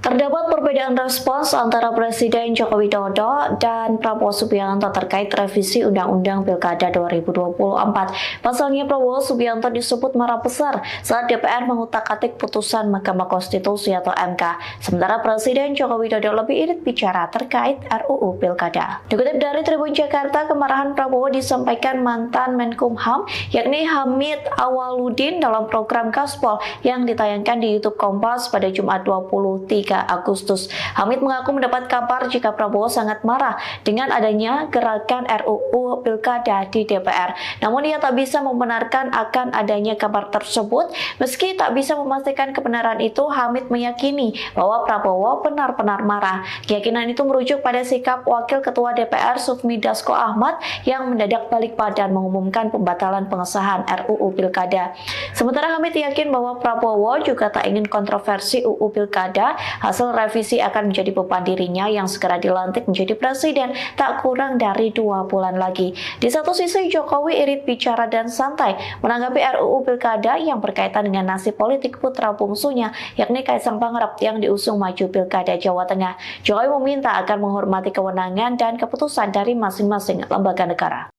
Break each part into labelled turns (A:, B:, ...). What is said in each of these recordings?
A: Terdapat perbedaan respons antara Presiden Joko Widodo dan Prabowo Subianto terkait revisi Undang-Undang Pilkada 2024. Pasalnya Prabowo Subianto disebut marah besar saat DPR mengutak-atik putusan Mahkamah Konstitusi atau MK. Sementara Presiden Joko Widodo lebih irit bicara terkait RUU Pilkada. Dikutip dari Tribun Jakarta, kemarahan Prabowo disampaikan mantan Menkumham yakni Hamid Awaludin dalam program Gaspol yang ditayangkan di YouTube Kompas pada Jumat 23 Agustus. Hamid mengaku mendapat kabar jika Prabowo sangat marah dengan adanya gerakan RUU Pilkada di DPR. Namun ia tak bisa membenarkan akan adanya kabar tersebut. Meski tak bisa memastikan kebenaran itu, Hamid meyakini bahwa Prabowo benar-benar marah. Keyakinan itu merujuk pada sikap Wakil Ketua DPR Sufmi Dasko Ahmad yang mendadak balik badan mengumumkan pembatalan pengesahan RUU Pilkada. Sementara Hamid yakin bahwa Prabowo juga tak ingin kontroversi UU Pilkada. Hasil revisi akan menjadi beban dirinya yang segera dilantik menjadi presiden tak kurang dari 2 bulan lagi. Di satu sisi, Jokowi irit bicara dan santai menanggapi RUU Pilkada yang berkaitan dengan nasib politik putra bungsunya, yakni Kaisang Pangarep yang diusung maju Pilkada Jawa Tengah. Jokowi meminta agar menghormati kewenangan dan keputusan dari masing-masing lembaga negara.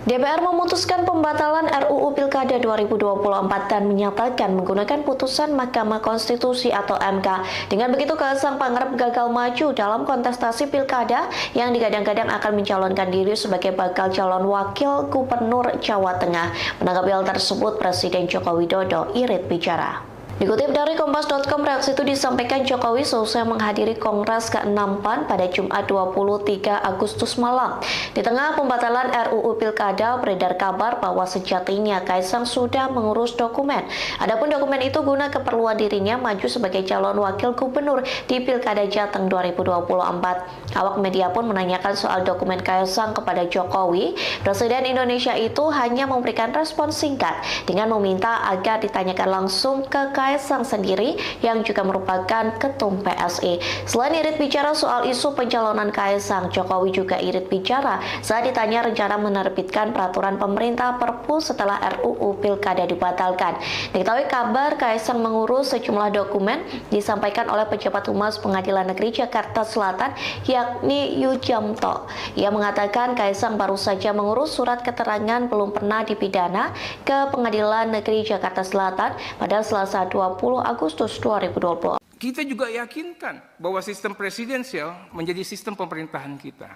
A: DPR memutuskan pembatalan RUU Pilkada 2024 dan menyatakan menggunakan putusan Mahkamah Konstitusi atau MK. Dengan begitu, Kaisang Pangarep gagal maju dalam kontestasi Pilkada yang digadang-gadang akan mencalonkan diri sebagai bakal calon wakil gubernur Jawa Tengah. Menanggapi hal tersebut, Presiden Joko Widodo irit bicara. Dikutip dari Kompas.com, reaksi itu disampaikan Jokowi seusai menghadiri Kongres ke-6 PAN pada Jumat 23 Agustus malam. Di tengah pembatalan RUU Pilkada, beredar kabar bahwa sejatinya Kaisang sudah mengurus dokumen. Adapun dokumen itu guna keperluan dirinya maju sebagai calon wakil gubernur di Pilkada Jateng 2024. Awak media pun menanyakan soal dokumen Kaisang kepada Jokowi. Presiden Indonesia itu hanya memberikan respon singkat dengan meminta agar ditanyakan langsung ke Kaisang sendiri yang juga merupakan ketum PSI. Selain irit bicara soal isu pencalonan Kaisang, Jokowi juga irit bicara saat ditanya rencana menerbitkan peraturan pemerintah Perpu setelah RUU Pilkada dibatalkan. Diketahui kabar Kaisang mengurus sejumlah dokumen disampaikan oleh pejabat Humas Pengadilan Negeri Jakarta Selatan yakni Yujamto. Ia mengatakan Kaisang baru saja mengurus surat keterangan belum pernah dipidana ke Pengadilan Negeri Jakarta Selatan pada Selasa 20 Agustus 2020.
B: Kita juga yakinkan bahwa sistem presidensial menjadi sistem pemerintahan kita.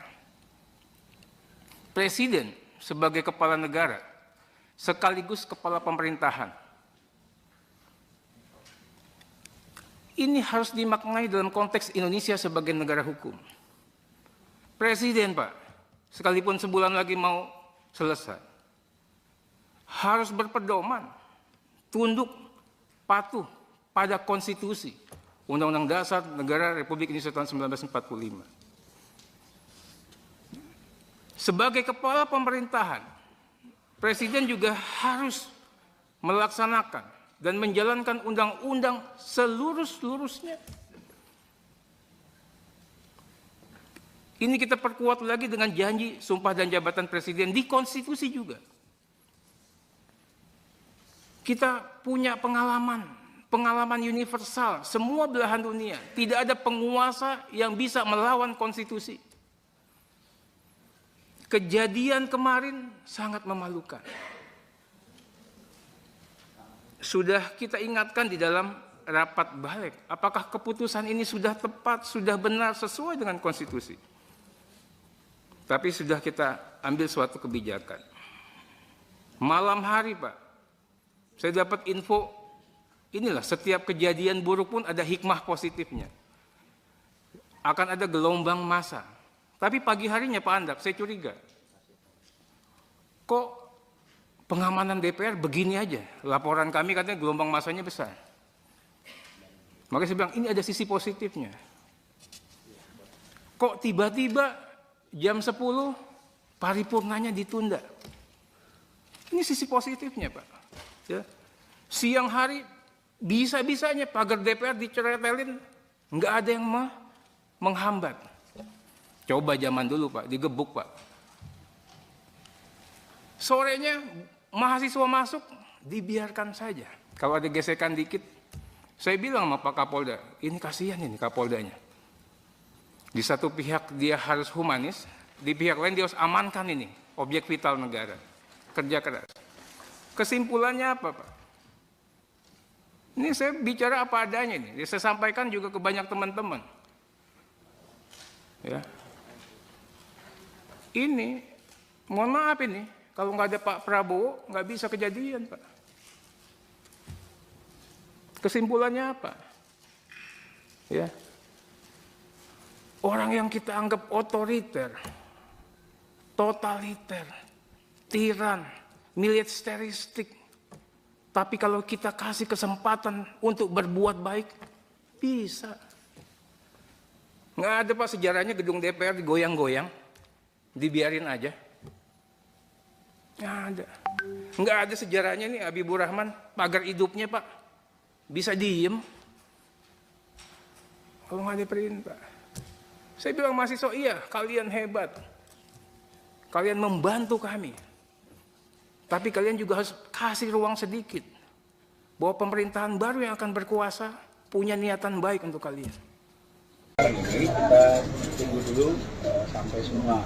B: Presiden sebagai kepala negara sekaligus kepala pemerintahan. Ini harus dimaknai dalam konteks Indonesia sebagai negara hukum. Presiden, Pak, sekalipun sebulan lagi mau selesai, harus berpedoman, tunduk, patuh pada konstitusi Undang-Undang Dasar Negara Republik Indonesia tahun 1945. Sebagai kepala pemerintahan, Presiden juga harus melaksanakan dan menjalankan undang-undang seluruh-seluruhnya. Ini kita perkuat lagi dengan janji sumpah dan jabatan Presiden di konstitusi juga. Kita punya pengalaman universal, semua belahan dunia. Tidak ada penguasa yang bisa melawan konstitusi. Kejadian kemarin sangat memalukan. Sudah kita ingatkan di dalam rapat balik, apakah keputusan ini sudah tepat, sudah benar, sesuai dengan konstitusi. Tapi sudah kita ambil suatu kebijakan. Malam hari, Pak, saya dapat info, inilah setiap kejadian buruk pun ada hikmah positifnya. Akan ada gelombang massa. Tapi pagi harinya Pak Andak, saya curiga. Kok pengamanan DPR begini aja? Laporan kami katanya gelombang massanya besar. Makanya saya bilang, ini ada sisi positifnya. Kok tiba-tiba jam 10 paripurnanya ditunda? Ini sisi positifnya, Pak. Ya. Siang hari bisa-bisanya pagar DPR diceretelin, nggak ada yang menghambat. Coba zaman dulu, Pak, digebuk, Pak. Sorenya mahasiswa masuk, dibiarkan saja. Kalau ada gesekan dikit, saya bilang sama Pak Kapolda, ini kasihan ini Kapoldanya. Di satu pihak dia harus humanis, di pihak lain dia harus amankan ini, objek vital negara. Kerja keras. Kesimpulannya apa, Pak? Ini saya bicara apa adanya ini. Saya sampaikan juga ke banyak teman-teman. Ya. Ini, mohon maaf ini, kalau nggak ada Pak Prabowo, nggak bisa kejadian, Pak. Kesimpulannya apa? Ya. Orang yang kita anggap otoriter, totaliter, tiran, militeristik, tapi kalau kita kasih kesempatan untuk berbuat baik, bisa. Nggak ada, Pak, sejarahnya gedung DPR digoyang-goyang, dibiarin aja. Nggak ada. Nggak ada sejarahnya nih Habibur Rahman, pagar hidupnya, Pak, bisa diem. Kalau nggak ada perintah. Saya bilang mahasiswa, iya, kalian hebat. Kalian membantu kami. Tapi kalian juga harus kasih ruang sedikit. Bahwa pemerintahan baru yang akan berkuasa punya niatan baik untuk kalian.
C: Ini kita tunggu dulu sampai semua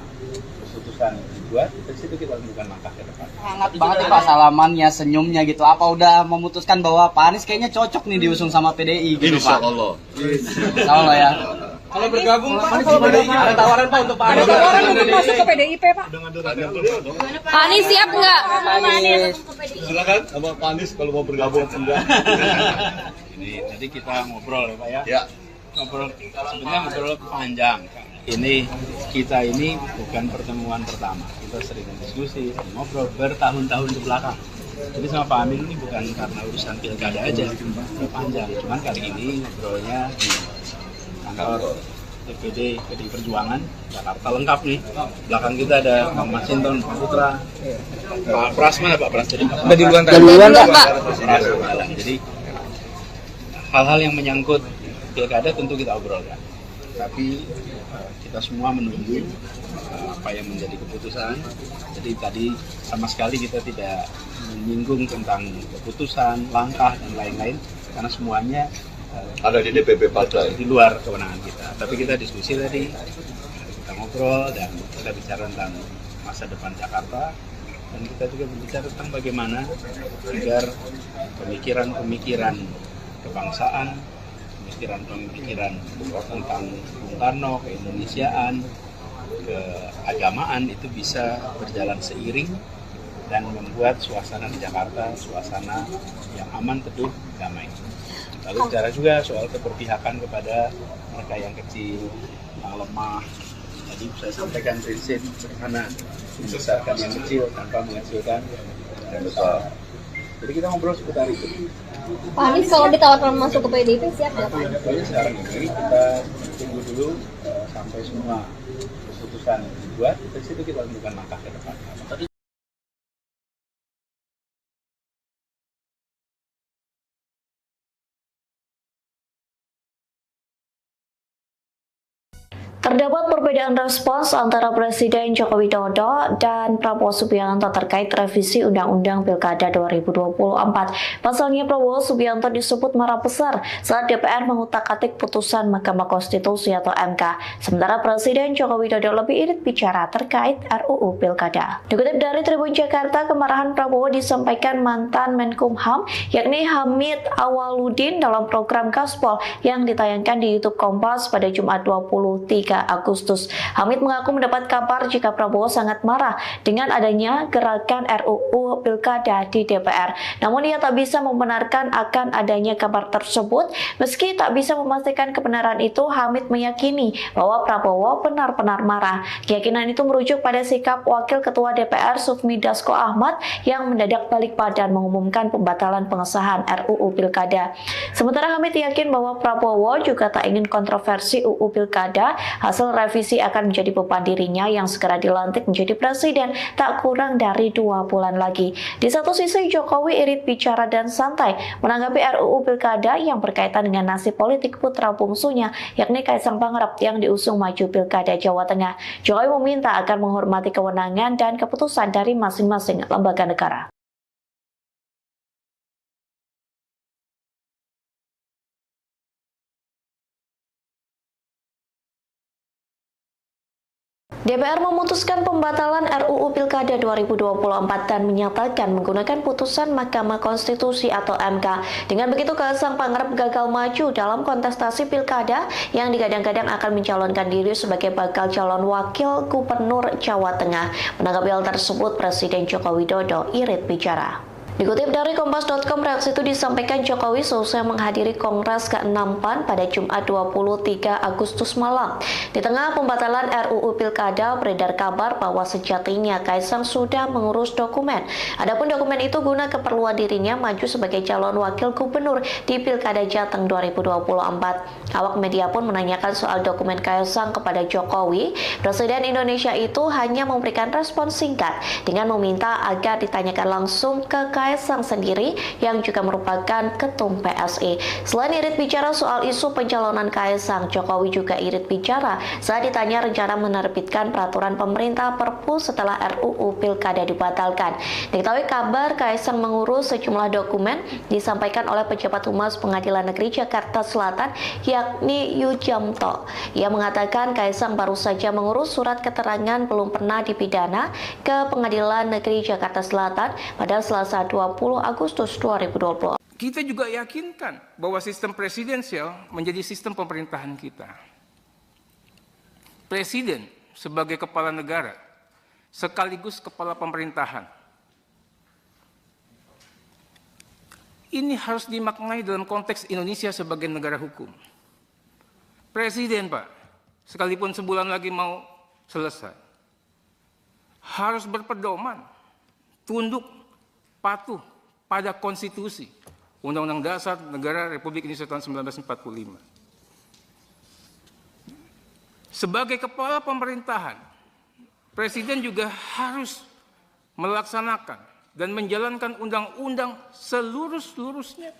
C: keputusan dibuat, dari situ kita lakukan langkah ke depan.
D: Hangat banget nih Pak salamannya, senyumnya gitu. Apa udah memutuskan bahwa Pak Anies kayaknya cocok nih diusung sama PDI gitu Pak?
E: Insya Allah.
D: Insya Allah ya. Kalau bergabung Pak, ada tawaran Pak untuk Pak Anies.
F: Ada tawaran untuk masuk ke PDIP Pak? Pak Anies siap nggak?
E: Silakan sama Pak Anies kalau mau bergabung enggak.
C: Ini nanti kita ngobrol ya Pak ya.
E: Ya.
C: Sebenarnya ngobrol panjang. Kita ini bukan pertemuan pertama. Kita sering diskusi, ngobrol bertahun-tahun ke belakang. Jadi sama Pak Amin ini bukan karena urusan pilkada aja, udah panjang. Cuman kali ini ngobrolnya di kantor DPD PDI Perjuangan Jakarta lengkap nih. Belakang kita ada Pak Masinton, Pak Putra, Pak Pras mana Pak Pras jadi Pak.
D: Duluan Pak.
C: Jadi hal-hal yang menyangkut pilkada tentu kita obrolkan. Tapi kita semua menunggu apa yang menjadi keputusan. Jadi tadi sama sekali kita tidak menyinggung tentang keputusan, langkah dan lain-lain karena semuanya
E: Ada di DPP Partai.
C: di luar kewenangan kita. Tapi kita diskusi tadi, kita ngobrol dan kita bicara tentang masa depan Jakarta dan kita juga berbicara tentang bagaimana agar pemikiran-pemikiran kebangsaan, pemikiran tentang Bung Karno, keindonesiaan, keagamaan itu bisa berjalan seiring dan membuat suasana di Jakarta suasana yang aman, teduh, damai. Lalu bicara juga soal keberpihakan kepada mereka yang kecil, yang lemah. Tadi saya sampaikan prinsip sederhana, membesarkan yang kecil tanpa menghasilkan yang besar. Jadi kita ngobrol seputar itu.
F: Pak Anies kalau ditawarkan masuk ke PDIP siap nggak Pak?
C: Pokoknya sekarang ini kita tunggu dulu sampai semua keputusan dibuat, dari situ kita lakukan langkah ke depan.
A: Terdapat perbedaan respons antara Presiden Joko Widodo dan Prabowo Subianto terkait revisi Undang-Undang Pilkada 2024. Pasalnya Prabowo Subianto disebut marah besar saat DPR mengutak-atik putusan Mahkamah Konstitusi atau MK. Sementara Presiden Joko Widodo lebih irit bicara terkait RUU Pilkada. Dikutip dari Tribun Jakarta, kemarahan Prabowo disampaikan mantan Menkumham yakni Hamid Awaludin dalam program Gaspol yang ditayangkan di YouTube Kompas pada Jumat 23 Agustus. Hamid mengaku mendapat kabar jika Prabowo sangat marah dengan adanya gerakan RUU Pilkada di DPR. Namun ia tak bisa membenarkan akan adanya kabar tersebut. Meski tak bisa memastikan kebenaran itu, Hamid meyakini bahwa Prabowo benar-benar marah. Keyakinan itu merujuk pada sikap Wakil Ketua DPR Sufmi Dasko Ahmad yang mendadak balik badan mengumumkan pembatalan pengesahan RUU Pilkada. Sementara Hamid yakin bahwa Prabowo juga tak ingin kontroversi UU Pilkada Hasil revisi akan menjadi beban dirinya yang segera dilantik menjadi presiden tak kurang dari 2 bulan lagi. Di satu sisi, Jokowi irit bicara dan santai menanggapi RUU Pilkada yang berkaitan dengan nasib politik putra bungsunya, yakni Kaisang Pangarep yang diusung maju Pilkada Jawa Tengah. Jokowi meminta agar menghormati kewenangan dan keputusan dari masing-masing lembaga negara. DPR memutuskan pembatalan RUU Pilkada 2024 dan menyatakan menggunakan putusan Mahkamah Konstitusi atau MK. Dengan begitu, Kaisang Pangarep gagal maju dalam kontestasi Pilkada yang digadang-gadang akan mencalonkan diri sebagai bakal calon wakil gubernur Jawa Tengah. Menanggapi hal tersebut, Presiden Joko Widodo irit bicara. Dikutip dari Kompas.com, reaksi itu disampaikan Jokowi seusai menghadiri Kongres ke-6 PAN pada Jumat 23 Agustus malam. Di tengah pembatalan RUU Pilkada, beredar kabar bahwa sejatinya Kaisang sudah mengurus dokumen. Adapun dokumen itu guna keperluan dirinya maju sebagai calon wakil gubernur di Pilkada Jateng 2024. Awak media pun menanyakan soal dokumen Kaisang kepada Jokowi. Presiden Indonesia itu hanya memberikan respon singkat dengan meminta agar ditanyakan langsung ke Kaisang sendiri yang juga merupakan ketum PSI. Selain irit bicara soal isu pencalonan Kaisang, Jokowi juga irit bicara saat ditanya rencana menerbitkan peraturan pemerintah Perpu setelah RUU Pilkada dibatalkan. Diketahui kabar Kaisang mengurus sejumlah dokumen disampaikan oleh pejabat Humas Pengadilan Negeri Jakarta Selatan, yakni Yujamto. Ia mengatakan Kaisang baru saja mengurus surat keterangan belum pernah dipidana ke Pengadilan Negeri Jakarta Selatan pada Selasa 20 Agustus 2020.
B: Kita juga yakinkan bahwa sistem presidensial menjadi sistem pemerintahan kita. Presiden sebagai kepala negara sekaligus kepala pemerintahan. Ini harus dimaknai dalam konteks Indonesia sebagai negara hukum. Presiden, Pak, sekalipun sebulan lagi mau selesai, harus berpedoman, tunduk, patuh pada konstitusi, Undang-Undang Dasar Negara Republik Indonesia tahun 1945. Sebagai kepala pemerintahan, Presiden juga harus melaksanakan dan menjalankan undang-undang seluruh-seluruhnya.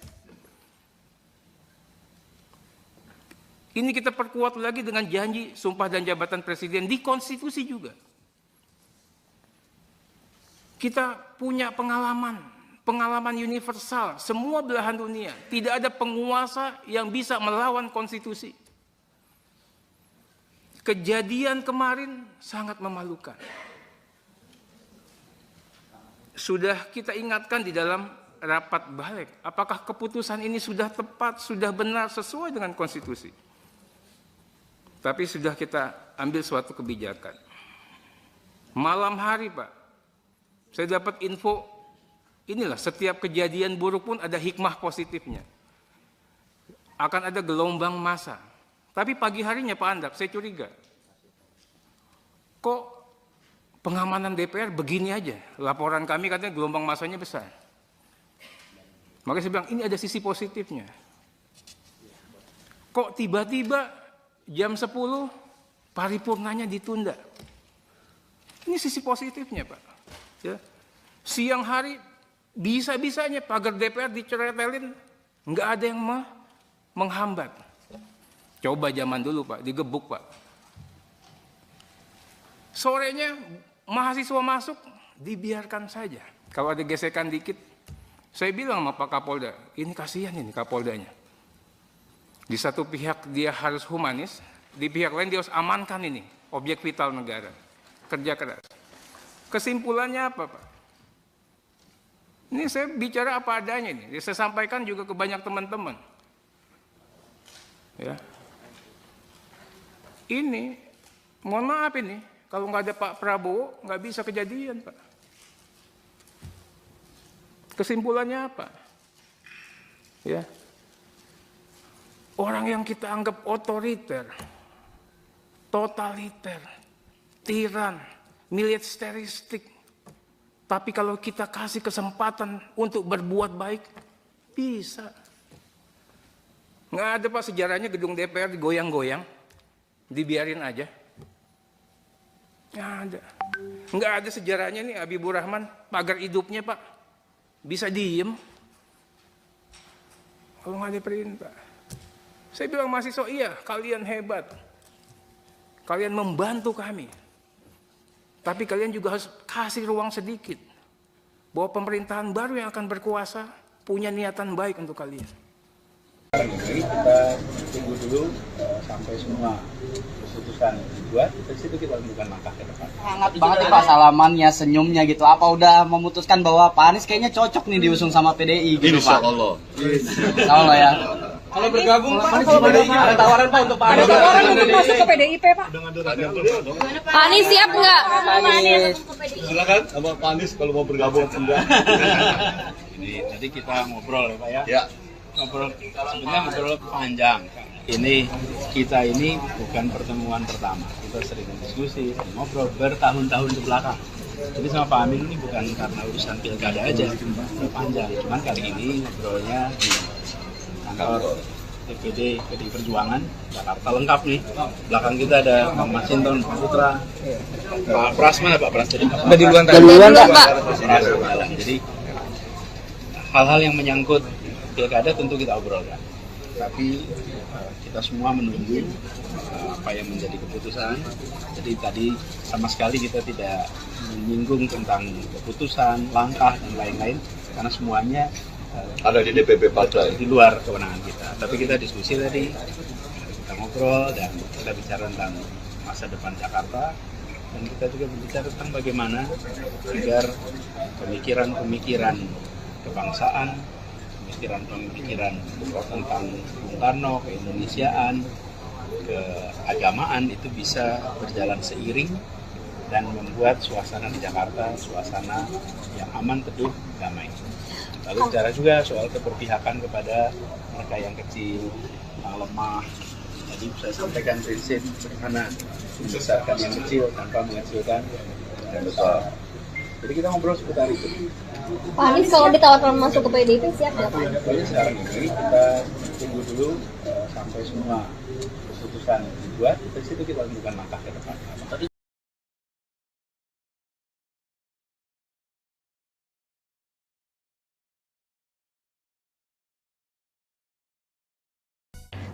B: Ini kita perkuat lagi dengan janji sumpah dan jabatan Presiden di konstitusi juga. Kita punya pengalaman universal, semua belahan dunia. Tidak ada penguasa yang bisa melawan konstitusi. Kejadian kemarin sangat memalukan. Sudah kita ingatkan di dalam rapat balik, apakah keputusan ini sudah tepat, sudah benar, sesuai dengan konstitusi. Tapi sudah kita ambil suatu kebijakan. Malam hari, Pak, saya dapat info, inilah setiap kejadian buruk pun ada hikmah positifnya. Akan ada gelombang massa. Tapi pagi harinya Pak Andak, saya curiga. Kok pengamanan DPR begini aja? Laporan kami katanya gelombang massanya besar. Makanya saya bilang, ini ada sisi positifnya. Kok tiba-tiba jam 10 paripurnanya ditunda? Ini sisi positifnya, Pak. Ya. Siang hari bisa-bisanya pagar DPR diceretelin, nggak ada yang menghambat. Coba zaman dulu, Pak, digebuk, Pak. Sorenya mahasiswa masuk, dibiarkan saja. Kalau ada gesekan dikit, saya bilang sama Pak Kapolda, ini kasihan ini Kapoldanya. Di satu pihak dia harus humanis, di pihak lain dia harus amankan ini objek vital negara. Kerja keras. Kesimpulannya apa, Pak? Ini saya bicara apa adanya nih. Saya sampaikan juga ke banyak teman-teman. Ya. Ini, mohon maaf ini, kalau nggak ada Pak Prabowo, nggak bisa kejadian, Pak. Kesimpulannya apa? Ya. Orang yang kita anggap otoriter, totaliter, tiran, militeristik, tapi kalau kita kasih kesempatan untuk berbuat baik, bisa. Nggak ada, Pak, sejarahnya gedung DPR digoyang-goyang. Dibiarin aja. Nggak ada sejarahnya nih Habibur Rahman, pagar hidupnya Pak. Bisa diem. Kalau nggak ada perintah. Saya bilang mahasiswa, iya kalian hebat. Kalian membantu kami. Tapi kalian juga harus kasih ruang sedikit. Bahwa pemerintahan baru yang akan berkuasa punya niatan baik untuk kalian.
C: Jadi kita tunggu dulu sampai semua keputusan dibuat, dari situ kita lakukan langkah ke depan.
D: Hangat banget nih Pak salamannya, senyumnya gitu. Apa udah memutuskan bahwa Pak Anies kayaknya cocok nih diusung sama PDI gitu
E: Insya
D: Pak?
E: Allah.
D: Insya Allah ya.
F: Kalau bergabung Pak, kalau PDI ada tawaran Pak untuk Pak Anies. Ada tawaran untuk masuk ke PDIP Pak.
G: Pak Anies siap nggak?
E: Silakan sama Pak Anies kalau mau bergabung enggak.
C: Ini nanti kita ngobrol ya Pak ya.
E: Ya.
C: Sebenarnya ngobrol panjang. Kita ini bukan pertemuan pertama. Kita sering diskusi, ngobrol bertahun-tahun ke belakang. Jadi sama Pak Amin ini bukan karena urusan pilkada aja, panjang. Cuman kali ini ngobrolnya di kantor DPD PDI Perjuangan Jakarta lengkap nih. Belakang kita ada Pak Masinton, Pak Putra, Pak Pras mana Pak Pras tadi?
G: Di duluan Pak.
C: Jadi hal-hal yang menyangkut pilkada tentu kita obrolkan. Tapi kita semua menunggu apa yang menjadi keputusan. Jadi tadi sama sekali kita tidak menyinggung tentang keputusan, langkah dan lain-lain karena semuanya
E: Ada di DPP partai.
C: di luar kewenangan kita. Tapi kita diskusi tadi, kita ngobrol dan kita bicara tentang masa depan Jakarta dan kita juga berbicara tentang bagaimana agar pemikiran-pemikiran kebangsaan, pemikiran tentang Bung Karno, keindonesiaan, keagamaan itu bisa berjalan seiring dan membuat suasana di Jakarta suasana yang aman, teduh, damai. Lalu bicara juga soal keberpihakan kepada mereka yang kecil, yang lemah. Tadi saya sampaikan prinsip sederhana, membesarkan yang kecil tanpa mengecilkan yang besar. Jadi kita ngobrol seputar itu.
G: Pak Anies kalau ditawarkan masuk ke PDIP siap nggak Pak?
C: Jadi sekarang ini kita tunggu dulu sampai semua keputusan dibuat, dari situ kita lakukan langkah ke depan.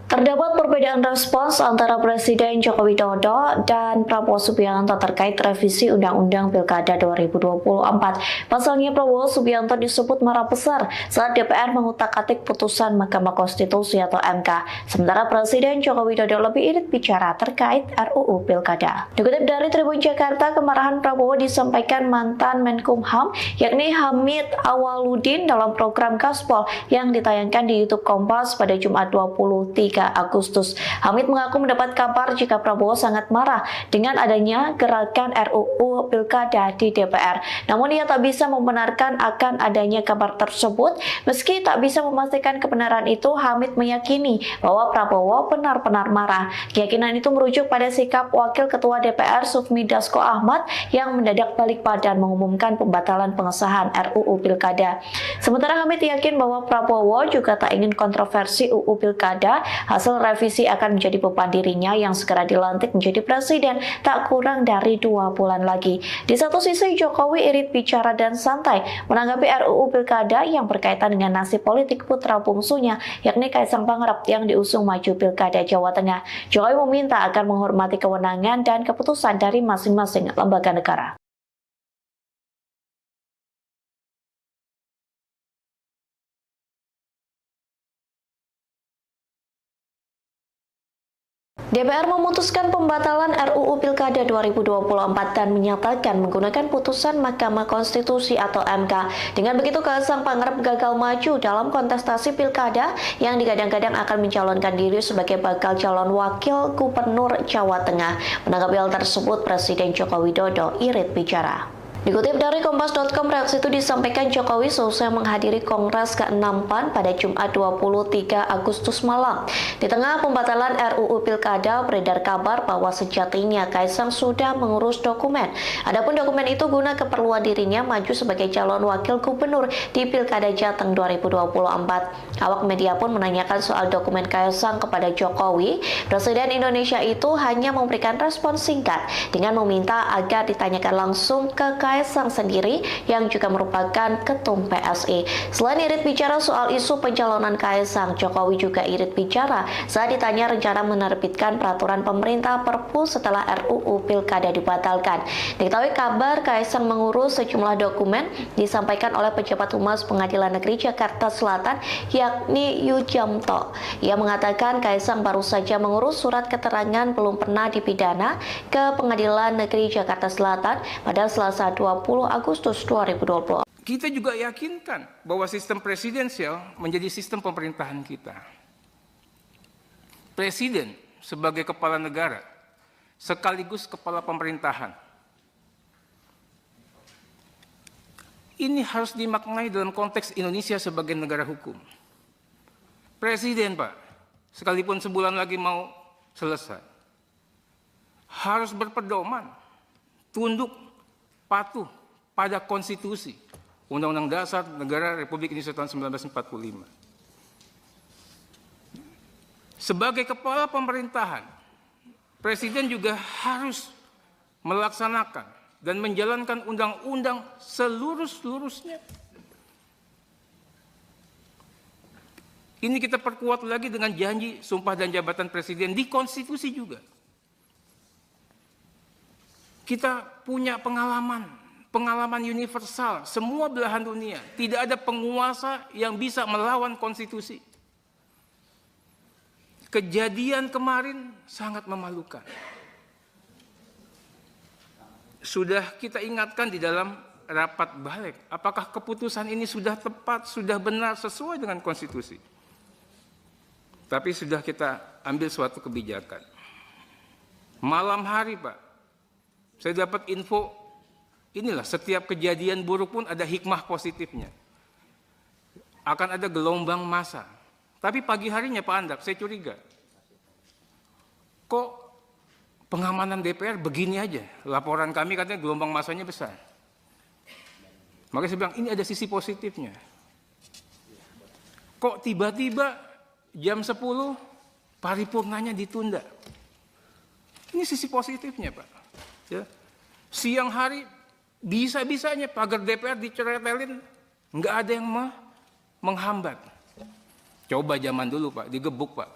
A: Terdapat perbedaan respons antara Presiden Joko Widodo dan Prabowo Subianto terkait revisi Undang-Undang Pilkada 2024. Pasalnya Prabowo Subianto disebut marah besar saat DPR mengutak-atik putusan Mahkamah Konstitusi atau MK. Sementara Presiden Joko Widodo lebih irit bicara terkait RUU Pilkada. Dikutip dari Tribun Jakarta, kemarahan Prabowo disampaikan mantan Menkumham yakni Hamid Awaludin dalam program Gaspol yang ditayangkan di YouTube Kompas pada Jumat 23 Agustus. Hamid mengaku mendapat kabar jika Prabowo sangat marah dengan adanya gerakan RUU Pilkada di DPR. Namun ia tak bisa membenarkan akan adanya kabar tersebut. Meski tak bisa memastikan kebenaran itu, Hamid meyakini bahwa Prabowo benar-benar marah. Keyakinan itu merujuk pada sikap Wakil Ketua DPR Sufmi Dasko Ahmad yang mendadak balik badan mengumumkan pembatalan pengesahan RUU Pilkada. Sementara Hamid yakin bahwa Prabowo juga tak ingin kontroversi UU Pilkada. Hasil revisi akan menjadi beban dirinya yang segera dilantik menjadi presiden tak kurang dari 2 bulan lagi. Di satu sisi, Jokowi irit bicara dan santai menanggapi RUU Pilkada yang berkaitan dengan nasib politik putra bungsunya, yakni Kaisang Pangarep yang diusung maju Pilkada Jawa Tengah. Jokowi meminta agar menghormati kewenangan dan keputusan dari masing-masing lembaga negara. DPR memutuskan pembatalan RUU Pilkada 2024 dan menyatakan menggunakan putusan Mahkamah Konstitusi atau MK. Dengan begitu, Kaisang Pangarep gagal maju dalam kontestasi Pilkada yang digadang-gadang akan mencalonkan diri sebagai bakal calon wakil gubernur Jawa Tengah. Menanggapi hal tersebut, Presiden Joko Widodo irit bicara. Dikutip dari Kompas.com, reaksi itu disampaikan Jokowi selesai menghadiri Kongres ke-6 PAN pada Jumat 23 Agustus malam. Di tengah pembatalan RUU Pilkada, beredar kabar bahwa sejatinya Kaisang sudah mengurus dokumen. Adapun dokumen itu guna keperluan dirinya maju sebagai calon wakil gubernur di Pilkada Jateng 2024. Awak media pun menanyakan soal dokumen Kaisang kepada Jokowi. Presiden Indonesia itu hanya memberikan respon singkat dengan meminta agar ditanyakan langsung ke Kaisang sendiri yang juga merupakan ketum PSI. Selain irit bicara soal isu pencalonan Kaisang, Jokowi juga irit bicara saat ditanya rencana menerbitkan peraturan pemerintah Perpu setelah RUU Pilkada dibatalkan. Diketahui kabar Kaisang mengurus sejumlah dokumen disampaikan oleh pejabat Humas Pengadilan Negeri Jakarta Selatan yakni Yujamto. Ia mengatakan Kaisang baru saja mengurus surat keterangan belum pernah dipidana ke Pengadilan Negeri Jakarta Selatan pada Selasa 20 Agustus 2020.
B: Kita juga yakinkan bahwa sistem presidensial menjadi sistem pemerintahan kita. Presiden sebagai kepala negara sekaligus kepala pemerintahan. Ini harus dimaknai dalam konteks Indonesia sebagai negara hukum. Presiden, Pak, sekalipun sebulan lagi mau selesai, harus berpedoman, tunduk, patuh pada konstitusi, Undang-Undang Dasar Negara Republik Indonesia tahun 1945. Sebagai kepala pemerintahan, Presiden juga harus melaksanakan dan menjalankan undang-undang seluruh-seluruhnya. Ini kita perkuat lagi dengan janji sumpah dan jabatan Presiden di konstitusi juga. Kita punya pengalaman universal, semua belahan dunia. Tidak ada penguasa yang bisa melawan konstitusi. Kejadian kemarin sangat memalukan. Sudah kita ingatkan di dalam rapat balik, apakah keputusan ini sudah tepat, sudah benar, sesuai dengan konstitusi. Tapi sudah kita ambil suatu kebijakan. Malam hari, Pak, saya dapat info, inilah setiap kejadian buruk pun ada hikmah positifnya. Akan ada gelombang massa. Tapi pagi harinya Pak Andak, saya curiga. Kok pengamanan DPR begini aja? Laporan kami katanya gelombang massanya besar. Makanya saya bilang, ini ada sisi positifnya. Kok tiba-tiba jam 10 paripurnanya ditunda? Ini sisi positifnya, Pak. Ya. Siang hari bisa-bisanya pagar DPR diceretelin, nggak ada yang menghambat. Coba zaman dulu, Pak, digebuk, Pak.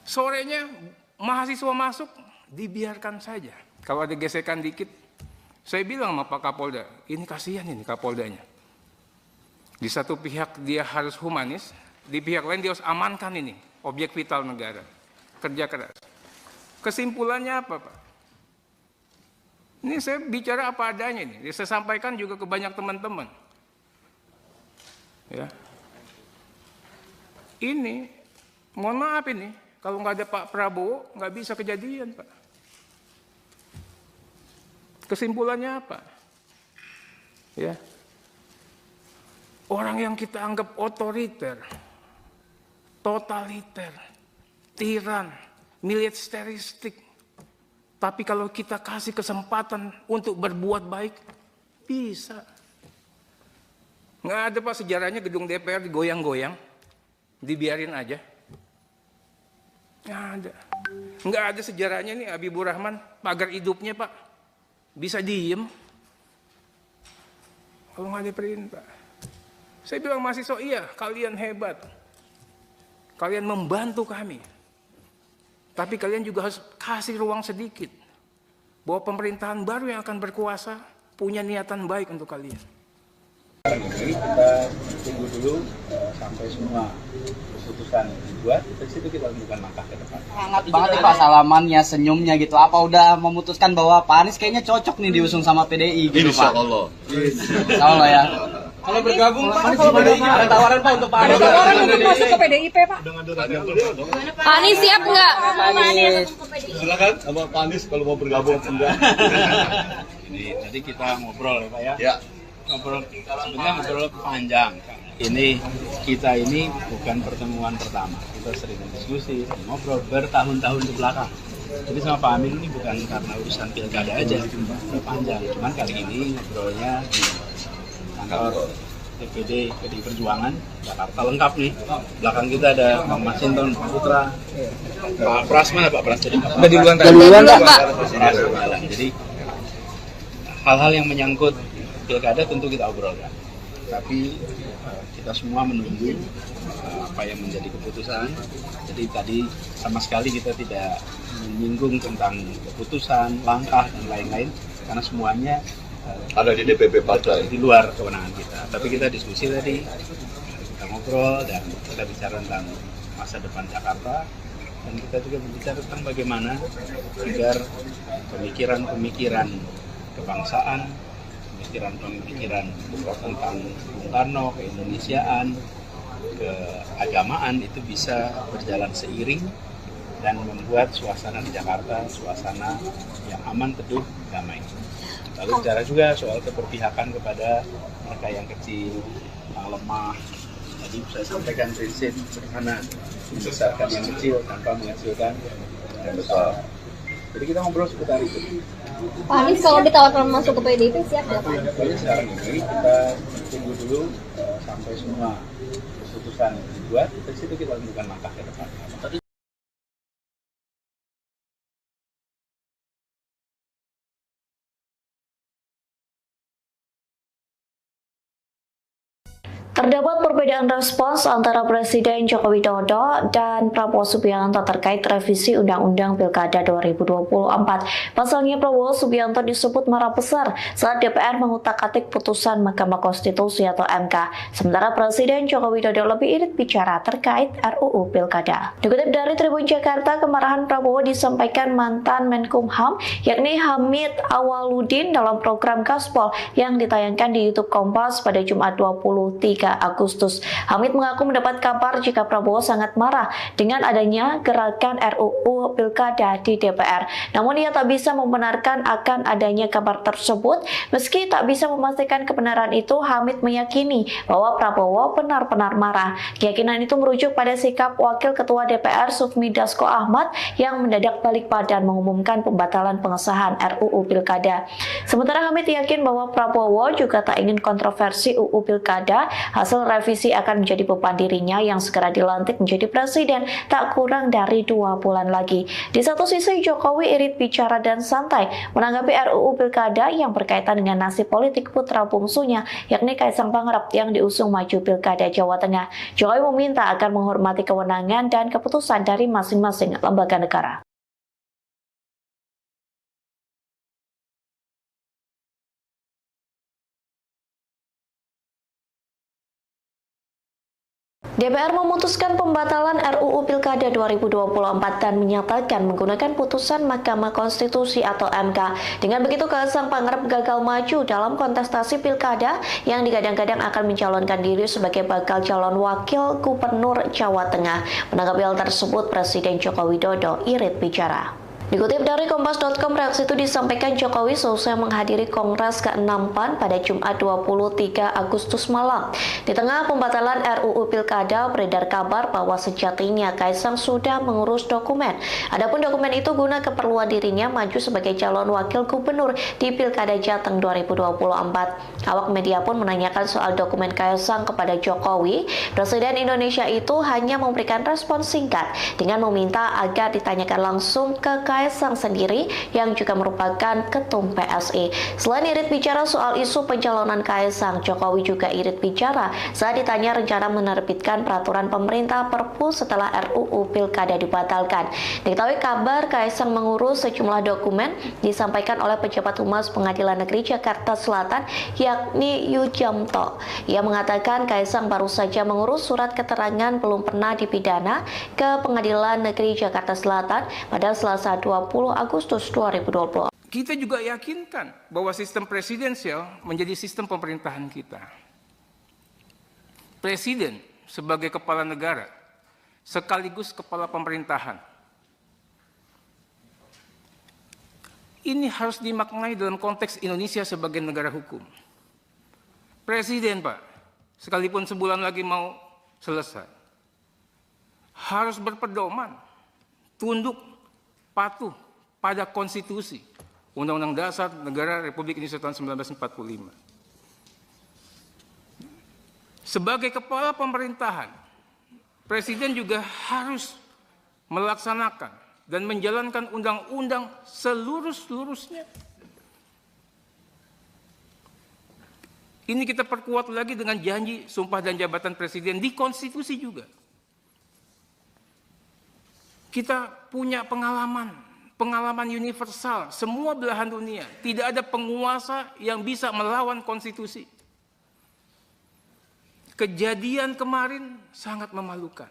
B: Sorenya mahasiswa masuk, dibiarkan saja. Kalau ada gesekan dikit, saya bilang sama Pak Kapolda, ini kasihan ini Kapoldanya. Di satu pihak dia harus humanis, di pihak lain dia harus amankan ini, objek vital negara. Kerja keras. Kesimpulannya apa, Pak? Ini saya bicara apa adanya nih. Saya sampaikan juga ke banyak teman-teman. Ya. Ini, mohon maaf ini, kalau nggak ada Pak Prabowo, nggak bisa kejadian, Pak. Kesimpulannya apa? Ya. Orang yang kita anggap otoriter, totaliter, tiran, militeristik. Tapi kalau kita kasih kesempatan untuk berbuat baik, bisa. Nggak ada, Pak, sejarahnya gedung DPR digoyang-goyang, dibiarin aja. Nggak ada. Nggak ada sejarahnya nih Habibur Rahman, pagar hidupnya, Pak, bisa diem. Kalau nggak ada perintah. Saya bilang mahasiswa, iya, kalian hebat. Kalian membantu kami. Tapi kalian juga harus kasih ruang sedikit. Bahwa pemerintahan baru yang akan berkuasa punya niatan baik untuk kalian.
C: Kita tunggu dulu sampai semua keputusan dibuat. Dari situ kita lakukan langkah ke depan.
D: Hangat banget nih Pak salamannya, senyumnya gitu. Apa udah memutuskan bahwa Pak Anies kayaknya cocok nih diusung sama PDI gitu,
E: Insya
D: Pak?
E: Allah.
D: Insya Allah ya.
F: Kalau bergabung Pak, kalau PDI ada tawaran Pak untuk Pak Anies. Ada tawaran untuk masuk ke PDIP Pak.
G: Pak Anies siap nggak?
E: Silakan sama Pak Anies kalau mau bergabung enggak.
C: Ini tadi kita ngobrol ya Pak ya.
E: Ya.
C: Sebenarnya ngobrol panjang. Ini kita ini bukan pertemuan pertama. Kita sering diskusi, sering ngobrol bertahun-tahun ke belakang. Jadi sama Pak Amin ini bukan karena urusan pilkada aja, udah panjang. Cuman kali ini ngobrolnya di kantor DPD PDI Perjuangan Jakarta lengkap nih. Belakang kita ada Pak Masinton, Pak Putra, Pak Pras mana Pak Pras? Udah di luar Pak. Jadi hal-hal yang menyangkut pilkada tentu kita obrolkan. Tapi kita semua menunggu apa yang menjadi keputusan. Jadi tadi sama sekali kita tidak menyinggung tentang keputusan, langkah dan lain-lain karena semuanya
E: Ada di DPP partai.
C: di luar kewenangan kita. Tapi kita diskusi tadi, kita ngobrol dan kita bicara tentang masa depan Jakarta dan kita juga berbicara tentang bagaimana agar pemikiran-pemikiran kebangsaan, pemikiran-pemikiran tentang Bung Karno, keindonesiaan, keagamaan itu bisa berjalan seiring dan membuat suasana di Jakarta suasana yang aman, teduh, damai. Lalu bicara juga soal keberpihakan kepada mereka yang kecil, yang lemah. Tadi saya sampaikan prinsip sederhana, membesarkan yang kecil tanpa mengecilkan yang besar. Jadi kita ngobrol seputar itu.
G: Pak Anies kalau ditawarkan masuk ke PDIP siap nggak Pak?
C: Jadi sekarang ini kita tunggu dulu sampai semua keputusan dibuat, dari situ kita lakukan langkah ke depan.
A: Terdapat perbedaan respons antara Presiden Joko Widodo dan Prabowo Subianto terkait revisi Undang-Undang Pilkada 2024. Pasalnya Prabowo Subianto disebut marah besar saat DPR mengutak-atik putusan Mahkamah Konstitusi atau MK. Sementara Presiden Joko Widodo lebih irit bicara terkait RUU Pilkada. Dikutip dari Tribun Jakarta, kemarahan Prabowo disampaikan mantan Menkumham yakni Hamid Awaludin dalam program Gaspol yang ditayangkan di YouTube Kompas pada Jumat 23 Agustus. Hamid mengaku mendapat kabar jika Prabowo sangat marah dengan adanya gerakan RUU Pilkada di DPR. Namun ia tak bisa membenarkan akan adanya kabar tersebut. Meski tak bisa memastikan kebenaran itu, Hamid meyakini bahwa Prabowo benar-benar marah. Keyakinan itu merujuk pada sikap Wakil Ketua DPR Sufmi Dasko Ahmad yang mendadak balik badan mengumumkan pembatalan pengesahan RUU Pilkada. Sementara Hamid yakin bahwa Prabowo juga tak ingin kontroversi UU Pilkada. Hasil revisi akan menjadi beban dirinya yang segera dilantik menjadi presiden tak kurang dari 2 bulan lagi. Di satu sisi, Jokowi irit bicara dan santai menanggapi RUU Pilkada yang berkaitan dengan nasib politik putra bungsunya, yakni Kaisang Pangarep yang diusung maju Pilkada Jawa Tengah. Jokowi meminta agar menghormati kewenangan dan keputusan dari masing-masing lembaga negara. DPR memutuskan pembatalan RUU Pilkada 2024 dan menyatakan menggunakan putusan Mahkamah Konstitusi atau MK. Dengan begitu, Kaisang Pangarep gagal maju dalam kontestasi Pilkada yang digadang-gadang akan mencalonkan diri sebagai bakal calon wakil gubernur Jawa Tengah. Menanggapi hal tersebut, Presiden Joko Widodo irit bicara. Dikutip dari Kompas.com, reaksi itu disampaikan Jokowi selesai menghadiri Kongres ke-6 PAN pada Jumat 23 Agustus malam. Di tengah pembatalan RUU Pilkada, beredar kabar bahwa sejatinya Kaisang sudah mengurus dokumen. Adapun dokumen itu guna keperluan dirinya maju sebagai calon wakil gubernur di Pilkada Jateng 2024. Awak media pun menanyakan soal dokumen Kaisang kepada Jokowi. Presiden Indonesia itu hanya memberikan respon singkat dengan meminta agar ditanyakan langsung ke Kaisang sendiri yang juga merupakan ketum PSI. Selain irit bicara soal isu pencalonan Kaisang, Jokowi juga irit bicara saat ditanya rencana menerbitkan peraturan pemerintah Perpu setelah RUU Pilkada dibatalkan. Diketahui kabar Kaisang mengurus sejumlah dokumen disampaikan oleh pejabat Humas Pengadilan Negeri Jakarta Selatan yakni Yujamto. Ia mengatakan Kaisang baru saja mengurus surat keterangan belum pernah dipidana ke Pengadilan Negeri Jakarta Selatan pada Selasa 20 Agustus 2020.
B: Kita juga yakinkan bahwa sistem presidensial menjadi sistem pemerintahan kita. Presiden sebagai kepala negara sekaligus kepala pemerintahan. Ini harus dimaknai dalam konteks Indonesia sebagai negara hukum. Presiden, Pak, sekalipun sebulan lagi mau selesai, harus berpedoman, tunduk, patuh pada konstitusi, Undang-Undang Dasar Negara Republik Indonesia tahun 1945. Sebagai kepala pemerintahan, Presiden juga harus melaksanakan dan menjalankan undang-undang seluruh-seluruhnya. Ini kita perkuat lagi dengan janji sumpah dan jabatan Presiden di konstitusi juga. Kita punya pengalaman universal, semua belahan dunia. Tidak ada penguasa yang bisa melawan konstitusi. Kejadian kemarin sangat memalukan.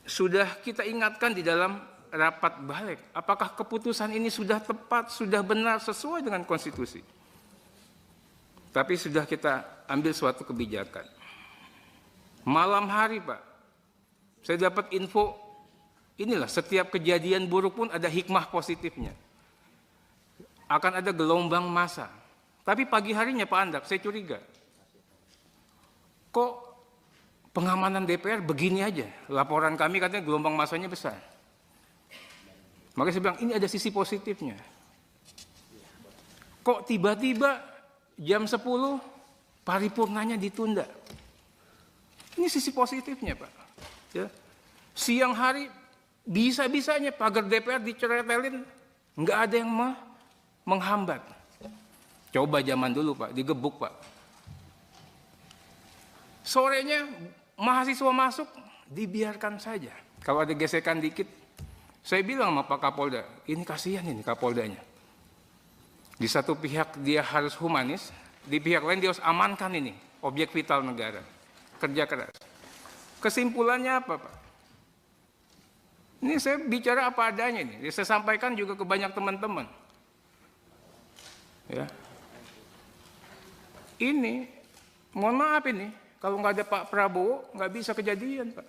B: Sudah kita ingatkan di dalam rapat balik, apakah keputusan ini sudah tepat, sudah benar, sesuai dengan konstitusi. Tapi sudah kita ambil suatu kebijakan. Malam hari, Pak, saya dapat info, inilah setiap kejadian buruk pun ada hikmah positifnya. Akan ada gelombang massa. Tapi pagi harinya Pak Andak, saya curiga. Kok pengamanan DPR begini aja? Laporan kami katanya gelombang massanya besar. Makanya saya bilang, ini ada sisi positifnya. Kok tiba-tiba jam 10 paripurnanya ditunda? Ini sisi positifnya, Pak. Ya. Siang hari bisa-bisanya pagar DPR diceretelin, nggak ada yang menghambat. Coba zaman dulu, Pak, digebuk, Pak. Sorenya mahasiswa masuk, dibiarkan saja. Kalau ada gesekan dikit, saya bilang sama Pak Kapolda, ini kasihan ini Kapoldanya. Di satu pihak dia harus humanis, di pihak lain dia harus amankan ini, objek vital negara. Kerja keras. Kesimpulannya apa, Pak? Ini saya bicara apa adanya ini. Saya sampaikan juga ke banyak teman-teman. Ya. Ini, mohon maaf ini, kalau nggak ada Pak Prabowo, nggak bisa kejadian, Pak.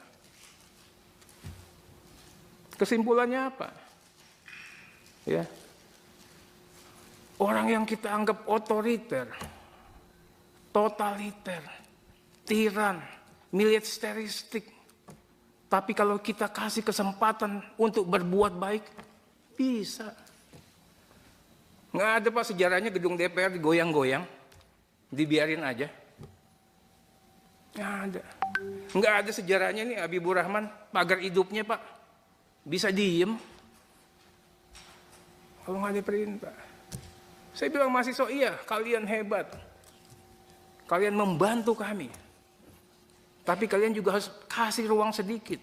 B: Kesimpulannya apa? Ya. Orang yang kita anggap otoriter, totaliter, tiran, militeristik, tapi kalau kita kasih kesempatan untuk berbuat baik, bisa. Nggak ada, Pak, sejarahnya gedung DPR digoyang-goyang, dibiarin aja. Nggak ada. Nggak ada sejarahnya nih Habibur Rahman, pagar hidupnya, Pak, bisa diem. Kalau nggak ada perintah. Saya bilang mahasiswa, iya, kalian hebat. Kalian membantu kami. Tapi kalian juga harus kasih ruang sedikit.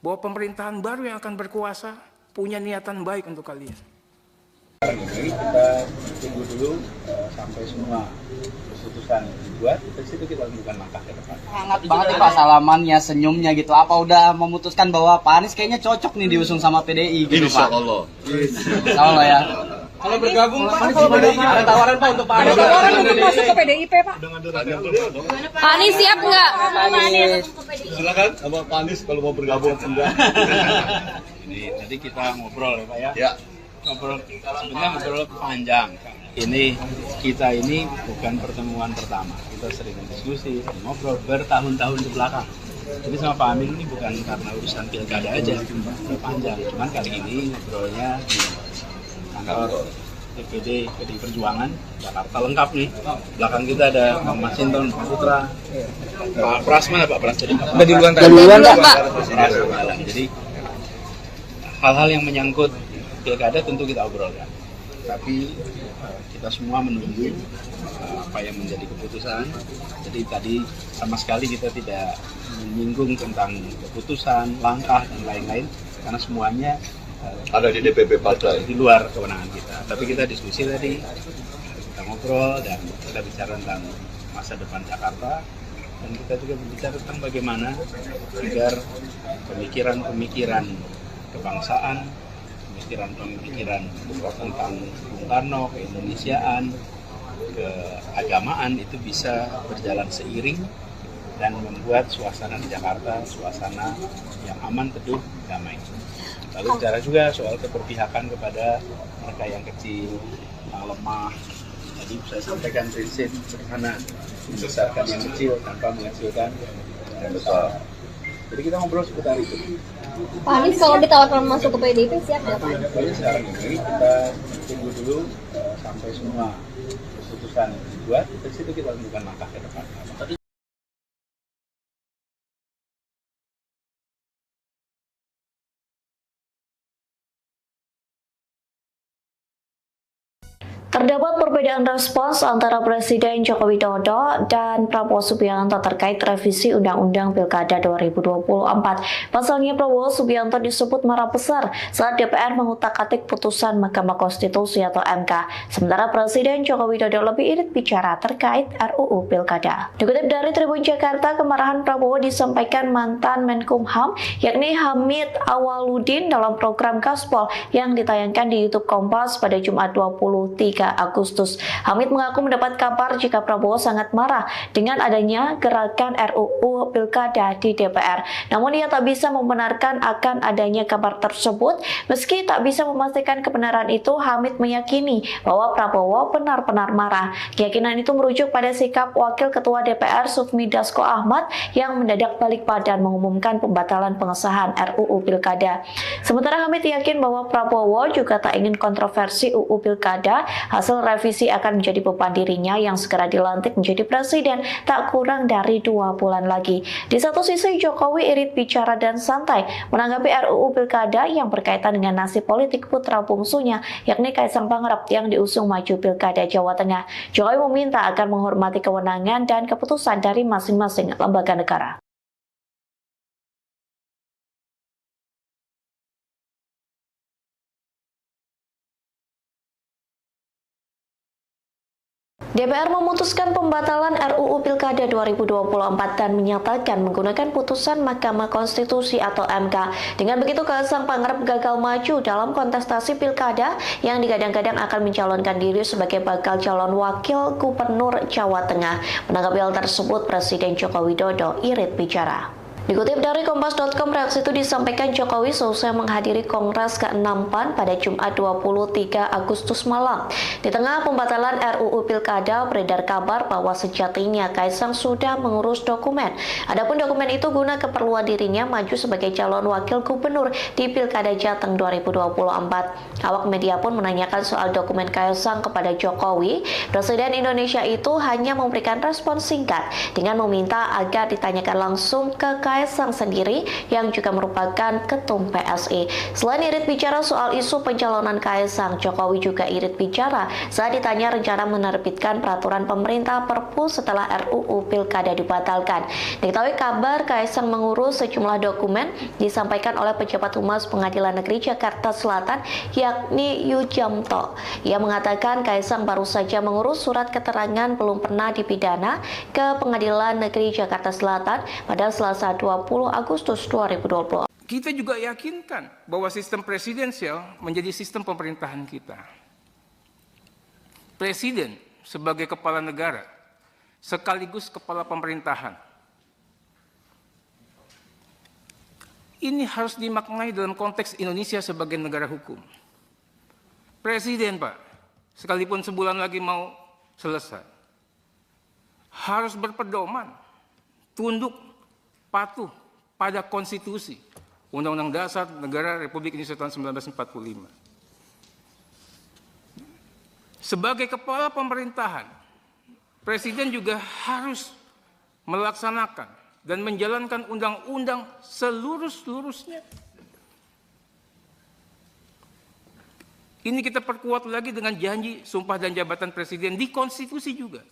B: Bahwa pemerintahan baru yang akan berkuasa punya niatan baik untuk kalian.
C: Ini kita tunggu dulu sampai semua keputusan dibuat, dari situ kita lakukan langkah ke depan.
D: Hangat banget nih Pak salamannya, senyumnya gitu. Apa udah memutuskan bahwa Pak Anies kayaknya cocok nih diusung sama PDI gitu, Pak?
E: Insya Allah.
D: Insya Allah ya.
F: Kalau bergabung Pak, kalau PDI ada tawaran Pak untuk Pak Anies. Ada tawaran untuk masuk ke PDIP, Pak.
G: Pak Anies siap nggak?
E: Silakan sama Pak Anies kalau mau bergabung enggak.
C: Ini tadi kita ngobrol ya, Pak ya.
E: Ya.
C: Sebenarnya ngobrol panjang. Kita ini bukan pertemuan pertama. Kita sering diskusi, ngobrol bertahun-tahun ke belakang. Jadi sama Pak Amin ini bukan karena urusan pilkada aja, udah panjang. Cuman kali ini ngobrolnya di kantor DPD PDI Perjuangan Jakarta lengkap nih. Belakang kita ada Bang Masinton, Pak Putra, Pak Pras, mana Pak Pras? Udah di luar Pak. Jadi hal-hal yang menyangkut pilkada tentu kita obrolkan. Tapi kita semua menunggu apa yang menjadi keputusan. Jadi tadi sama sekali kita tidak menyinggung tentang keputusan, langkah dan lain-lain karena semuanya
E: Ada di DPP partai.
C: di luar kewenangan kita. Tapi kita diskusi tadi, kita ngobrol dan kita bicara tentang masa depan Jakarta dan kita juga berbicara tentang bagaimana agar pemikiran-pemikiran kebangsaan, pemikiran tentang Bung Karno, keindonesiaan, keagamaan itu bisa berjalan seiring dan membuat suasana di Jakarta suasana yang aman, teduh, damai. Lalu bicara juga soal keberpihakan kepada mereka yang kecil, yang lemah. Tadi saya sampaikan prinsip sederhana, membesarkan yang kecil tanpa mengecilkan yang besar. Jadi kita ngobrol seputar itu.
G: Pak Anies kalau ditawarkan masuk ke PDIP siap nggak Pak?
C: Jadi sekarang ini kita tunggu dulu sampai semua keputusan dibuat, dari situ kita tentukan langkah ke depan.
A: Terdapat perbedaan respons antara Presiden Joko Widodo dan Prabowo Subianto terkait revisi Undang-Undang Pilkada 2024. Pasalnya Prabowo Subianto disebut marah besar saat DPR mengutak-atik putusan Mahkamah Konstitusi atau MK. Sementara Presiden Joko Widodo lebih irit bicara terkait RUU Pilkada. Dikutip dari Tribun Jakarta, kemarahan Prabowo disampaikan mantan Menkumham yakni Hamid Awaludin dalam program Gaspol yang ditayangkan di YouTube Kompas pada Jumat 23 Agustus. Hamid mengaku mendapat kabar jika Prabowo sangat marah dengan adanya gerakan RUU Pilkada di DPR. Namun ia tak bisa membenarkan akan adanya kabar tersebut. Meski tak bisa memastikan kebenaran itu, Hamid meyakini bahwa Prabowo benar-benar marah. Keyakinan itu merujuk pada sikap Wakil Ketua DPR Sufmi Dasko Ahmad yang mendadak balik badan mengumumkan pembatalan pengesahan RUU Pilkada. Sementara Hamid yakin bahwa Prabowo juga tak ingin kontroversi UU Pilkada. Hasil revisi akan menjadi beban dirinya yang segera dilantik menjadi presiden tak kurang dari 2 bulan lagi. Di satu sisi, Jokowi irit bicara dan santai menanggapi RUU Pilkada yang berkaitan dengan nasib politik putra bungsunya, yakni Kaisang Pangarep yang diusung maju Pilkada Jawa Tengah. Jokowi meminta agar menghormati kewenangan dan keputusan dari masing-masing lembaga negara. DPR memutuskan pembatalan RUU Pilkada 2024 dan menyatakan menggunakan putusan Mahkamah Konstitusi atau MK. Dengan begitu, Kaisang Pangarep gagal maju dalam kontestasi Pilkada yang digadang-gadang akan mencalonkan diri sebagai bakal calon wakil gubernur Jawa Tengah. Menanggapi hal tersebut, Presiden Joko Widodo irit bicara. Dikutip dari Kompas.com, reaksi itu disampaikan Jokowi selesai menghadiri Kongres ke-6 PAN pada Jumat 23 Agustus malam. Di tengah pembatalan RUU Pilkada, beredar kabar bahwa sejatinya Kaisang sudah mengurus dokumen. Adapun dokumen itu guna keperluan dirinya maju sebagai calon wakil gubernur di Pilkada Jateng 2024. Awak media pun menanyakan soal dokumen Kaisang kepada Jokowi. Presiden Indonesia itu hanya memberikan respon singkat dengan meminta agar ditanyakan langsung ke Kaisang sendiri yang juga merupakan ketum PSI. Selain irit bicara soal isu pencalonan Kaisang, Jokowi juga irit bicara saat ditanya rencana menerbitkan peraturan pemerintah Perpu setelah RUU Pilkada dibatalkan. Diketahui kabar Kaisang mengurus sejumlah dokumen disampaikan oleh pejabat Humas Pengadilan Negeri Jakarta Selatan yakni Yujamto. Ia mengatakan Kaisang baru saja mengurus surat keterangan belum pernah dipidana ke Pengadilan Negeri Jakarta Selatan pada Selasa 20 Agustus 2020.
B: Kita juga yakinkan bahwa sistem presidensial menjadi sistem pemerintahan kita. Presiden sebagai kepala negara sekaligus kepala pemerintahan. Ini harus dimaknai dalam konteks Indonesia sebagai negara hukum. Presiden, Pak, sekalipun sebulan lagi mau selesai, harus berpedoman, tunduk, patuh pada konstitusi Undang-Undang Dasar Negara Republik Indonesia tahun 1945. Sebagai kepala pemerintahan, Presiden juga harus melaksanakan dan menjalankan undang-undang seluruh-seluruhnya. Ini kita perkuat lagi dengan janji sumpah dan jabatan Presiden di konstitusi juga.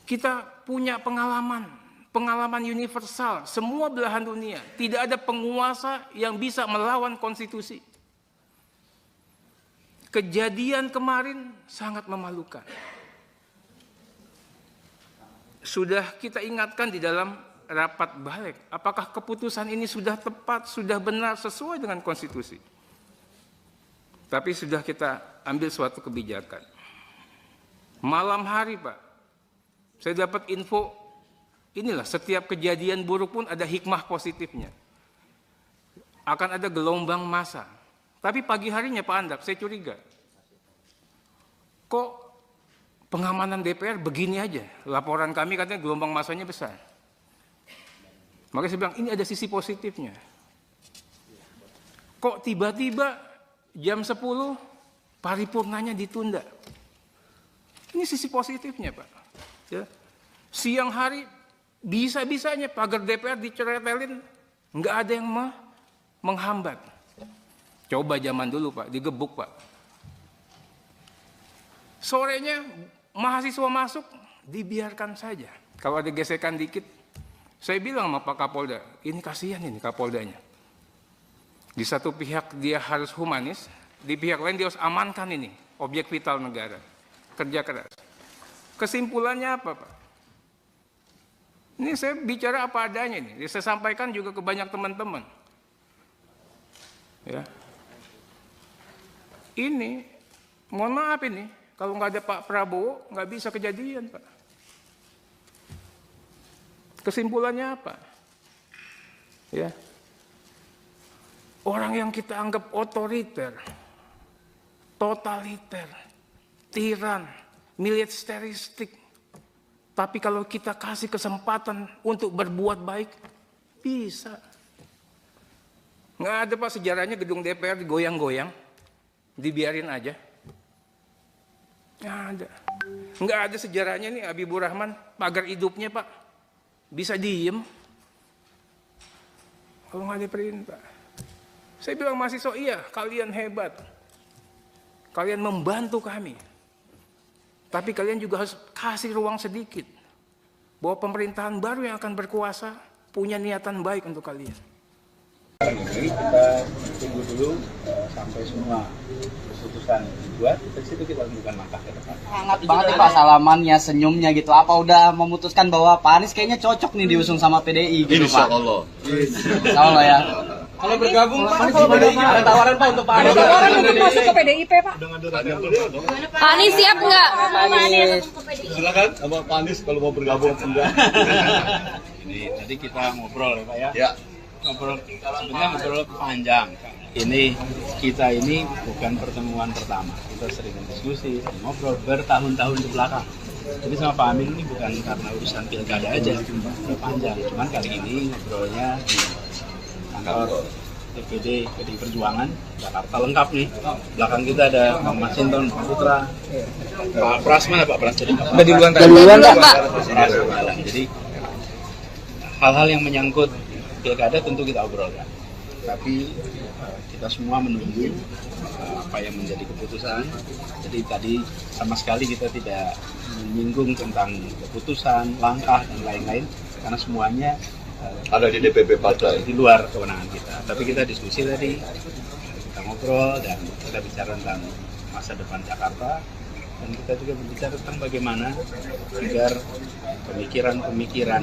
B: Kita punya pengalaman universal, semua belahan dunia. Tidak ada penguasa yang bisa melawan konstitusi. Kejadian kemarin sangat memalukan. Sudah kita ingatkan di dalam rapat balik, apakah keputusan ini sudah tepat, sudah benar, sesuai dengan konstitusi. Tapi sudah kita ambil suatu kebijakan. Malam hari, Pak, saya dapat info, inilah setiap kejadian buruk pun ada hikmah positifnya. Akan ada gelombang massa. Tapi pagi harinya Pak Andap, saya curiga. Kok pengamanan DPR begini aja? Laporan kami katanya gelombang massanya besar. Makanya saya bilang, ini ada sisi positifnya. Kok tiba-tiba jam 10 paripurnanya ditunda? Ini sisi positifnya, Pak. Ya. Siang hari bisa-bisanya pagar DPR diceretelin, nggak ada yang menghambat. Coba zaman dulu, Pak, digebuk, Pak. Sorenya mahasiswa masuk, dibiarkan saja. Kalau ada gesekan dikit, saya bilang sama Pak Kapolda, ini kasihan ini Kapoldanya. Di satu pihak dia harus humanis, di pihak lain dia harus amankan ini, objek vital negara. Kerja keras. Kesimpulannya apa, Pak? Ini saya bicara apa adanya ini. Saya sampaikan juga ke banyak teman-teman. Ya. Ini, mohon maaf ini, kalau nggak ada Pak Prabowo, nggak bisa kejadian, Pak. Kesimpulannya apa? Ya. Orang yang kita anggap otoriter, totaliter, tiran, militeristik, tapi kalau kita kasih kesempatan untuk berbuat baik, bisa. Nggak ada, Pak, sejarahnya gedung DPR digoyang-goyang, dibiarin aja. Nggak ada. Nggak ada sejarahnya nih Habibur Rahman, pagar hidupnya, Pak, bisa diem. Kalau nggak ada perintah. Saya bilang mahasiswa, iya, kalian hebat. Kalian membantu kami. Tapi kalian juga harus kasih ruang sedikit. Bahwa pemerintahan baru yang akan berkuasa punya niatan baik untuk kalian.
C: Ini kita tunggu dulu sampai semua keputusan dibuat, dari situ kita lakukan langkah ke depan.
D: Hangat banget nih Pak salamannya, senyumnya gitu. Apa udah memutuskan bahwa Pak Anies kayaknya cocok nih diusung sama PDI gitu,
E: Insya
D: Pak?
E: Allah.
D: Insya Allah ya.
F: Kalau bergabung Pak, kalau PDI ada tawaran Pak untuk Pak Anies. Ada tawaran untuk masuk ke PDIP Pak.
G: Pak Anies siap nggak?
E: Silakan sama Pak Anies kalau mau bergabung enggak.
C: Ini tadi kita ngobrol ya Pak ya.
E: Ya.
C: Sebenarnya ngobrol panjang. Ini kita ini bukan pertemuan pertama. Kita sering diskusi, ngobrol bertahun-tahun ke belakang. Jadi sama Pak Amin ini bukan karena urusan pilkada aja, udah panjang. Cuman kali ini ngobrolnya di kantor DPD PDI Perjuangan Jakarta lengkap nih. Belakang kita ada Bang Masinton, Pak Putra, Pak Pras mana Pak Pras? Jadi Pak. Jadi hal-hal yang menyangkut pilkada tentu kita obrolkan. Tapi kita semua menunggu apa yang menjadi keputusan. Jadi tadi sama sekali kita tidak menyinggung tentang keputusan, langkah dan lain-lain karena semuanya
E: Ada di DPP partai.
C: di luar kewenangan kita. Tapi kita diskusi tadi, kita ngobrol dan kita bicara tentang masa depan Jakarta dan kita juga berbicara tentang bagaimana agar pemikiran-pemikiran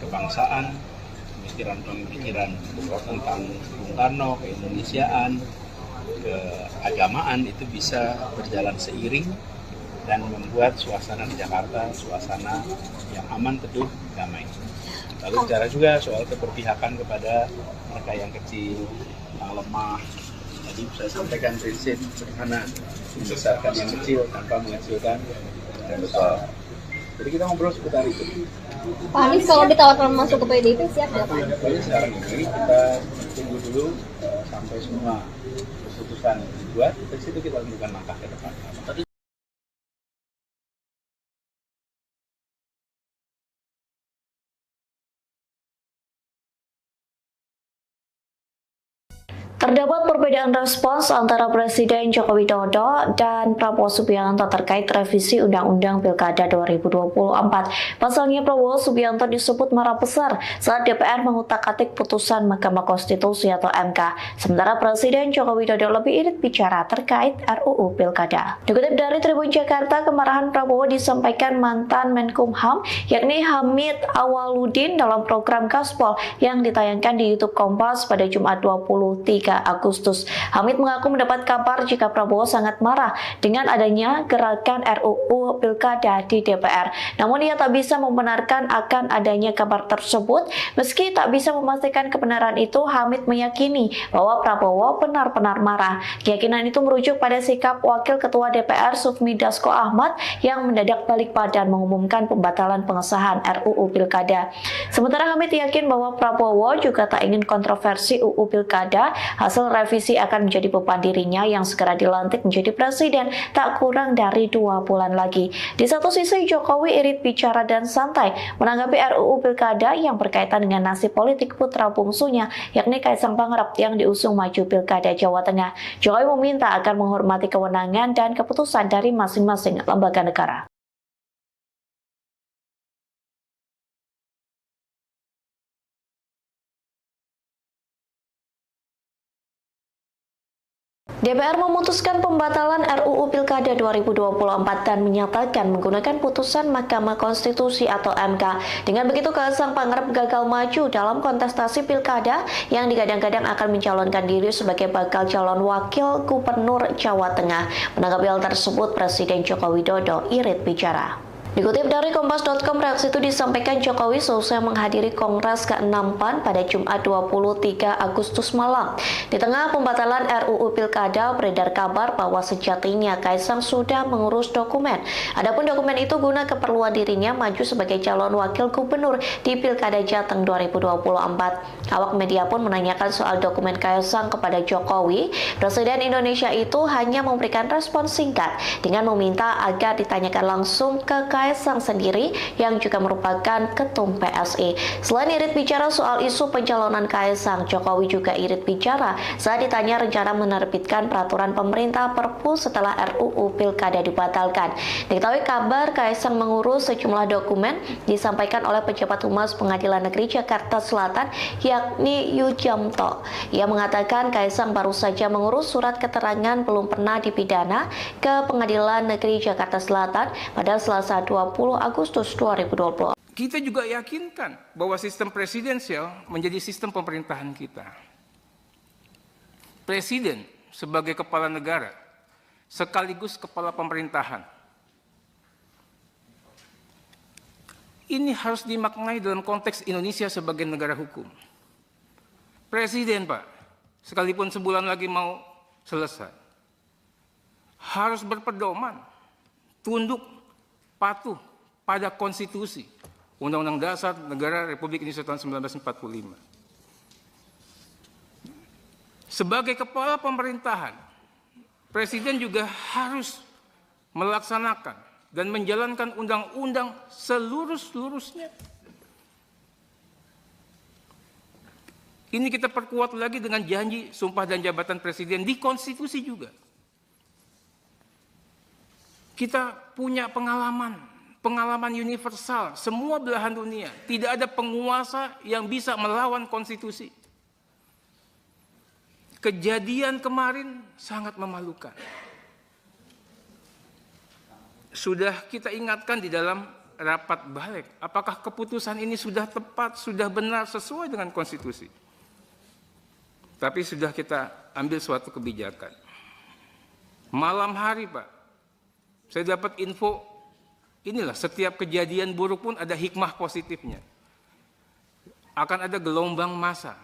C: kebangsaan, pemikiran-pemikiran tentang Bung Karno, keindonesiaan, keagamaan itu bisa berjalan seiring dan membuat suasana di Jakarta suasana yang aman, teduh, damai. Lalu bicara juga soal keberpihakan kepada mereka yang kecil, yang lemah. Jadi saya sampaikan prinsip sederhana, membesarkan yang kecil tanpa mengecilkan yang besar. Jadi kita ngobrol seputar itu.
G: Pak Anies kalau ditawarkan masuk ke PDIP siap nggak Pak?
C: Jadi sekarang ini kita tunggu dulu sampai semua keputusan dibuat, dari situ kita lakukan langkah ke depan.
A: Terdapat perbedaan respons antara Presiden Joko Widodo dan Prabowo Subianto terkait revisi Undang-Undang Pilkada 2024. Pasalnya Prabowo Subianto disebut marah besar saat DPR mengutak-atik putusan Mahkamah Konstitusi atau MK. Sementara Presiden Joko Widodo lebih irit bicara terkait RUU Pilkada. Dikutip dari Tribun Jakarta, kemarahan Prabowo disampaikan mantan Menkumham yakni Hamid Awaludin dalam program Gaspol yang ditayangkan di YouTube Kompas pada Jumat 23 Agustus Agustus. Hamid mengaku mendapat kabar jika Prabowo sangat marah dengan adanya gerakan RUU Pilkada di DPR. Namun ia tak bisa membenarkan akan adanya kabar tersebut. Meski tak bisa memastikan kebenaran itu, Hamid meyakini bahwa Prabowo benar-benar marah. Keyakinan itu merujuk pada sikap Wakil Ketua DPR Sufmi Dasko Ahmad yang mendadak balik badan mengumumkan pembatalan pengesahan RUU Pilkada. Sementara Hamid yakin bahwa Prabowo juga tak ingin kontroversi UU Pilkada. Hasil revisi akan menjadi beban dirinya yang segera dilantik menjadi presiden tak kurang dari 2 bulan lagi. Di satu sisi, Jokowi irit bicara dan santai menanggapi RUU Pilkada yang berkaitan dengan nasib politik putra bungsunya, yakni Kaisang Pangarep yang diusung maju Pilkada Jawa Tengah. Jokowi meminta agar menghormati kewenangan dan keputusan dari masing-masing lembaga negara. DPR memutuskan pembatalan RUU Pilkada 2024 dan menyatakan menggunakan putusan Mahkamah Konstitusi atau MK. Dengan begitu, Kaisang Pangarep gagal maju dalam kontestasi Pilkada yang digadang-gadang akan mencalonkan diri sebagai bakal calon wakil gubernur Jawa Tengah. Menanggapi hal tersebut, Presiden Joko Widodo irit bicara. Dikutip dari Kompas.com, reaksi itu disampaikan Jokowi seusai menghadiri Kongres ke-6 PAN pada Jumat 23 Agustus malam. Di tengah pembatalan RUU Pilkada, beredar kabar bahwa sejatinya Kaisang sudah mengurus dokumen. Adapun dokumen itu guna keperluan dirinya maju sebagai calon wakil gubernur di Pilkada Jateng 2024. Awak media pun menanyakan soal dokumen Kaisang kepada Jokowi. Presiden Indonesia itu hanya memberikan respon singkat dengan meminta agar ditanyakan langsung ke Kaisang sendiri yang juga merupakan ketum PSI. Selain irit bicara soal isu pencalonan Kaisang, Jokowi juga irit bicara saat ditanya rencana menerbitkan peraturan pemerintah Perpu setelah RUU Pilkada dibatalkan. Diketahui kabar Kaisang mengurus sejumlah dokumen disampaikan oleh pejabat Humas Pengadilan Negeri Jakarta Selatan yakni Yujamto. Ia mengatakan Kaisang baru saja mengurus surat keterangan belum pernah dipidana ke Pengadilan Negeri Jakarta Selatan pada Selasa 20 Agustus 2020.
B: Kita juga yakinkan bahwa sistem presidensial menjadi sistem pemerintahan kita. Presiden sebagai kepala negara sekaligus kepala pemerintahan. Ini harus dimaknai dalam konteks Indonesia sebagai negara hukum. Presiden, Pak, sekalipun sebulan lagi mau selesai, harus berpedoman, tunduk, patuh pada konstitusi Undang-Undang Dasar Negara Republik Indonesia tahun 1945. Sebagai kepala pemerintahan, Presiden juga harus melaksanakan dan menjalankan undang-undang seluruh-seluruhnya. Ini kita perkuat lagi dengan janji sumpah dan jabatan Presiden di konstitusi juga. Kita punya pengalaman universal, semua belahan dunia. Tidak ada penguasa yang bisa melawan konstitusi. Kejadian kemarin sangat memalukan. Sudah kita ingatkan di dalam rapat balik, apakah keputusan ini sudah tepat, sudah benar, sesuai dengan konstitusi. Tapi sudah kita ambil suatu kebijakan. Malam hari, Pak, saya dapat info, inilah setiap kejadian buruk pun ada hikmah positifnya. Akan ada gelombang massa.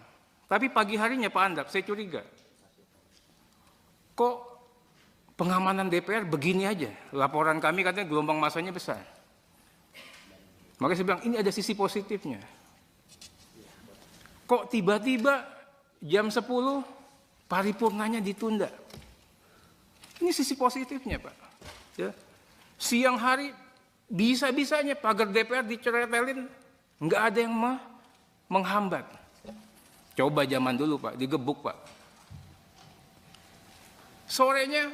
B: Tapi pagi harinya Pak Andap, saya curiga. Kok pengamanan DPR begini aja? Laporan kami katanya gelombang massanya besar. Makanya saya bilang, ini ada sisi positifnya. Kok tiba-tiba jam 10 paripurnanya ditunda? Ini sisi positifnya, Pak. Ya. Siang hari bisa-bisanya pagar DPR diceretelin, nggak ada yang menghambat. Coba zaman dulu, Pak, digebuk, Pak. Sorenya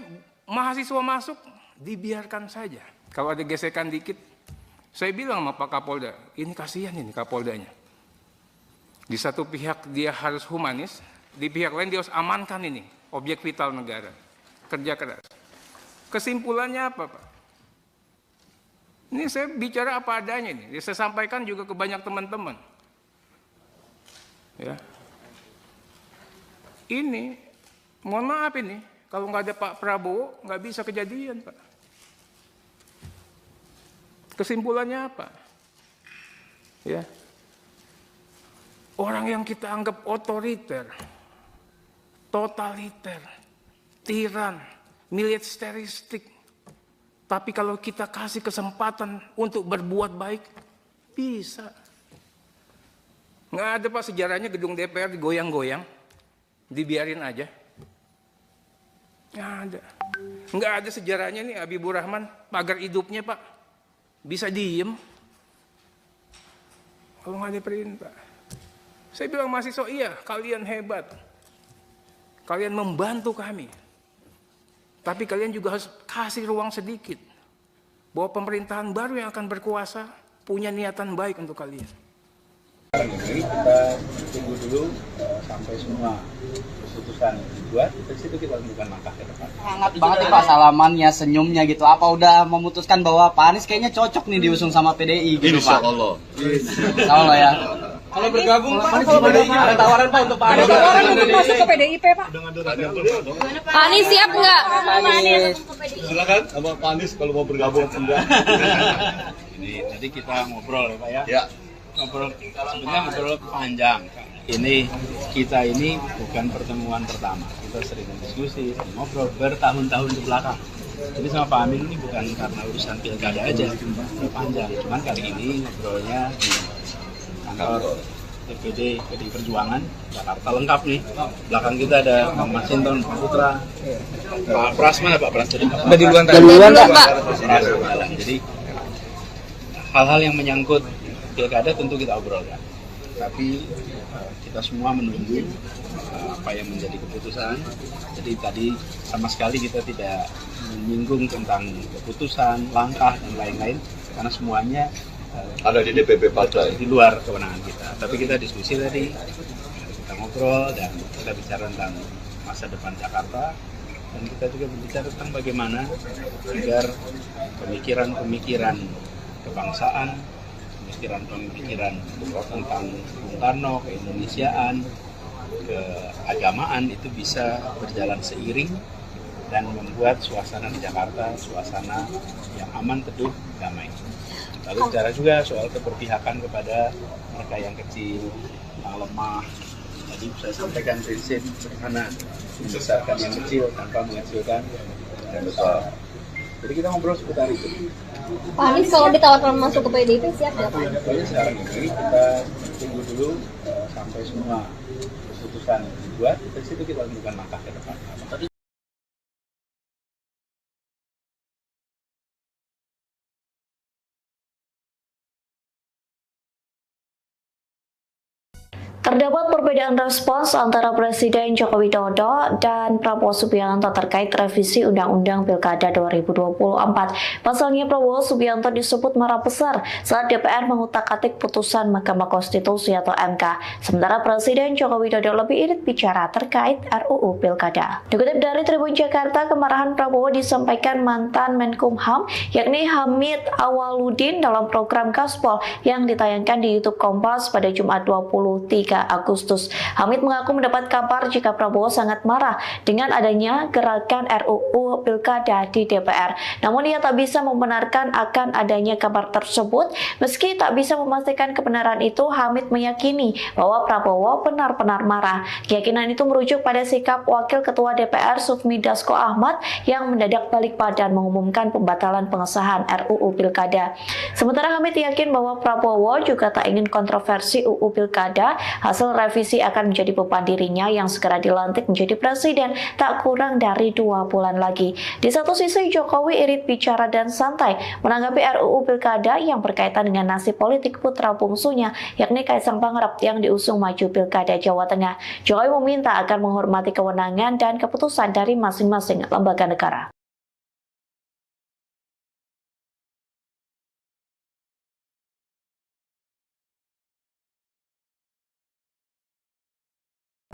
B: mahasiswa masuk, dibiarkan saja. Kalau ada gesekan dikit, saya bilang sama Pak Kapolda, ini kasihan ini Kapoldanya. Di satu pihak dia harus humanis, di pihak lain dia harus amankan ini, objek vital negara. Kerja keras. Kesimpulannya apa, Pak? Ini saya bicara apa adanya nih. Saya sampaikan juga ke banyak teman-teman. Ya. Ini Mohon maaf ini, kalau nggak ada Pak Prabowo, nggak bisa kejadian, Pak. Kesimpulannya apa? Ya, orang yang kita anggap otoriter, totaliter, tiran, militeristik, tapi kalau kita kasih kesempatan untuk berbuat baik, bisa. Nggak ada Pak sejarahnya gedung DPR digoyang-goyang, dibiarin aja. Nggak ada. Nggak ada sejarahnya nih Habibur Rahman, pagar hidupnya Pak, bisa diem. Kalau nggak ada perintah. Saya bilang mahasiswa, iya kalian hebat. Kalian membantu kami. Tapi kalian juga harus kasih ruang sedikit. Bahwa pemerintahan baru yang akan berkuasa punya niatan baik untuk kalian.
C: Ini kita tunggu dulu sampai semua keputusan dibuat, dari situ kita lakukan langkah ke depan.
D: Hangat banget nih Pak salamannya, senyumnya gitu. Apa udah memutuskan bahwa Pak Anies kayaknya cocok nih diusung sama PDI gitu
E: Insya
D: Pak?
E: Allah.
D: Insya Allah ya.
F: Kalau bergabung Pak, ada tawaran Pak untuk Pak Anies.
G: Ada tawaran untuk masuk ke PDIP, Pak. Pak Anies siap nggak?
E: Silakan sama Pak Anies kalau mau bergabung enggak.
C: Ini tadi kita ngobrol ya Pak ya.
E: Ya.
C: Sebenarnya ngobrol panjang. Kita ini bukan pertemuan pertama. Kita sering diskusi, ngobrol bertahun-tahun ke belakang. Jadi sama Pak Amin ini bukan karena urusan pilkada aja, udah panjang. Cuman kali ini ngobrolnya di kantor DPD PDI Perjuangan Jakarta lengkap nih. Belakang kita ada Bang Masinton, Pak Putra, Pak Pras mana Pak Pras? Udah duluan tadi.
G: Pak.
C: Jadi hal-hal yang menyangkut pilkada tentu kita obrolkan. Tapi kita semua menunggu apa yang menjadi keputusan. Jadi tadi sama sekali kita tidak menyinggung tentang keputusan, langkah dan lain-lain karena semuanya
E: Ada di DPP partai.
C: di luar kewenangan kita. Tapi kita diskusi tadi, kita ngobrol dan kita bicara tentang masa depan Jakarta dan kita juga berbicara tentang bagaimana agar pemikiran-pemikiran kebangsaan, pemikiran-pemikiran tentang Bung Karno, keindonesiaan, keagamaan itu bisa berjalan seiring dan membuat suasana di Jakarta suasana yang aman, teduh, damai. Lalu bicara juga soal keberpihakan kepada mereka yang kecil, yang lemah. Tadi saya sampaikan prinsip sederhana, membesarkan yang kecil tanpa mengecilkan yang besar. Jadi kita ngobrol seputar itu.
G: Pak Anies kalau ditawarkan masuk ke PDIP siap nggak Pak?
C: Jadi sekarang ini kita tunggu dulu sampai semua keputusan dibuat, dari situ kita lakukan langkah ke depan.
A: Terdapat perbedaan respons antara Presiden Joko Widodo dan Prabowo Subianto terkait revisi Undang-Undang Pilkada 2024. Pasalnya Prabowo Subianto disebut marah besar saat DPR mengutak-atik putusan Mahkamah Konstitusi atau MK. Sementara Presiden Joko Widodo lebih irit bicara terkait RUU Pilkada. Dikutip dari Tribun Jakarta, kemarahan Prabowo disampaikan mantan Menkumham yakni Hamid Awaludin dalam program Gaspol yang ditayangkan di YouTube Kompas pada Jumat 23 Agustus. Hamid mengaku mendapat kabar jika Prabowo sangat marah dengan adanya gerakan RUU Pilkada di DPR. Namun ia tak bisa membenarkan akan adanya kabar tersebut. Meski tak bisa memastikan kebenaran itu, Hamid meyakini bahwa Prabowo benar-benar marah. Keyakinan itu merujuk pada sikap Wakil Ketua DPR Sufmi Dasko Ahmad yang mendadak balik badan mengumumkan pembatalan pengesahan RUU Pilkada. Sementara Hamid yakin bahwa Prabowo juga tak ingin kontroversi UU Pilkada. Hasil revisi akan menjadi beban dirinya yang segera dilantik menjadi presiden tak kurang dari 2 bulan lagi. Di satu sisi, Jokowi irit bicara dan santai menanggapi RUU Pilkada yang berkaitan dengan nasib politik putra bungsunya, yakni Kaisang Pangarep yang diusung maju Pilkada Jawa Tengah. Jokowi meminta agar menghormati kewenangan dan keputusan dari masing-masing lembaga negara.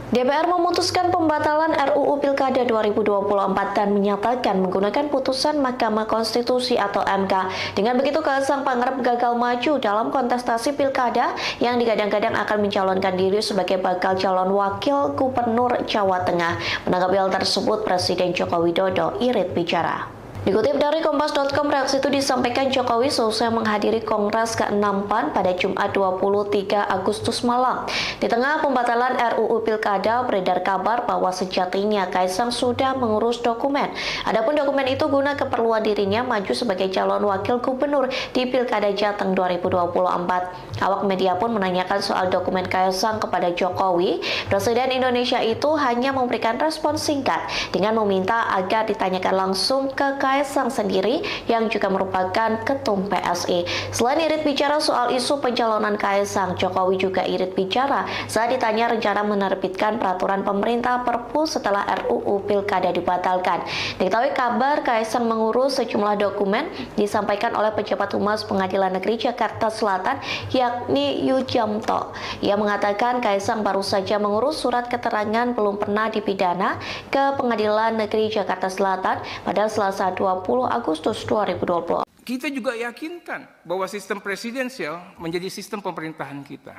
A: DPR memutuskan pembatalan RUU Pilkada 2024 dan menyatakan menggunakan putusan Mahkamah Konstitusi atau MK. Dengan begitu, Kaisang Pangarep gagal maju dalam kontestasi Pilkada yang digadang-gadang akan mencalonkan diri sebagai bakal calon wakil gubernur Jawa Tengah. Menanggapi hal tersebut, Presiden Joko Widodo irit bicara. Dikutip dari Kompas.com, reaksi itu disampaikan Jokowi seusai menghadiri Kongres ke-6 PAN pada Jumat 23 Agustus malam. Di tengah pembatalan RUU Pilkada, beredar kabar bahwa sejatinya Kaisang sudah mengurus dokumen. Adapun dokumen itu guna keperluan dirinya maju sebagai calon wakil gubernur di Pilkada Jateng 2024. Awak media pun menanyakan soal dokumen Kaisang kepada Jokowi. Presiden Indonesia itu hanya memberikan respon singkat dengan meminta agar ditanyakan langsung ke Kaisang sendiri yang juga merupakan ketum PSI. Selain irit bicara soal isu pencalonan Kaisang, Jokowi juga irit bicara saat ditanya rencana menerbitkan peraturan pemerintah Perpu setelah RUU Pilkada dibatalkan. Diketahui kabar Kaisang mengurus sejumlah dokumen disampaikan oleh pejabat humas Pengadilan Negeri Jakarta Selatan yakni Yujamto. Ia mengatakan Kaisang baru saja mengurus surat keterangan belum pernah dipidana ke Pengadilan Negeri Jakarta Selatan pada Selasa 20 Agustus 2020.
B: Kita juga yakinkan bahwa sistem presidensial menjadi sistem pemerintahan kita.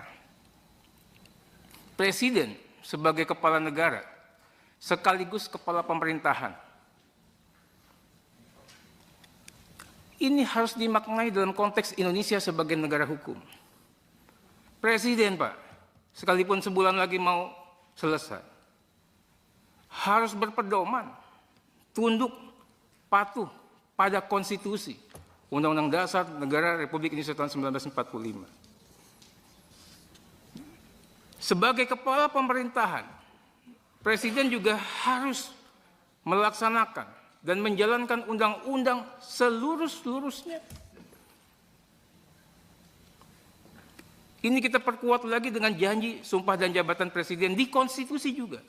B: Presiden sebagai kepala negara sekaligus kepala pemerintahan. Ini harus dimaknai dalam konteks Indonesia sebagai negara hukum. Presiden, Pak, sekalipun sebulan lagi mau selesai, harus berpedoman, tunduk, patuh pada konstitusi Undang-Undang Dasar Negara Republik Indonesia tahun 1945. Sebagai kepala pemerintahan, Presiden juga harus melaksanakan dan menjalankan undang-undang seluruh-seluruhnya. Ini kita perkuat lagi dengan janji sumpah dan jabatan Presiden di konstitusi juga.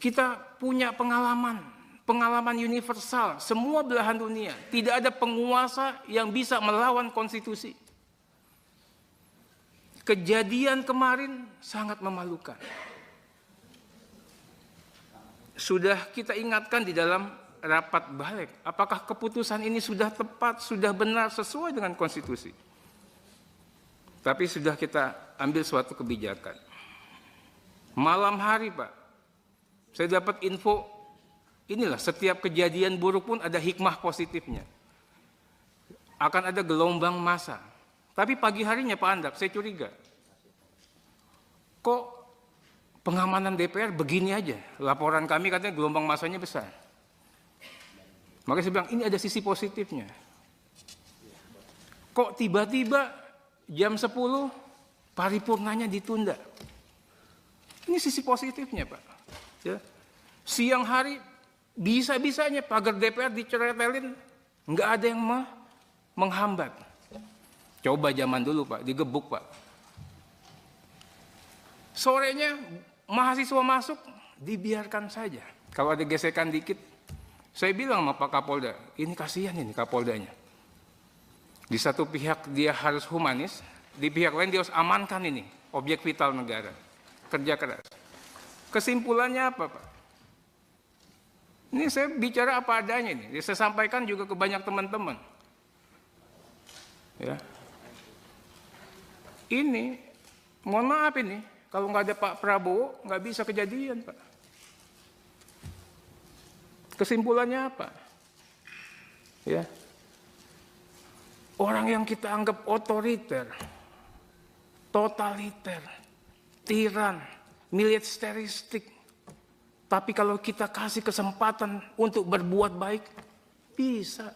B: Kita punya pengalaman universal, semua belahan dunia. Tidak ada penguasa yang bisa melawan konstitusi. Kejadian kemarin sangat memalukan. Sudah kita ingatkan di dalam rapat balik, apakah keputusan ini sudah tepat, sudah benar, sesuai dengan konstitusi. Tapi sudah kita ambil suatu kebijakan. Malam hari, Pak, saya dapat info, inilah setiap kejadian buruk pun ada hikmah positifnya. Akan ada gelombang massa. Tapi pagi harinya Pak Andap, saya curiga. Kok pengamanan DPR begini aja? Laporan kami katanya gelombang massanya besar. Makanya saya bilang ini ada sisi positifnya. Kok tiba-tiba jam 10 paripurnanya ditunda? Ini sisi positifnya, Pak. Ya. Siang hari bisa-bisanya pagar DPR diceretelin, nggak ada yang menghambat. Coba zaman dulu, Pak, digebuk, Pak. Sorenya mahasiswa masuk, dibiarkan saja. Kalau ada gesekan dikit, saya bilang sama Pak Kapolda, ini kasihan ini Kapoldanya. Di satu pihak dia harus humanis, di pihak lain dia harus amankan ini, objek vital negara. Kerja keras. Kesimpulannya apa, Pak? Ini saya bicara apa adanya ini. Saya sampaikan juga ke banyak teman-teman. Ya. Ini, mohon maaf ini, kalau nggak ada Pak Prabowo, nggak bisa kejadian, Pak. Kesimpulannya apa? Ya. Orang yang kita anggap otoriter, totaliter, tiran, militeristik, tapi kalau kita kasih kesempatan untuk berbuat baik, bisa.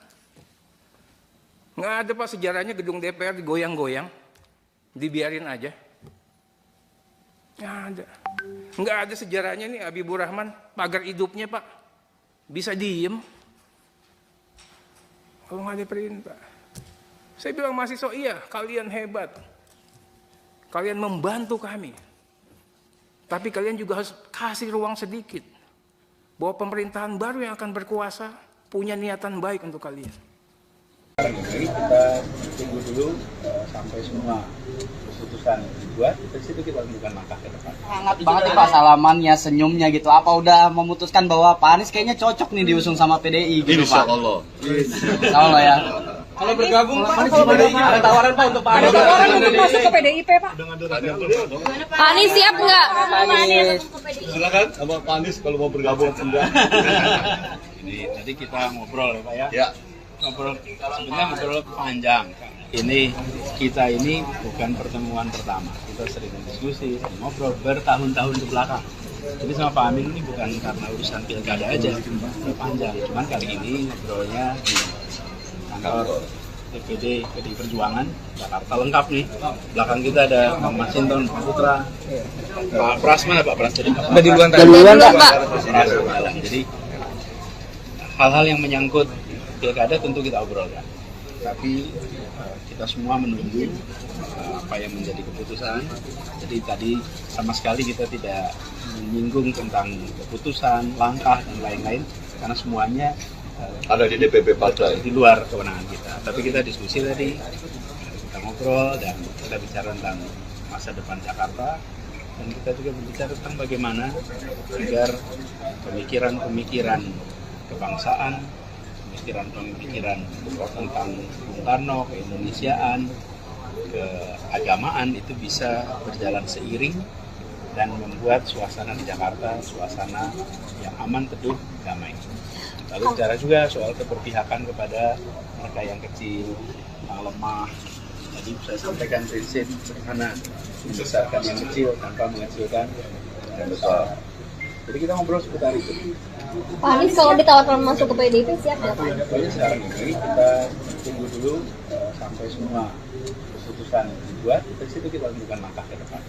B: Nggak ada, Pak, sejarahnya gedung DPR digoyang-goyang, dibiarin aja. Nggak ada. Nggak ada sejarahnya nih Habibur Rahman, pagar hidupnya, Pak, bisa diem. Kalau nggak ada perintah. Saya bilang mahasiswa, iya, kalian hebat. Kalian membantu kami. Tapi kalian juga harus kasih ruang sedikit. Bahwa pemerintahan baru yang akan berkuasa punya niatan baik untuk kalian.
H: Kita
C: tunggu dulu sampai semua keputusan dibuat, dari situ kita lakukan langkah ke depan.
D: Hangat banget nih Pak salamannya, senyumnya gitu. Apa udah memutuskan bahwa Pak Anies kayaknya cocok nih diusung sama PDI gitu
E: Insya
D: Pak?
E: Allah.
D: Insya Allah ya.
F: Kalau bergabung Pak, ada tawaran Pak untuk Pak
G: Ada
F: Anies.
G: tawaran untuk masuk ke PDIP, Pak.
E: Tanya beliau dong.
G: Pak Anies siap nggak?
E: Silakan sama Pak Anies kalau mau bergabung enggak.
C: Ini tadi kita ngobrol ya Pak ya.
E: Ya.
C: Sebenarnya ngobrol panjang. Kita ini bukan pertemuan pertama. Kita sering diskusi, ngobrol bertahun-tahun ke belakang. Jadi sama Pak Amin ini bukan karena urusan pilkada aja, panjang. Cuman kali ini ngobrolnya di kantor DPD PDI Perjuangan Jakarta lengkap nih. Belakang kita ada Bang Masinton, Pak Putra, Pak Pras mana Pak Pras tadi? Udah duluan tadi.
G: Pak.
C: Pras jalan. Jadi hal-hal yang menyangkut pilkada tentu kita obrolkan. Tapi kita semua menunggu apa yang menjadi keputusan. Jadi tadi sama sekali kita tidak menyinggung tentang keputusan, langkah dan lain-lain karena semuanya
E: Ada di DPP partai.
C: di luar kewenangan kita. Tapi kita diskusi tadi, kita ngobrol dan kita bicara tentang masa depan Jakarta dan kita juga berbicara tentang bagaimana agar pemikiran-pemikiran kebangsaan, pemikiran-pemikiran tentang Bung Karno, keindonesiaan, keagamaan itu bisa berjalan seiring dan membuat suasana di Jakarta suasana yang aman, teduh, damai. Lalu bicara juga soal keberpihakan kepada mereka yang kecil, yang lemah. Tadi saya sampaikan prinsip sederhana, membesarkan yang kecil tanpa mengecilkan yang besar. Jadi kita ngobrol seputar itu.
G: Pak Anies kalau ditawarkan masuk ke PDIP siap nggak Pak?
C: Pokoknya sekarang ini kita tunggu dulu sampai semua keputusan dibuat, dari situ kita lakukan langkah ke depan.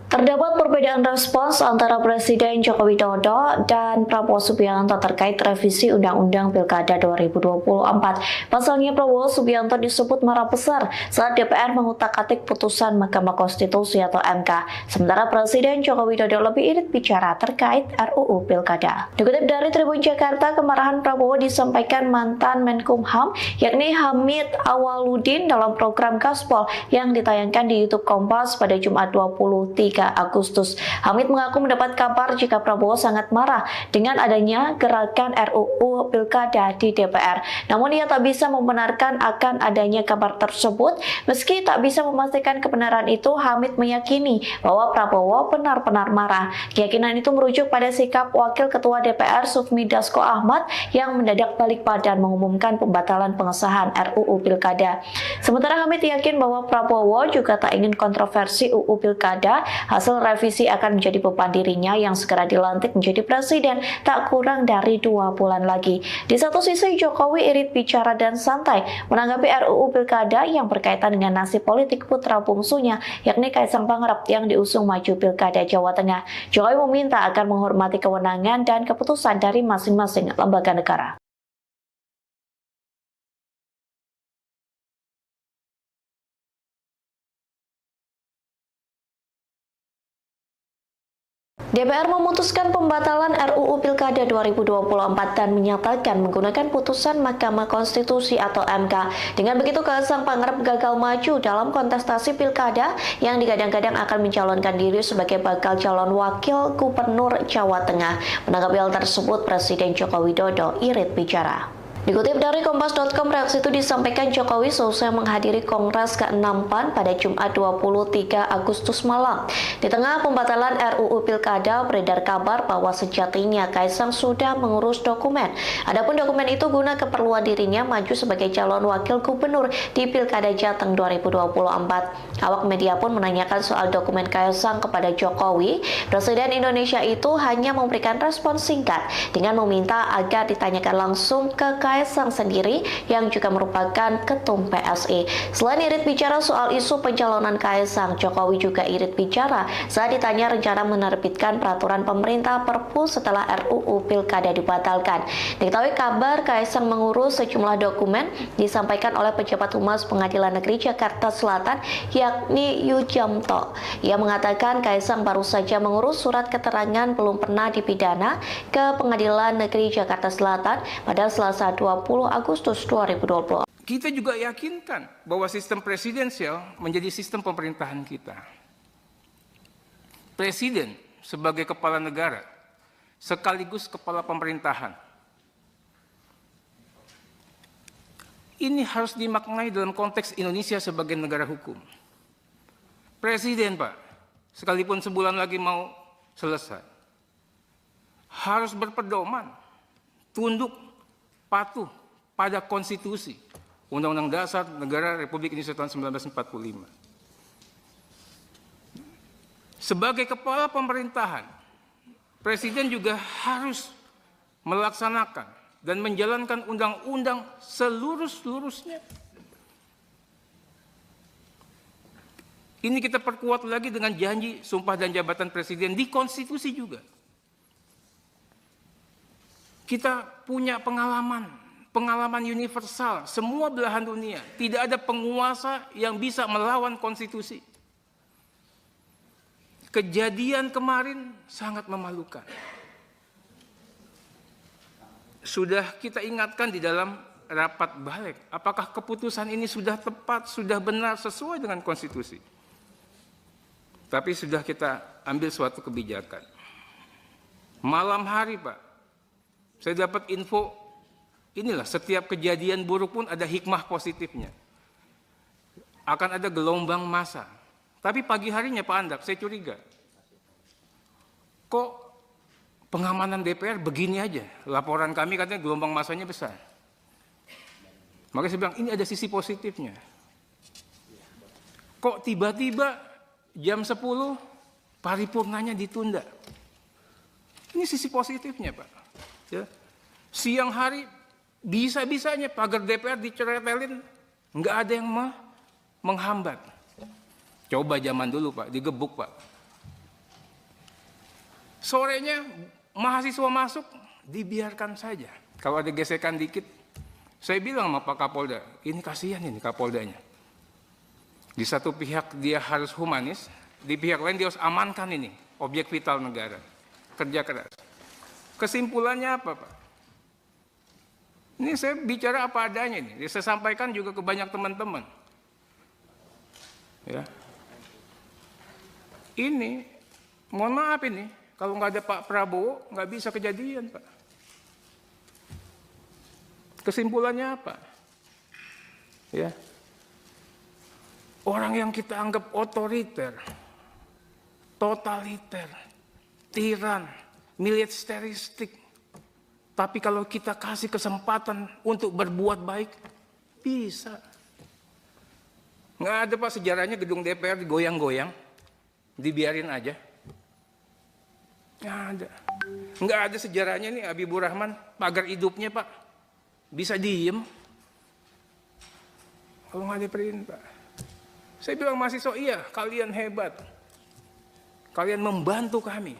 A: Terdapat perbedaan respons antara Presiden Joko Widodo dan Prabowo Subianto terkait revisi Undang-Undang Pilkada 2024. Pasalnya Prabowo Subianto disebut marah besar saat DPR mengutak-atik putusan Mahkamah Konstitusi atau MK. Sementara Presiden Joko Widodo lebih irit bicara terkait RUU Pilkada. Dikutip dari Tribun Jakarta, kemarahan Prabowo disampaikan mantan Menkumham yakni Hamid Awaludin dalam program Gaspol yang ditayangkan di YouTube Kompas pada Jumat 23 Agustus. Hamid mengaku mendapat kabar jika Prabowo sangat marah dengan adanya gerakan RUU Pilkada di DPR. Namun ia tak bisa membenarkan akan adanya kabar tersebut. Meski tak bisa memastikan kebenaran itu, Hamid meyakini bahwa Prabowo benar-benar marah. Keyakinan itu merujuk pada sikap Wakil Ketua DPR Sufmi Dasko Ahmad yang mendadak balik badan mengumumkan pembatalan pengesahan RUU Pilkada. Sementara Hamid yakin bahwa Prabowo juga tak ingin kontroversi UU Pilkada. Hasil revisi akan menjadi beban dirinya yang segera dilantik menjadi presiden tak kurang dari 2 bulan lagi. Di satu sisi, Jokowi irit bicara dan santai menanggapi RUU Pilkada yang berkaitan dengan nasib politik putra bungsunya, yakni Kaisang Pangarep yang diusung maju Pilkada Jawa Tengah. Jokowi meminta agar menghormati kewenangan dan keputusan dari masing-masing lembaga negara. DPR memutuskan pembatalan RUU Pilkada 2024 dan menyatakan menggunakan putusan Mahkamah Konstitusi atau MK. Dengan begitu, Kaisang Pangarep gagal maju dalam kontestasi Pilkada yang digadang-gadang akan mencalonkan diri sebagai bakal calon wakil gubernur Jawa Tengah. Menanggapi hal tersebut, Presiden Joko Widodo irit bicara. Dikutip dari Kompas.com, reaksi itu disampaikan Jokowi selesai menghadiri Kongres ke-6 PAN pada Jumat 23 Agustus malam. Di tengah pembatalan RUU Pilkada, beredar kabar bahwa sejatinya Kaisang sudah mengurus dokumen. Adapun dokumen itu guna keperluan dirinya maju sebagai calon wakil gubernur di Pilkada Jateng 2024. Awak media pun menanyakan soal dokumen Kaisang kepada Jokowi. Presiden Indonesia itu hanya memberikan respons singkat dengan meminta agar ditanyakan langsung ke Kaisang Kaisang sendiri yang juga merupakan ketum PSI. Selain irit bicara soal isu pencalonan Kaisang, Jokowi juga irit bicara saat ditanya rencana menerbitkan peraturan pemerintah Perpu setelah RUU Pilkada dibatalkan. Diketahui kabar Kaisang mengurus sejumlah dokumen disampaikan oleh pejabat Humas Pengadilan Negeri Jakarta Selatan yakni Yujamto. Ia mengatakan Kaisang baru saja mengurus surat keterangan belum pernah dipidana ke Pengadilan Negeri Jakarta Selatan pada Selasa 20 Agustus 2020.
B: Kita juga yakinkan bahwa sistem presidensial menjadi sistem pemerintahan kita. Presiden sebagai kepala negara sekaligus kepala pemerintahan. Ini harus dimaknai dalam konteks Indonesia sebagai negara hukum. Presiden, Pak, sekalipun sebulan lagi mau selesai, harus berpedoman, tunduk, patuh pada konstitusi, Undang-Undang Dasar Negara Republik Indonesia tahun 1945. Sebagai kepala pemerintahan, Presiden juga harus melaksanakan dan menjalankan undang-undang seluruh-seluruhnya. Ini kita perkuat lagi dengan janji sumpah dan jabatan Presiden di konstitusi juga. Kita punya pengalaman universal, semua belahan dunia. Tidak ada penguasa yang bisa melawan konstitusi. Kejadian kemarin sangat memalukan. Sudah kita ingatkan di dalam rapat balik, apakah keputusan ini sudah tepat, sudah benar, sesuai dengan konstitusi. Tapi sudah kita ambil suatu kebijakan. Malam hari, Pak, saya dapat info, inilah setiap kejadian buruk pun ada hikmah positifnya. Akan ada gelombang massa. Tapi pagi harinya Pak Andap, saya curiga. Kok pengamanan DPR begini aja? Laporan kami katanya gelombang massanya besar. Makanya saya bilang ini ada sisi positifnya. Kok tiba-tiba jam 10 paripurnanya ditunda? Ini sisi positifnya, Pak. Ya. Siang hari bisa-bisanya pagar DPR diceretelin, nggak ada yang menghambat. Coba zaman dulu, Pak, digebuk, Pak. Sorenya mahasiswa masuk, dibiarkan saja. Kalau ada gesekan dikit, saya bilang sama Pak Kapolda, ini kasihan ini Kapoldanya. Di satu pihak dia harus humanis, di pihak lain dia harus amankan ini, objek vital negara. Kerja keras. Kesimpulannya apa, Pak? Ini saya bicara apa adanya ini. Saya sampaikan juga ke banyak teman-teman. Ya. Ini, mohon maaf ini, kalau nggak ada Pak Prabowo, nggak bisa kejadian, Pak. Kesimpulannya apa? Ya. Orang yang kita anggap otoriter, totaliter, tiran, militeristik, tapi kalau kita kasih kesempatan untuk berbuat baik, bisa. Nggak ada, Pak, sejarahnya gedung DPR digoyang-goyang, dibiarin aja. Nggak ada. Nggak ada sejarahnya nih Habibur Rahman, pagar hidupnya, Pak, bisa diem. Kalau nggak ada perintah. Saya bilang mahasiswa, iya, kalian hebat. Kalian membantu kami.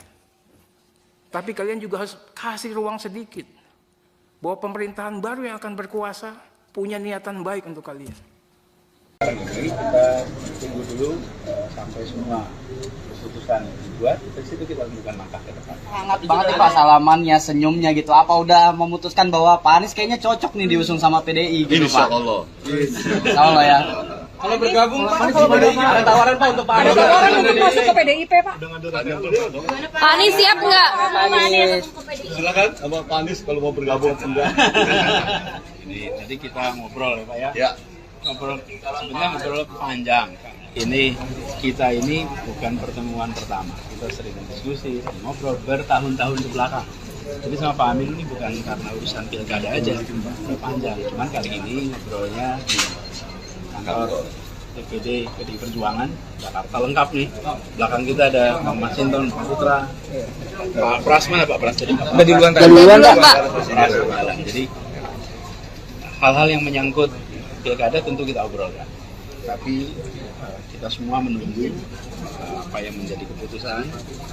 B: Tapi kalian juga harus kasih ruang sedikit. Bahwa pemerintahan baru yang akan berkuasa punya niatan baik untuk kalian.
C: Kita tunggu dulu sampai semua keputusan dibuat, dari situ kita lakukan langkah ke depan.
D: Hangat banget nih Pak salamannya, senyumnya gitu. Apa udah memutuskan bahwa Pak Anies kayaknya cocok nih diusung sama PDI gitu, Pak? Insya Allah ya.
F: Kalau bergabung Pak, ada tawaran Pak untuk Pak Anies.
G: Ada tawaran untuk masuk ke PDIP, Pak. Pak Anies siap nggak?
E: Silakan sama Pak Anies kalau mau bergabung enggak.
C: Ini nanti kita ngobrol ya, Pak ya.
E: Ya.
C: Sebenarnya ngobrol panjang. Kita ini bukan pertemuan pertama. Kita sering diskusi, ngobrol bertahun-tahun ke belakang. Jadi sama Pak Amin ini bukan karena urusan pilkada aja, udah panjang. Cuman kali ini ngobrolnya di kantor DPD PDI Perjuangan Jakarta lengkap nih. Belakang kita ada Bang Masinton, Pak Putra, Pak Pras mana Pak Pras tadi?
F: Udah duluan
G: Pak.
C: Jadi hal-hal yang menyangkut pilkada tentu kita obrolkan. Tapi kita semua menunggu apa yang menjadi keputusan.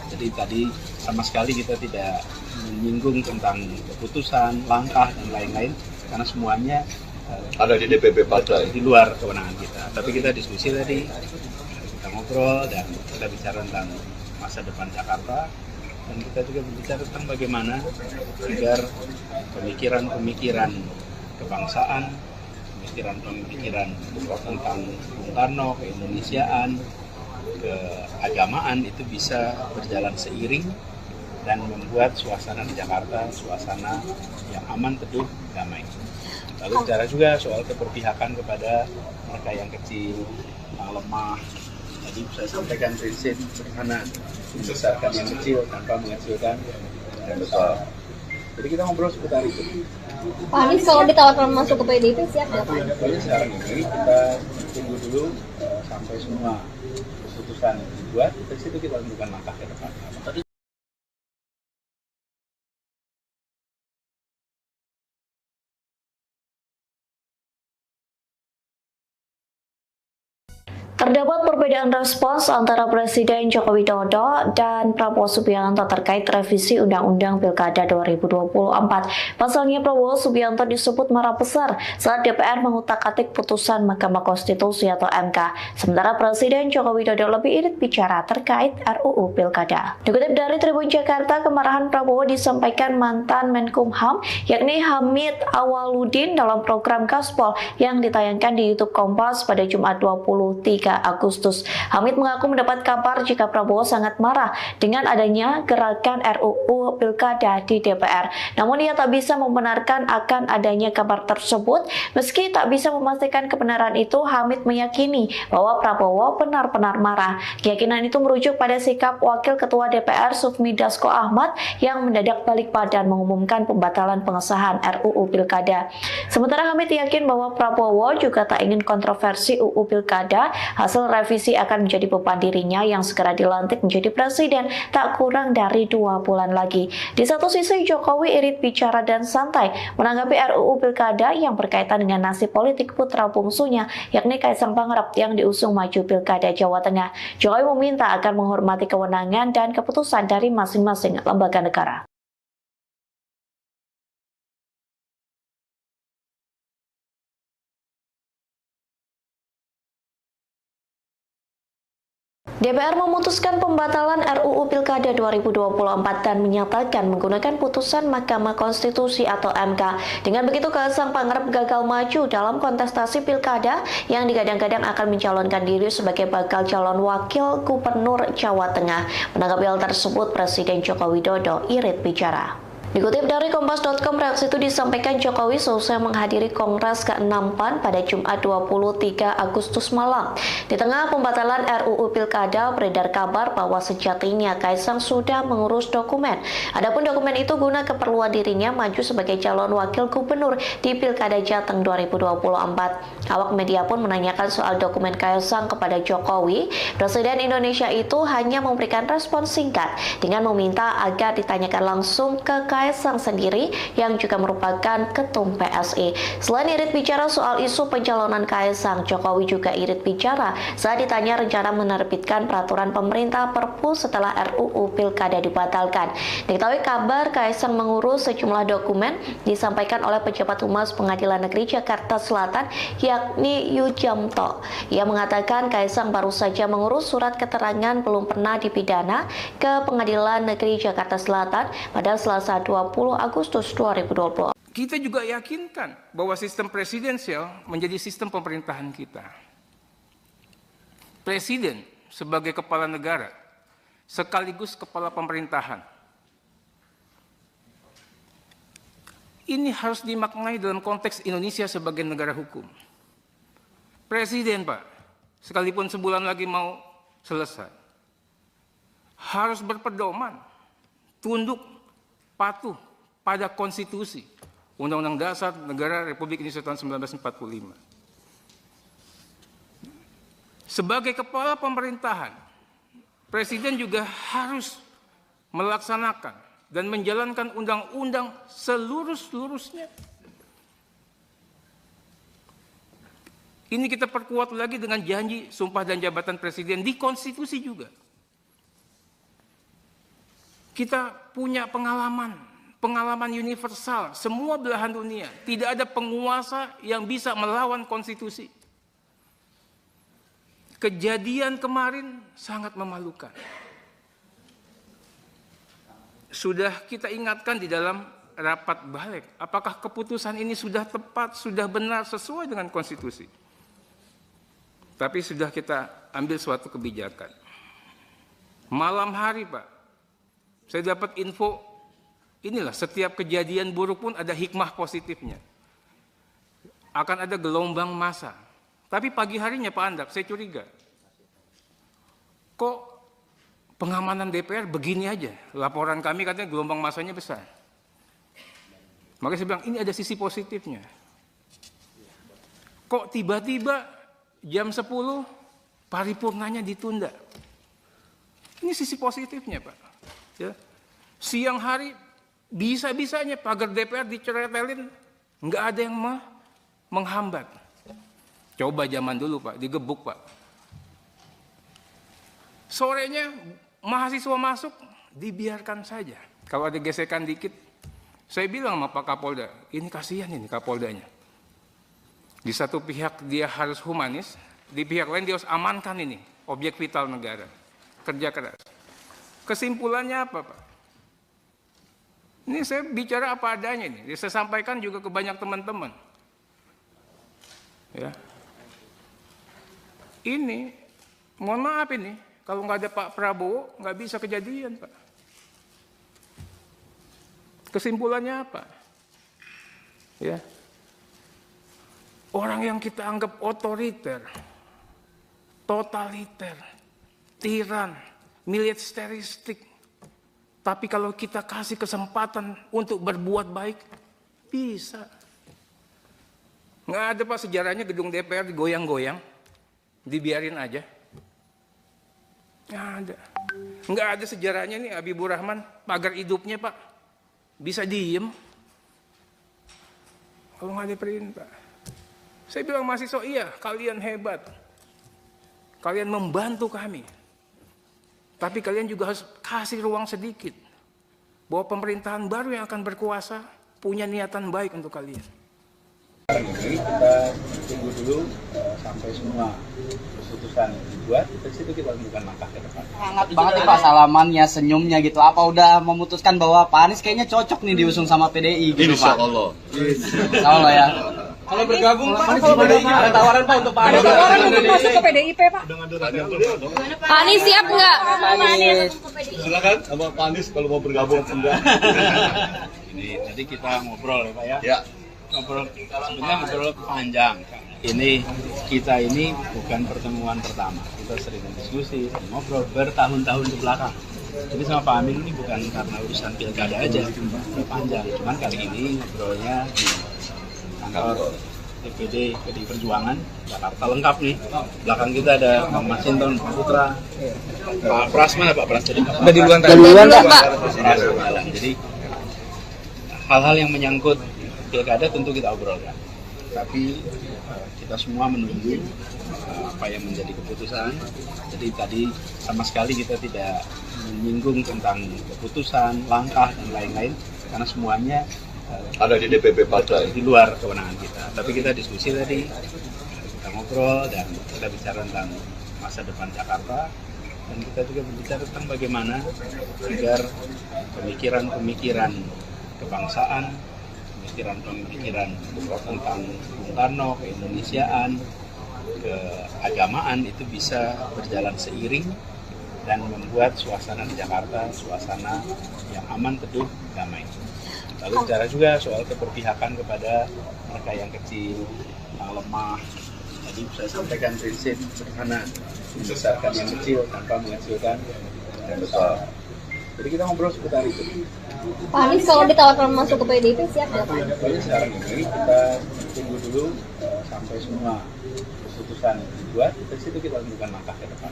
C: Jadi tadi sama sekali kita tidak menyinggung tentang keputusan, langkah dan lain-lain karena semuanya
E: Ada di DPP partai.
C: di luar kewenangan kita. Tapi kita diskusi tadi, kita ngobrol dan kita bicara tentang masa depan Jakarta dan kita juga berbicara tentang bagaimana agar pemikiran-pemikiran kebangsaan, pemikiran-pemikiran tentang Bung Karno, keindonesiaan, keagamaan itu bisa berjalan seiring dan membuat suasana di Jakarta suasana yang aman, teduh, damai. Lalu bicara juga soal keberpihakan kepada mereka yang kecil, yang lemah. Tadi saya sampaikan prinsip sederhana, membesarkan yang kecil tanpa mengecilkan yang besar. Jadi kita ngobrol seputar itu.
G: Pak Anies kalau ditawarkan masuk ke PDIP siap nggak Pak?
C: Jadi sekarang ini kita tunggu dulu sampai semua keputusan dibuat, dari situ kita tentukan langkah ke depan.
A: Terdapat perbedaan respons antara Presiden Joko Widodo dan Prabowo Subianto terkait revisi Undang-Undang Pilkada 2024. Pasalnya Prabowo Subianto disebut marah besar saat DPR mengutak-atik putusan Mahkamah Konstitusi atau MK. Sementara Presiden Joko Widodo lebih irit bicara terkait RUU Pilkada. Dikutip dari Tribun Jakarta, kemarahan Prabowo disampaikan mantan Menkumham yakni Hamid Awaludin dalam program Gaspol yang ditayangkan di YouTube Kompas pada Jumat 23 Agustus. Hamid mengaku mendapat kabar jika Prabowo sangat marah dengan adanya gerakan RUU Pilkada di DPR. Namun ia tak bisa membenarkan akan adanya kabar tersebut. Meski tak bisa memastikan kebenaran itu, Hamid meyakini bahwa Prabowo benar-benar marah. Keyakinan itu merujuk pada sikap Wakil Ketua DPR Sufmi Dasko Ahmad yang mendadak balik badan mengumumkan pembatalan pengesahan RUU Pilkada. Sementara Hamid yakin bahwa Prabowo juga tak ingin kontroversi UU Pilkada. Hasil revisi akan menjadi beban dirinya yang segera dilantik menjadi presiden tak kurang dari 2 bulan lagi. Di satu sisi, Jokowi irit bicara dan santai menanggapi RUU Pilkada yang berkaitan dengan nasib politik putra bungsunya, yakni Kaisang Pangarep yang diusung maju Pilkada Jawa Tengah. Jokowi meminta agar menghormati kewenangan dan keputusan dari masing-masing lembaga negara. DPR memutuskan pembatalan RUU Pilkada 2024 dan menyatakan menggunakan putusan Mahkamah Konstitusi atau MK. Dengan begitu, Kaisang Pangarep gagal maju dalam kontestasi Pilkada yang digadang-gadang akan mencalonkan diri sebagai bakal calon wakil gubernur Jawa Tengah. Menanggapi hal tersebut, Presiden Joko Widodo irit bicara. Dikutip dari Kompas.com, reaksi itu disampaikan Jokowi selesai menghadiri Kongres ke-6 PAN pada Jumat 23 Agustus malam. Di tengah pembatalan RUU Pilkada, beredar kabar bahwa sejatinya Kaisang sudah mengurus dokumen. Adapun dokumen itu guna keperluan dirinya maju sebagai calon wakil gubernur di Pilkada Jateng 2024. Awak media pun menanyakan soal dokumen Kaisang kepada Jokowi. Presiden Indonesia itu hanya memberikan respon singkat dengan meminta agar ditanyakan langsung ke Kaisang sendiri yang juga merupakan ketum PSI. Selain irit bicara soal isu pencalonan Kaisang, Jokowi juga irit bicara saat ditanya rencana menerbitkan peraturan pemerintah Perpu setelah RUU Pilkada dibatalkan. Diketahui kabar Kaisang mengurus sejumlah dokumen disampaikan oleh pejabat Humas Pengadilan Negeri Jakarta Selatan yakni Yujamto. Ia mengatakan Kaisang baru saja mengurus surat keterangan belum pernah dipidana ke Pengadilan Negeri Jakarta Selatan pada Selasa 20 Agustus 2020.
B: Kita juga yakinkan bahwa sistem presidensial menjadi sistem pemerintahan kita. Presiden sebagai kepala negara sekaligus kepala pemerintahan. Ini harus dimaknai dalam konteks Indonesia sebagai negara hukum. Presiden, Pak, sekalipun sebulan lagi mau selesai, harus berpedoman, tunduk, patuh pada konstitusi Undang-Undang Dasar Negara Republik Indonesia tahun 1945. Sebagai kepala pemerintahan, Presiden juga harus melaksanakan dan menjalankan undang-undang seluruh-seluruhnya. Ini kita perkuat lagi dengan janji sumpah dan jabatan presiden di konstitusi juga. Kita punya pengalaman universal, semua belahan dunia. Tidak ada penguasa yang bisa melawan konstitusi. Kejadian kemarin sangat memalukan. Sudah kita ingatkan di dalam rapat balik, apakah keputusan ini sudah tepat, sudah benar, sesuai dengan konstitusi. Tapi sudah kita ambil suatu kebijakan. Malam hari, Pak, saya dapat info, inilah setiap kejadian buruk pun ada hikmah positifnya. Akan ada gelombang massa. Tapi pagi harinya Pak Andap, saya curiga. Kok pengamanan DPR begini aja? Laporan kami katanya gelombang massanya besar. Makanya saya bilang, ini ada sisi positifnya. Kok tiba-tiba jam 10 paripurnanya ditunda? Ini sisi positifnya, Pak. Ya. Siang hari bisa-bisanya pagar DPR diceretelin, nggak ada yang menghambat. Coba zaman dulu, Pak, digebuk, Pak. Sorenya mahasiswa masuk, dibiarkan saja. Kalau ada gesekan dikit, saya bilang sama Pak Kapolda, ini kasihan ini Kapoldanya. Di satu pihak dia harus humanis, di pihak lain dia harus amankan ini, objek vital negara. Kerja keras. Kesimpulannya apa, Pak? Ini saya bicara apa adanya ini. Saya sampaikan juga ke banyak teman-teman. Ya. Ini, mohon maaf ini, kalau nggak ada Pak Prabowo, nggak bisa kejadian, Pak. Kesimpulannya apa? Ya. Orang yang kita anggap otoriter, totaliter, tiran, militeristik, tapi kalau kita kasih kesempatan untuk berbuat baik, bisa. Nggak ada, Pak, sejarahnya gedung DPR digoyang-goyang, dibiarin aja. Nggak ada. Nggak ada sejarahnya nih Habibur Rahman, pagar hidupnya, Pak. Bisa diem. Kalau nggak ada perintah. Saya bilang mahasiswa, iya, kalian hebat. Kalian membantu kami. Tapi kalian juga harus kasih ruang sedikit. Bahwa pemerintahan baru yang akan berkuasa punya niatan baik untuk kalian.
C: Ini kita tunggu dulu sampai semua keputusan dibuat, dari situ kita lakukan langkah ke depan.
D: Hangat banget nih Pak salamannya, senyumnya gitu. Apa udah memutuskan bahwa Pak Anies kayaknya cocok nih diusung sama PDI gitu, Pak? Insya Allah ya.
F: Kalau bergabung Pak, ada tawaran Pak untuk Pak Anies.
G: Ada tawaran untuk masuk ke PDIP, Pak. Pak Anies siap nggak?
E: Silakan sama Pak Anies kalau mau bergabung enggak.
C: Ini nanti kita ngobrol ya, Pak ya.
E: Ya.
C: Sebenarnya ngobrol panjang. Ini kita ini bukan pertemuan pertama. Kita sering diskusi, ngobrol bertahun-tahun ke belakang. Jadi sama Pak Amin ini bukan karena urusan pilkada aja, udah panjang. Cuman kali ini ngobrolnya di kantor DPD PDI Perjuangan Jakarta lengkap nih. Belakang kita ada Bang Masinton, Pak Putra, Pak Pras mana Pak Pras tadi?
F: Udah duluan
G: Pak.
C: Jadi hal-hal yang menyangkut pilkada tentu kita obrolkan. Tapi kita semua menunggu apa yang menjadi keputusan. Jadi tadi sama sekali kita tidak menyinggung tentang keputusan, langkah dan lain-lain karena semuanya
E: Ada di DPP partai.
C: di luar kewenangan kita. Tapi kita diskusi tadi, kita ngobrol dan kita bicara tentang masa depan Jakarta dan kita juga berbicara tentang bagaimana agar pemikiran-pemikiran kebangsaan, pemikiran tentang Bung Karno, keindonesiaan, keagamaan itu bisa berjalan seiring dan membuat suasana di Jakarta suasana yang aman, teduh, damai. Lalu bicara juga soal keberpihakan kepada mereka yang kecil, yang lemah. Tadi saya sampaikan prinsip sederhana, membesarkan yang kecil tanpa mengecilkan yang besar. Jadi kita ngobrol seputar itu.
G: Pak Anies kalau ditawarkan masuk ke PDIP siap nggak, Pak?
C: Jadi sekarang ini kita tunggu dulu sampai semua keputusan dibuat, dari situ kita lakukan langkah ke depan.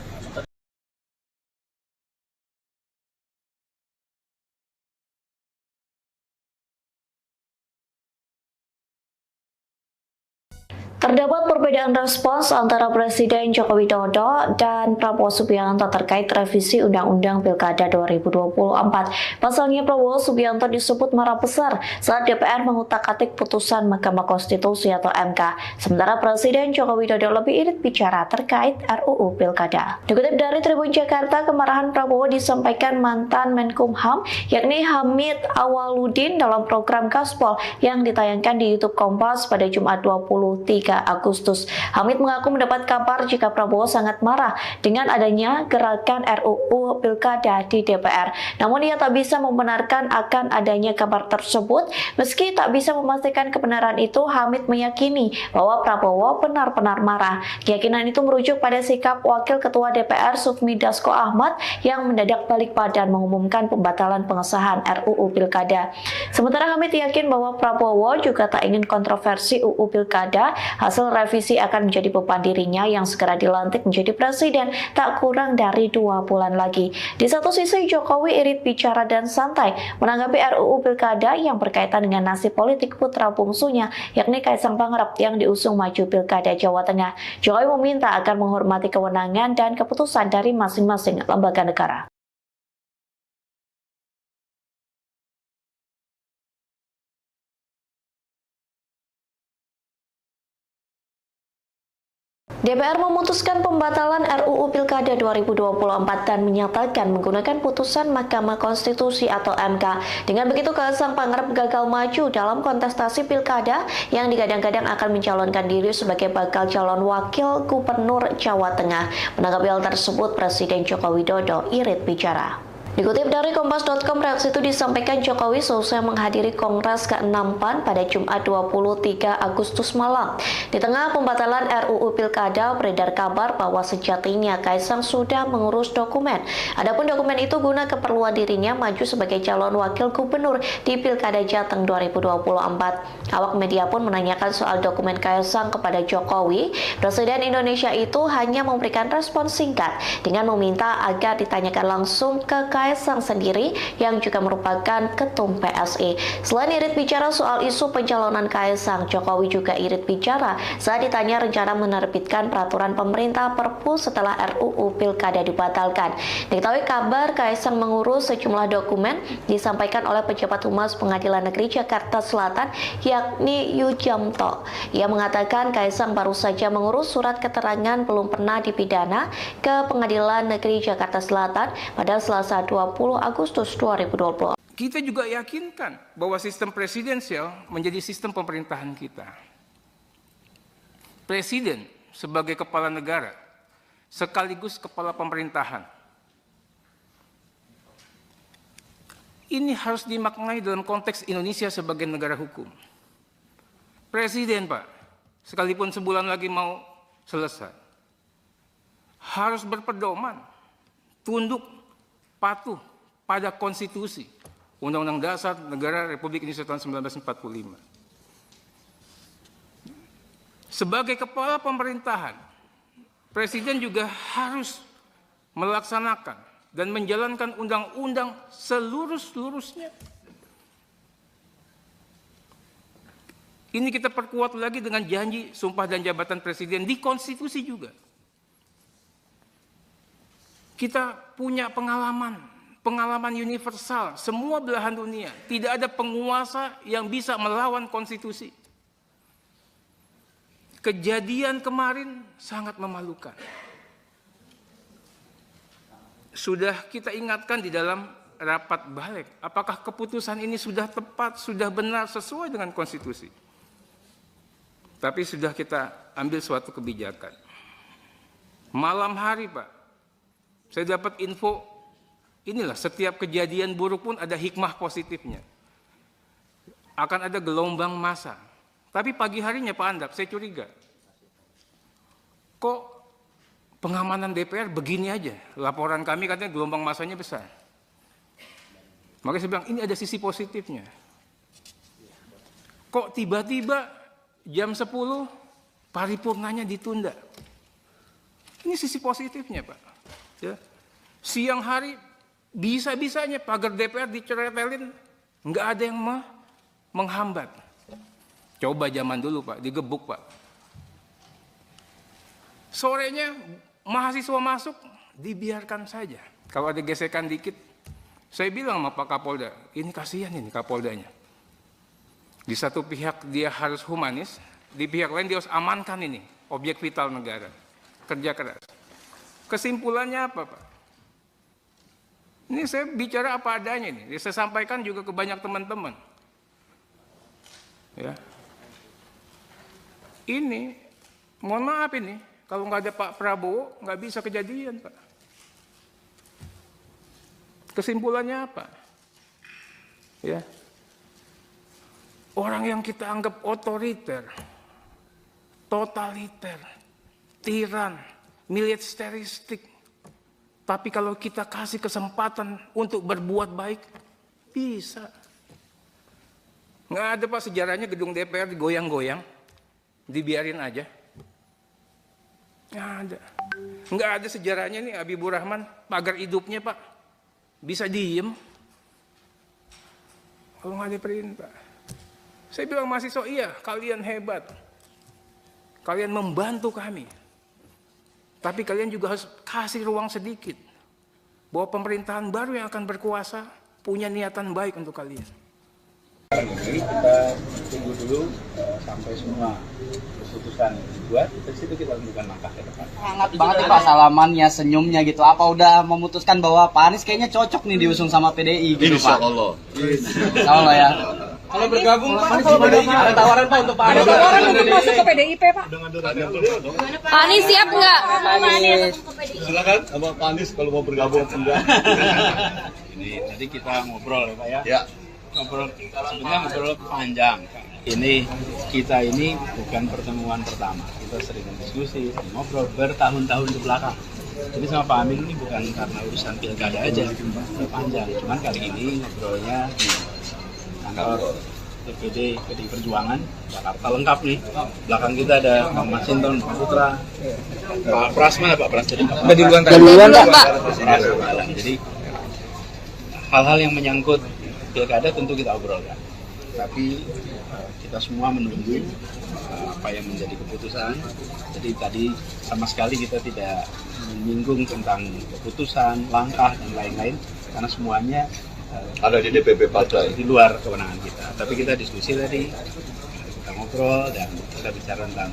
A: Terdapat perbedaan perbedaan respons antara Presiden Joko Widodo dan Prabowo Subianto terkait revisi Undang-Undang Pilkada 2024. Pasalnya Prabowo Subianto disebut marah besar saat DPR mengutak-atik putusan Mahkamah Konstitusi atau MK. Sementara Presiden Joko Widodo lebih irit bicara terkait RUU Pilkada. Dikutip dari Tribun Jakarta, kemarahan Prabowo disampaikan mantan Menkumham yakni Hamid Awaludin dalam program Gaspol yang ditayangkan di YouTube Kompas pada Jumat 23 Agustus. Hamid mengaku mendapat kabar jika Prabowo sangat marah dengan adanya gerakan RUU Pilkada di DPR. Namun ia tak bisa membenarkan akan adanya kabar tersebut. Meski tak bisa memastikan kebenaran itu, Hamid meyakini bahwa Prabowo benar-benar marah. Keyakinan itu merujuk pada sikap Wakil Ketua DPR Sufmi Dasko Ahmad yang mendadak balik badan mengumumkan pembatalan pengesahan RUU Pilkada. Sementara Hamid yakin bahwa Prabowo juga tak ingin kontroversi UU Pilkada. Hasil revisi akan menjadi beban dirinya yang segera dilantik menjadi presiden tak kurang dari 2 bulan lagi. Di satu sisi, Jokowi irit bicara dan santai menanggapi RUU Pilkada yang berkaitan dengan nasib politik putra bungsunya, yakni Kaisang Pangarep yang diusung maju Pilkada Jawa Tengah. Jokowi meminta agar menghormati kewenangan dan keputusan dari masing-masing lembaga negara. DPR memutuskan pembatalan RUU Pilkada 2024 dan menyatakan menggunakan putusan Mahkamah Konstitusi atau MK. Dengan begitu, Kaisang Pangarep gagal maju dalam kontestasi Pilkada yang digadang-gadang akan mencalonkan diri sebagai bakal calon wakil gubernur Jawa Tengah. Menanggapi hal tersebut, Presiden Joko Widodo irit bicara. Dikutip dari Kompas.com, reaksi itu disampaikan Jokowi seusai menghadiri Kongres ke-6 PAN pada Jumat 23 Agustus malam. Di tengah pembatalan RUU Pilkada, beredar kabar bahwa sejatinya Kaisang sudah mengurus dokumen. Adapun dokumen itu guna keperluan dirinya maju sebagai calon wakil gubernur di Pilkada Jateng 2024. Awak media pun menanyakan soal dokumen Kaisang kepada Jokowi. Presiden Indonesia itu hanya memberikan respon singkat dengan meminta agar ditanyakan langsung ke Kaisang sendiri yang juga merupakan ketum PSI. Selain irit bicara soal isu pencalonan Kaisang, Jokowi juga irit bicara saat ditanya rencana menerbitkan peraturan pemerintah Perpu setelah RUU Pilkada dibatalkan. Diketahui kabar Kaisang mengurus sejumlah dokumen disampaikan oleh pejabat Humas Pengadilan Negeri Jakarta Selatan yakni Yujamto. Ia mengatakan Kaisang baru saja mengurus surat keterangan belum pernah dipidana ke Pengadilan Negeri Jakarta Selatan pada Selasa 20 Agustus 2020.
B: Kita juga yakinkan bahwa sistem presidensial menjadi sistem pemerintahan kita. Presiden sebagai kepala negara sekaligus kepala pemerintahan. Ini harus dimaknai dalam konteks Indonesia sebagai negara hukum. Presiden, Pak, sekalipun sebulan lagi mau selesai, harus berpedoman, tunduk, patuh pada konstitusi Undang-Undang Dasar Negara Republik Indonesia tahun 1945. Sebagai kepala pemerintahan, Presiden juga harus melaksanakan dan menjalankan undang-undang seluruh-seluruhnya. Ini kita perkuat lagi dengan janji sumpah dan jabatan Presiden di konstitusi juga. Kita punya pengalaman universal, semua belahan dunia. Tidak ada penguasa yang bisa melawan konstitusi. Kejadian kemarin sangat memalukan. Sudah kita ingatkan di dalam rapat balik, apakah keputusan ini sudah tepat, sudah benar, sesuai dengan konstitusi. Tapi sudah kita ambil suatu kebijakan. Malam hari, Pak, saya dapat info, inilah setiap kejadian buruk pun ada hikmah positifnya. Akan ada gelombang massa. Tapi pagi harinya Pak Andap, saya curiga. Kok pengamanan DPR begini aja? Laporan kami katanya gelombang massanya besar. Makanya saya bilang, ini ada sisi positifnya. Kok tiba-tiba jam 10 paripurnanya ditunda? Ini sisi positifnya, Pak. Ya. Siang hari bisa-bisanya pagar DPR diceretelin, nggak ada yang menghambat. Coba zaman dulu, Pak, digebuk, Pak. Sorenya mahasiswa masuk, dibiarkan saja. Kalau ada gesekan dikit, saya bilang sama Pak Kapolda, ini kasihan ini Kapoldanya. Di satu pihak dia harus humanis, di pihak lain dia harus amankan ini, objek vital negara. Kerja keras. Kesimpulannya apa, Pak? Ini saya bicara apa adanya ini. Saya sampaikan juga ke banyak teman-teman. Ya. Ini, mohon maaf ini, kalau nggak ada Pak Prabowo, nggak bisa kejadian, Pak. Kesimpulannya apa? Ya. Orang yang kita anggap otoriter, totaliter, tiran, militeristik, tapi kalau kita kasih kesempatan untuk berbuat baik, bisa. Nggak ada, Pak, sejarahnya gedung DPR digoyang-goyang, dibiarin aja. Nggak ada. Nggak ada sejarahnya nih Habibur Rahman, pagar hidupnya, Pak. Bisa diem. Kalau nggak ada perintah. Saya bilang mahasiswa, iya, kalian hebat. Kalian membantu kami. Tapi kalian juga harus kasih ruang sedikit. Bahwa pemerintahan baru yang akan berkuasa punya niatan baik untuk kalian.
C: Ini kita tunggu dulu sampai semua keputusan dibuat, dari situ kita lakukan langkah ke depan.
D: Hangat banget nih Pak salamannya, senyumnya gitu. Apa udah memutuskan bahwa Pak Anies kayaknya cocok nih diusung sama PDI gitu Pak? Insya Allah ya.
F: Kalau bergabung Pak, kalau PDI ada tawaran Pak untuk Pak Anies.
G: Ada tawaran untuk masuk ke PDIP, Pak. Pak Anies siap nggak?
E: Silakan sama Pak Anies kalau mau bergabung.
C: Ini nanti kita ngobrol ya Pak ya.
E: Ya.
C: Sebenarnya ngobrol panjang. Ini kita ini bukan pertemuan pertama. Kita sering diskusi, ngobrol bertahun-tahun ke belakang. Jadi sama Pak Amin ini bukan karena urusan pilkada aja, panjang. Cuman kali ini ngobrolnya di kantor DPD PDI Perjuangan Jakarta lengkap nih. Belakang kita ada Pak Masinton, Pak Putra, Pak Pras mana Pak Pras? Jadi Pak. Jadi hal-hal yang menyangkut pilkada tentu kita obrolkan. Tapi kita semua menunggu apa yang menjadi keputusan. Jadi tadi sama sekali kita tidak menyinggung tentang keputusan, langkah dan lain-lain karena semuanya
E: Ada di DPP Partai.
C: di luar kewenangan kita. Tapi kita diskusi tadi, kita ngobrol dan kita bicara tentang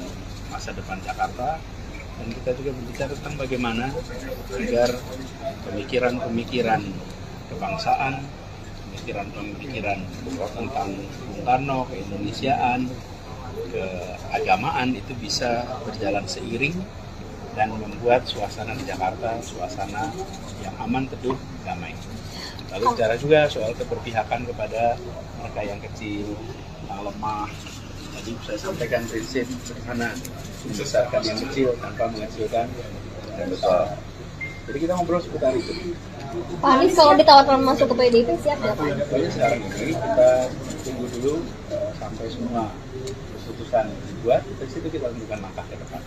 C: masa depan Jakarta dan kita juga berbicara tentang bagaimana agar pemikiran-pemikiran kebangsaan, pemikiran-pemikiran tentang Bung Karno, keindonesiaan, keagamaan itu bisa berjalan seiring dan membuat suasana di Jakarta suasana yang aman, teduh, damai. Lalu bicara juga soal keberpihakan kepada mereka yang kecil, yang lemah. Tadi saya sampaikan prinsip sederhana, membesarkan yang kecil tanpa mengecilkan yang besar. Jadi kita ngobrol seputar itu.
G: Pak Anies kalau ditawarkan masuk ke PDIP siap nggak Pak?
C: Pokoknya sekarang ini kita tunggu dulu sampai semua keputusan dibuat, dari situ kita lakukan langkah ke depan.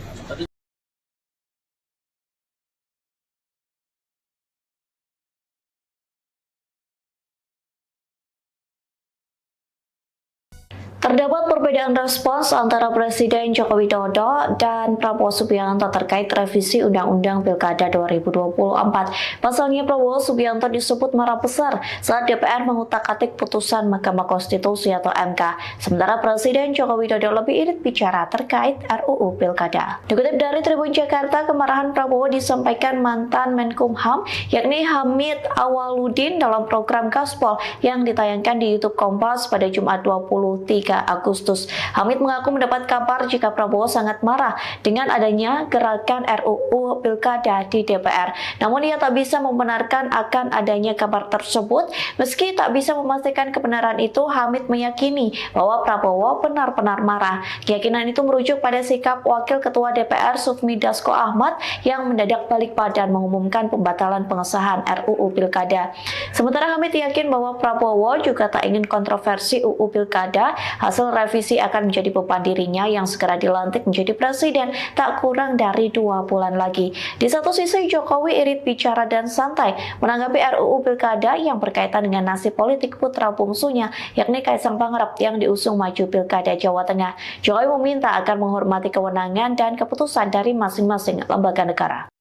A: Terdapat perbedaan respons antara Presiden Joko Widodo dan Prabowo Subianto terkait revisi Undang-Undang Pilkada 2024. Pasalnya Prabowo Subianto disebut marah besar saat DPR mengutak-atik putusan Mahkamah Konstitusi atau MK. Sementara Presiden Joko Widodo lebih irit bicara terkait RUU Pilkada. Dikutip dari Tribun Jakarta, kemarahan Prabowo disampaikan mantan Menkumham yakni Hamid Awaludin dalam program Gaspol yang ditayangkan di YouTube Kompas pada Jumat 23 Agustus. Hamid mengaku mendapat kabar jika Prabowo sangat marah dengan adanya gerakan RUU Pilkada di DPR. Namun ia tak bisa membenarkan akan adanya kabar tersebut. Meski tak bisa memastikan kebenaran itu, Hamid meyakini bahwa Prabowo benar-benar marah. Keyakinan itu merujuk pada sikap Wakil Ketua DPR Sufmi Dasko Ahmad yang mendadak balik badan mengumumkan pembatalan pengesahan RUU Pilkada. Sementara Hamid yakin bahwa Prabowo juga tak ingin kontroversi UU Pilkada Hasil revisi akan menjadi beban dirinya yang segera dilantik menjadi presiden tak kurang dari 2 bulan lagi. Di satu sisi, Jokowi irit bicara dan santai menanggapi RUU Pilkada yang berkaitan dengan nasib politik putra bungsunya, yakni Kaisang Pangarep yang diusung maju Pilkada Jawa Tengah. Jokowi meminta agar menghormati kewenangan dan keputusan dari masing-masing lembaga negara.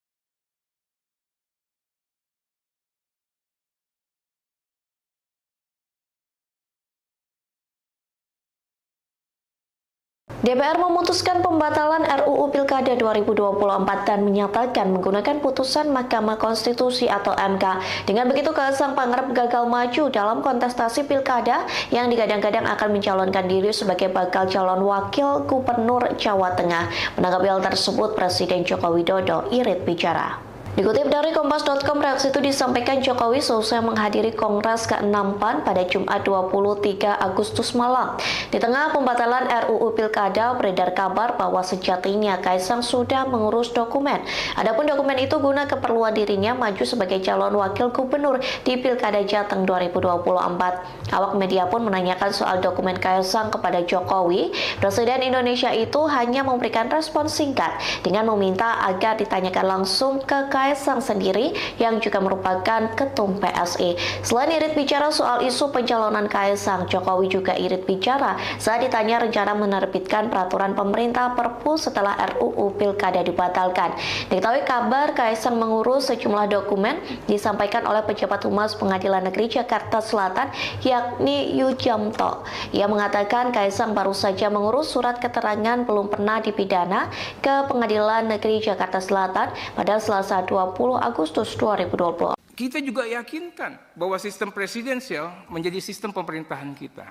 A: DPR memutuskan pembatalan RUU Pilkada 2024 dan menyatakan menggunakan putusan Mahkamah Konstitusi atau MK. Dengan begitu, Kaisang Pangarep gagal maju dalam kontestasi Pilkada yang digadang-gadang akan mencalonkan diri sebagai bakal calon wakil gubernur Jawa Tengah. Menanggapi hal tersebut, Presiden Joko Widodo irit bicara. Dikutip dari Kompas.com, reaksi itu disampaikan Jokowi seusai menghadiri Kongres ke-6 PAN pada Jumat 23 Agustus malam. Di tengah pembatalan RUU Pilkada, beredar kabar bahwa sejatinya Kaisang sudah mengurus dokumen. Adapun dokumen itu guna keperluan dirinya maju sebagai calon wakil gubernur di Pilkada Jateng 2024. Awak media pun menanyakan soal dokumen Kaisang kepada Jokowi. Presiden Indonesia itu hanya memberikan respon singkat dengan meminta agar ditanyakan langsung ke Kaisang sendiri yang juga merupakan ketum PSI. Selain irit bicara soal isu pencalonan Kaisang, Jokowi juga irit bicara saat ditanya rencana menerbitkan peraturan pemerintah Perpu setelah RUU Pilkada dibatalkan. Diketahui kabar Kaisang mengurus sejumlah dokumen disampaikan oleh pejabat Humas Pengadilan Negeri Jakarta Selatan, yakni Yujamto. Ia mengatakan Kaisang baru saja mengurus surat keterangan belum pernah dipidana ke Pengadilan Negeri Jakarta Selatan pada Selasa 20 Agustus 2020.
B: Kita juga yakinkan bahwa sistem presidensial menjadi sistem pemerintahan kita.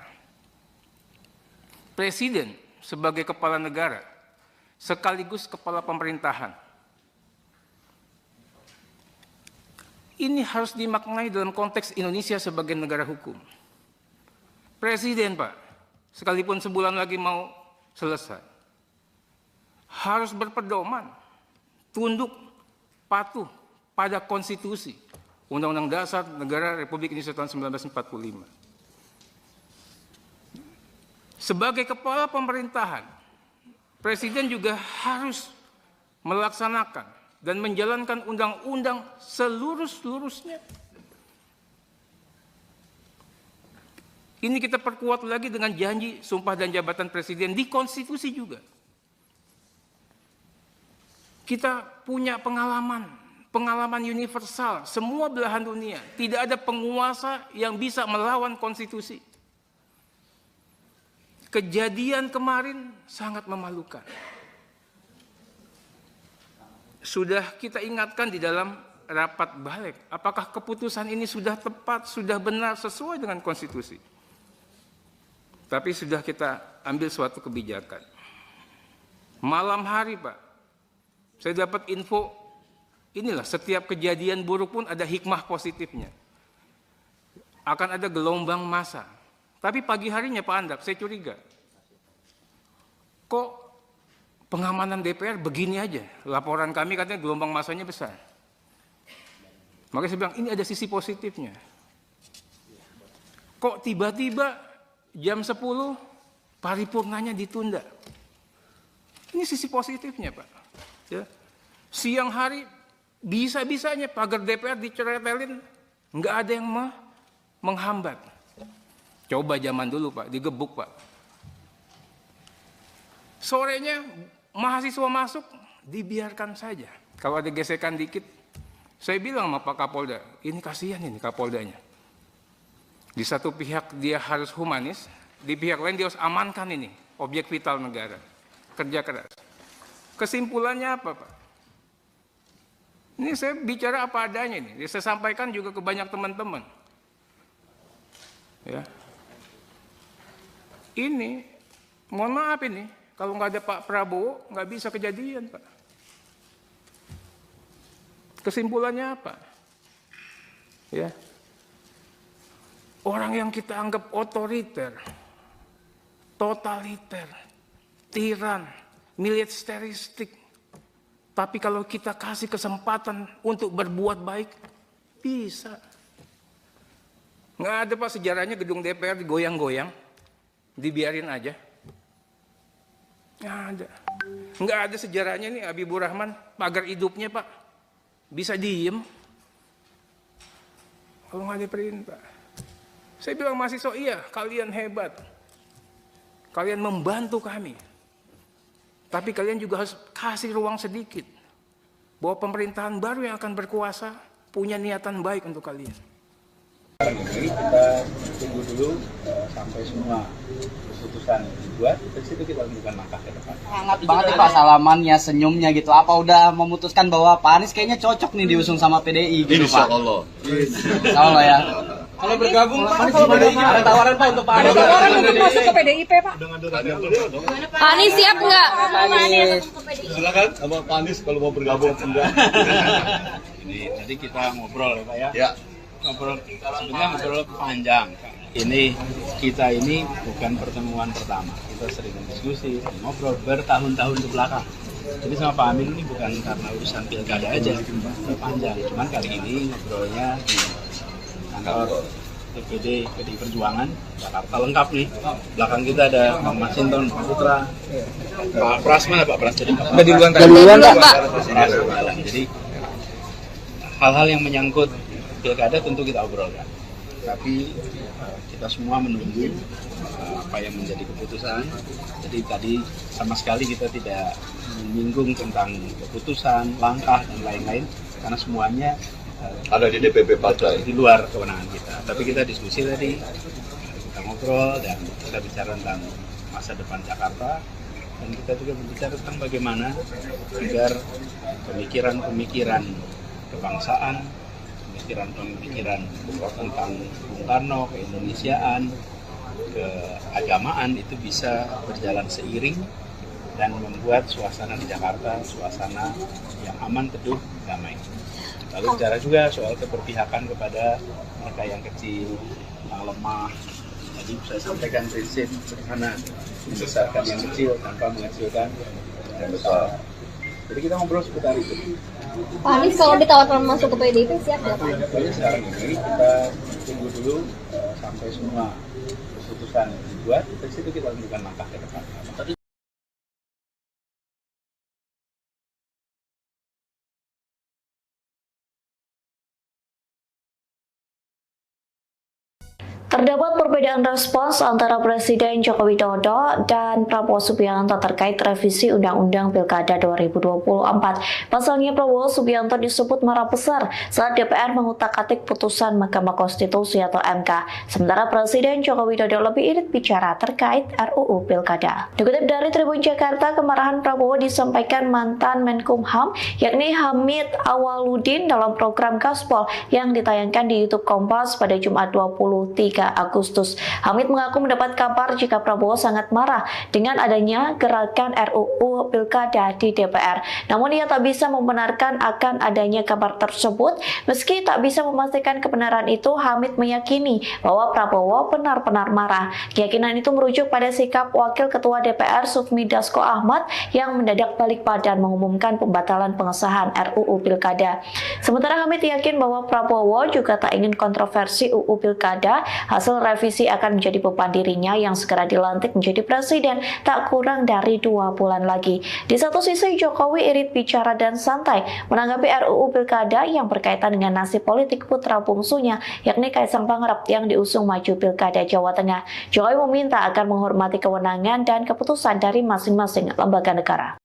B: Presiden sebagai kepala negara sekaligus kepala pemerintahan. Ini harus dimaknai dalam konteks Indonesia sebagai negara hukum. Presiden, Pak, sekalipun sebulan lagi mau selesai, harus berpedoman, tunduk, patuh pada konstitusi Undang-Undang Dasar Negara Republik Indonesia tahun 1945. Sebagai kepala pemerintahan, Presiden juga harus melaksanakan dan menjalankan undang-undang seluruh-seluruhnya. Ini kita perkuat lagi dengan janji sumpah dan jabatan Presiden di konstitusi juga. Kita punya pengalaman universal, semua belahan dunia. Tidak ada penguasa yang bisa melawan konstitusi. Kejadian kemarin sangat memalukan. Sudah kita ingatkan di dalam rapat balik, apakah keputusan ini sudah tepat, sudah benar, sesuai dengan konstitusi. Tapi sudah kita ambil suatu kebijakan. Malam hari, Pak, saya dapat info, inilah setiap kejadian buruk pun ada hikmah positifnya. Akan ada gelombang massa. Tapi pagi harinya Pak Andap, saya curiga. Kok pengamanan DPR begini aja? Laporan kami katanya gelombang massanya besar. Makanya saya bilang, ini ada sisi positifnya. Kok tiba-tiba jam 10 paripurnanya ditunda? Ini sisi positifnya, Pak. Ya. Siang hari bisa-bisanya pagar DPR diceretelin, nggak ada yang menghambat. Coba zaman dulu, Pak, digebuk, Pak. Sorenya mahasiswa masuk, dibiarkan saja. Kalau ada gesekan dikit, saya bilang sama Pak Kapolda, ini kasihan ini Kapoldanya. Di satu pihak dia harus humanis, di pihak lain dia harus amankan ini objek vital negara. Kerja keras. Kesimpulannya apa, Pak? Ini saya bicara apa adanya ini. Saya sampaikan juga ke banyak teman-teman. Ya. Ini, mohon maaf ini, kalau nggak ada Pak Prabowo, nggak bisa kejadian, Pak. Kesimpulannya apa? Ya. Orang yang kita anggap otoriter, totaliter, tiran, militeristik. Tapi kalau kita kasih kesempatan untuk berbuat baik, bisa. Nggak ada, Pak, sejarahnya gedung DPR digoyang-goyang. Dibiarin aja. Nggak ada sejarahnya nih Habibur Rahman, pagar hidupnya Pak. Bisa diem. Kalau nggak ada perintah. Saya bilang mahasiswa, iya kalian hebat. Kalian membantu kami. Tapi kalian juga harus kasih ruang sedikit. Bahwa pemerintahan baru yang akan berkuasa punya niatan baik untuk kalian.
C: Ini kita tunggu dulu sampai semua keputusan dibuat, dari situ kita lakukan langkah ke depan.
D: Hangat banget nih Pak salamannya, senyumnya gitu. Apa udah memutuskan bahwa Pak Anies kayaknya cocok nih diusung sama PDI gitu Pak? Insya Allah ya.
F: Kalau bergabung Pak, kalau PDI ada tawaran Pak untuk Pak Anies.
G: Ada tawaran untuk masuk ke PDIP Pak. Pak Anies siap nggak?
E: Silakan sama Pak Anies kalau mau bergabung.
C: Ini tadi kita ngobrol ya Pak ya.
E: Ya.
C: Sebenarnya ngobrol panjang. Ini kita ini bukan pertemuan pertama. Kita sering diskusi, ngobrol bertahun-tahun ke belakang. Jadi sama Pak Amin ini bukan karena urusan pilkada aja, panjang. Cuman kali ini ngobrolnya di kantor DPD PDI Perjuangan Jakarta lengkap nih. Belakang kita ada Pak Masinton, Pak Putra, Pak Pras mana Pak Pras jadi Pak.
G: Duluan Pak.
C: Jadi hal-hal yang menyangkut pilkada tentu kita obrolkan. Tapi kita semua menunggu apa yang menjadi keputusan. Jadi tadi sama sekali kita tidak menyinggung tentang keputusan, langkah dan lain-lain karena semuanya
E: Ada di DPP partai.
C: di luar kewenangan kita. Tapi kita diskusi tadi, kita ngobrol dan kita bicara tentang masa depan Jakarta dan kita juga berbicara tentang bagaimana agar pemikiran-pemikiran kebangsaan, pemikiran tentang Bung Karno, keindonesiaan, keagamaan itu bisa berjalan seiring dan membuat suasana di Jakarta suasana yang aman, teduh, damai. Lalu bicara juga soal keberpihakan kepada mereka yang kecil, yang lemah. Tadi saya sampaikan prinsip sederhana, membesarkan yang kecil tanpa mengecilkan yang besar. Jadi kita ngobrol seputar itu.
G: Pak Anies kalau ditawarkan masuk ke PDIP siap nggak Pak?
C: Pokoknya sekarang ini kita tunggu dulu sampai semua keputusan dibuat, dari situ kita lakukan langkah ke depan.
A: Terdapat perbedaan respons antara Presiden Joko Widodo dan Prabowo Subianto terkait revisi Undang-Undang Pilkada 2024. Pasalnya Prabowo Subianto disebut marah besar saat DPR mengutak-atik putusan Mahkamah Konstitusi atau MK. Sementara Presiden Joko Widodo lebih irit bicara terkait RUU Pilkada. Dikutip dari Tribun Jakarta, kemarahan Prabowo disampaikan mantan Menkumham yakni Hamid Awaludin dalam program Gaspol yang ditayangkan di YouTube Kompas pada Jumat 23 Agustus. Hamid mengaku mendapat kabar jika Prabowo sangat marah dengan adanya gerakan RUU Pilkada di DPR. Namun ia tak bisa membenarkan akan adanya kabar tersebut. Meski tak bisa memastikan kebenaran itu, Hamid meyakini bahwa Prabowo benar-benar marah. Keyakinan itu merujuk pada sikap Wakil Ketua DPR Sufmi Dasko Ahmad yang mendadak balik badan mengumumkan pembatalan pengesahan RUU Pilkada. Sementara Hamid yakin bahwa Prabowo juga tak ingin kontroversi UU Pilkada. Hasil revisi akan menjadi beban dirinya yang segera dilantik menjadi presiden tak kurang dari 2 bulan lagi. Di satu sisi, Jokowi irit bicara dan santai menanggapi RUU Pilkada yang berkaitan dengan nasib politik putra bungsunya, yakni Kaisang Pangarep yang diusung maju Pilkada Jawa Tengah. Jokowi meminta agar menghormati kewenangan dan keputusan dari masing-masing lembaga negara.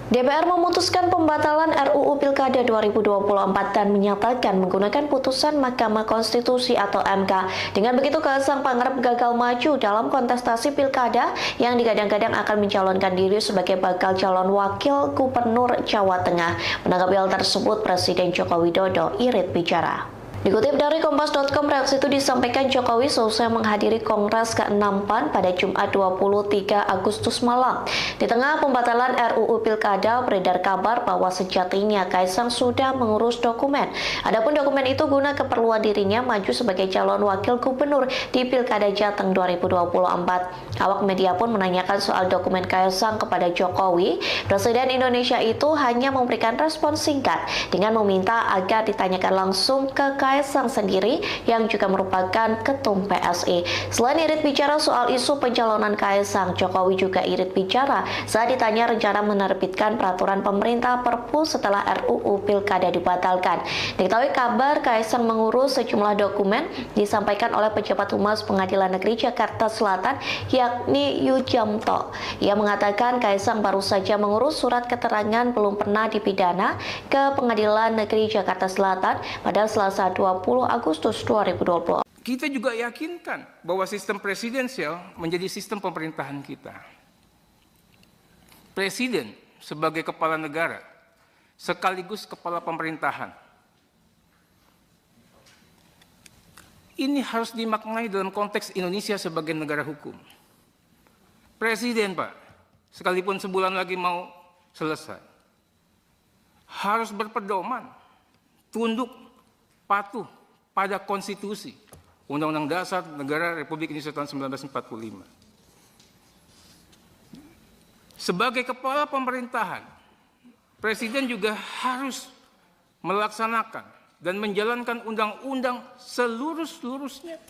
A: DPR memutuskan pembatalan RUU Pilkada 2024 dan menyatakan menggunakan putusan Mahkamah Konstitusi atau MK. Dengan begitu, Kaisang Pangarep gagal maju dalam kontestasi Pilkada yang digadang-gadang akan mencalonkan diri sebagai bakal calon wakil gubernur Jawa Tengah. Menanggapi hal tersebut, Presiden Joko Widodo irit bicara. Dikutip dari Kompas.com, reaksi itu disampaikan Jokowi selesai menghadiri Kongres ke-6 PAN pada Jumat 23 Agustus malam. Di tengah pembatalan RUU Pilkada, beredar kabar bahwa sejatinya Kaisang sudah mengurus dokumen. Adapun dokumen itu guna keperluan dirinya maju sebagai calon wakil gubernur di Pilkada Jateng 2024. Awak media pun menanyakan soal dokumen Kaisang kepada Jokowi. Presiden Indonesia itu hanya memberikan respon singkat dengan meminta agar ditanyakan langsung ke Kaisang sendiri yang juga merupakan ketum PSI. Selain irit bicara soal isu pencalonan Kaisang, Jokowi juga irit bicara saat ditanya rencana menerbitkan peraturan pemerintah Perpu setelah RUU Pilkada dibatalkan. Diketahui kabar Kaisang mengurus sejumlah dokumen disampaikan oleh pejabat Humas Pengadilan Negeri Jakarta Selatan yakni Yujamto. Ia mengatakan Kaisang baru saja mengurus surat keterangan belum pernah dipidana ke Pengadilan Negeri Jakarta Selatan pada Selasa 20 Agustus 2020.
B: Kita juga yakinkan bahwa sistem presidensial menjadi sistem pemerintahan kita. Presiden sebagai kepala negara sekaligus kepala pemerintahan. Ini harus dimaknai dalam konteks Indonesia sebagai negara hukum. Presiden, Pak, sekalipun sebulan lagi mau selesai, harus berpedoman, tunduk, patuh pada konstitusi, Undang-Undang Dasar Negara Republik Indonesia tahun 1945. Sebagai kepala pemerintahan, Presiden juga harus melaksanakan dan menjalankan undang-undang seluruh-seluruhnya.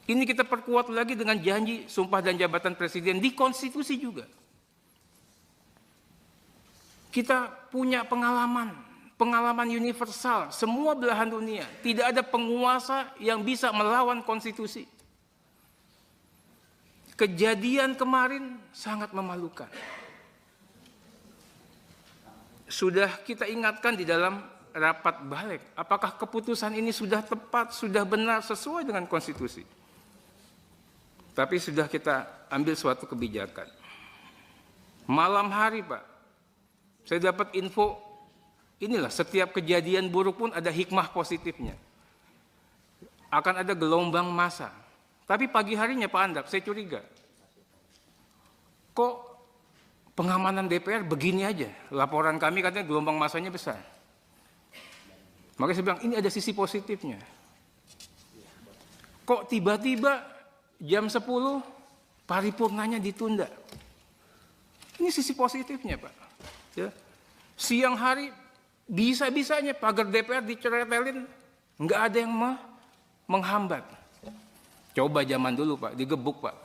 B: Ini kita perkuat lagi dengan janji sumpah dan jabatan Presiden di konstitusi juga. Kita punya pengalaman universal, semua belahan dunia. Tidak ada penguasa yang bisa melawan konstitusi. Kejadian kemarin sangat memalukan. Sudah kita ingatkan di dalam rapat balik, apakah keputusan ini sudah tepat, sudah benar, sesuai dengan konstitusi. Tapi sudah kita ambil suatu kebijakan. Malam hari, Pak, saya dapat info, inilah setiap kejadian buruk pun ada hikmah positifnya. Akan ada gelombang massa. Tapi pagi harinya Pak Andak, saya curiga. Kok pengamanan DPR begini aja? Laporan kami katanya gelombang massanya besar. Makanya saya bilang, ini ada sisi positifnya. Kok tiba-tiba jam 10 paripurnanya ditunda? Ini sisi positifnya, Pak. Ya. Siang hari bisa-bisanya pagar DPR diceretelin, nggak ada yang menghambat. Coba zaman dulu, Pak, digebuk, Pak.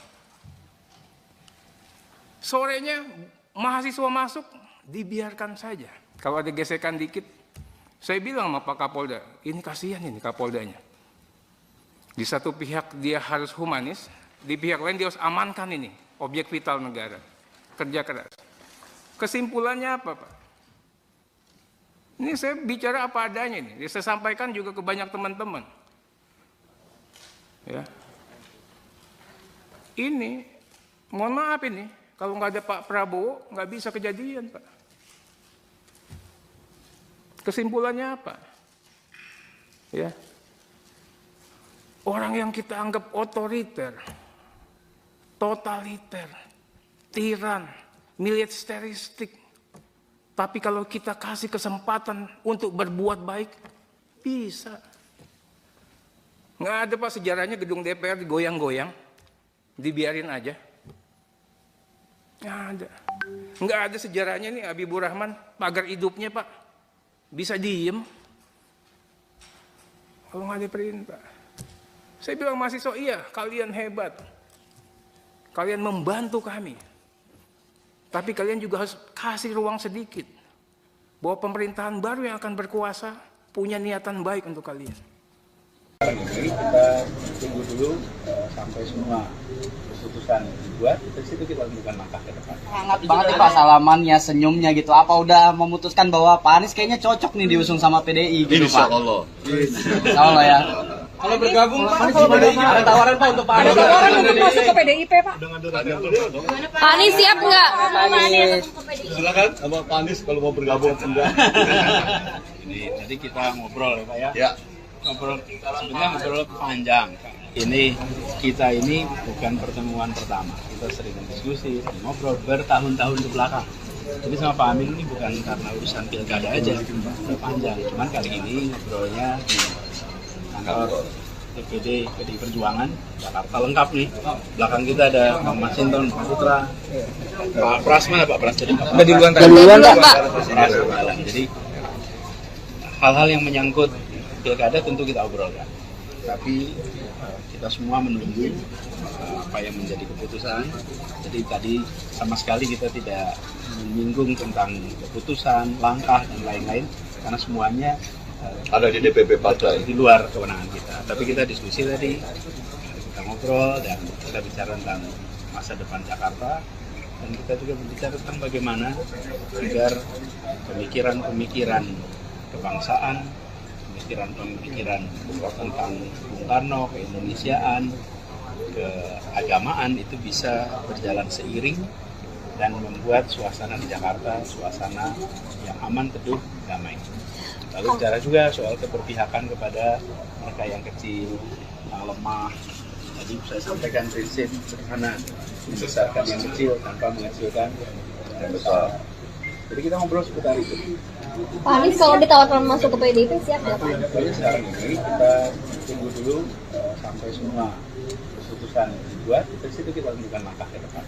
B: Sorenya mahasiswa masuk, dibiarkan saja. Kalau ada gesekan dikit, saya bilang sama Pak Kapolda, ini kasihan ini Kapoldanya. Di satu pihak dia harus humanis, di pihak lain dia harus amankan ini, objek vital negara. Kerja keras. Kesimpulannya apa, Pak? Ini saya bicara apa adanya ini. Saya sampaikan juga ke banyak teman-teman. Ya. Ini, mohon maaf ini, kalau nggak ada Pak Prabowo, nggak bisa kejadian, Pak. Kesimpulannya apa? Ya. Orang yang kita anggap otoriter, totaliter, tiran, militeristik, tapi kalau kita kasih kesempatan untuk berbuat baik, bisa. Nggak ada, Pak, sejarahnya gedung DPR digoyang-goyang, dibiarin aja. Nggak ada. Nggak ada sejarahnya nih Habibur Rahman, pagar hidupnya, Pak, bisa diem. Kalau nggak ada perintah. Saya bilang mahasiswa, iya, kalian hebat. Kalian membantu kami. Tapi kalian juga harus kasih ruang sedikit. Bahwa pemerintahan baru yang akan berkuasa punya niatan baik untuk kalian.
C: Kita tunggu dulu sampai semua keputusan dibuat, dari situ kita lakukan langkah ke depan.
D: Hangat banget nih Pak salamannya, senyumnya gitu. Apa udah memutuskan bahwa Pak Anies kayaknya cocok nih diusung sama PDI gitu, Pak? Insya Allah ya.
F: Kalau bergabung Pak, kalau PDI ada tawaran Pak untuk Pak Anies.
G: Ada tawaran untuk masuk ke PDIP, Pak. Pak Anies siap nggak?
E: Silakan sama Pak Anies kalau mau bergabung.
C: Jadi kita ngobrol ya Pak ya.
E: Ya.
C: Sebenarnya ngobrol panjang. Kita ini bukan pertemuan pertama. Kita sering diskusi, ngobrol bertahun-tahun ke belakang. Jadi sama Pak Amin ini bukan karena urusan pilkada aja, udah panjang. Cuman kali ini ngobrolnya di kantor DPD PDI Perjuangan Jakarta lengkap nih. Belakang kita ada Pak Masinton, Pak Putra, Pak Pras mana Pak Pras? Udah di luar Pak. Jadi hal-hal yang menyangkut pilkada tentu kita obrolkan. Tapi kita semua menunggu apa yang menjadi keputusan. Jadi tadi sama sekali kita tidak menyinggung tentang keputusan, langkah dan lain-lain karena semuanya
E: Ada di DPP partai.
C: di luar kewenangan kita. Tapi kita diskusi tadi, kita ngobrol dan kita bicara tentang masa depan Jakarta dan kita juga berbicara tentang bagaimana agar pemikiran-pemikiran kebangsaan, pemikiran-pemikiran tentang Bung Karno, keindonesiaan, keagamaan itu bisa berjalan seiring dan membuat suasana di Jakarta suasana yang aman, teduh, damai. Lalu bicara juga soal keberpihakan kepada mereka yang kecil, yang lemah. Tadi saya sampaikan prinsip sederhana, membesarkan yang kecil tanpa mengecilkan yang besar. Jadi kita ngobrol seputar itu.
G: Pak Anies kalau ditawarkan masuk ke PDIP siap nggak Pak?
C: Jadi sekarang ini kita tunggu dulu sampai semua keputusan dibuat, dari situ kita tentukan langkah ke depan.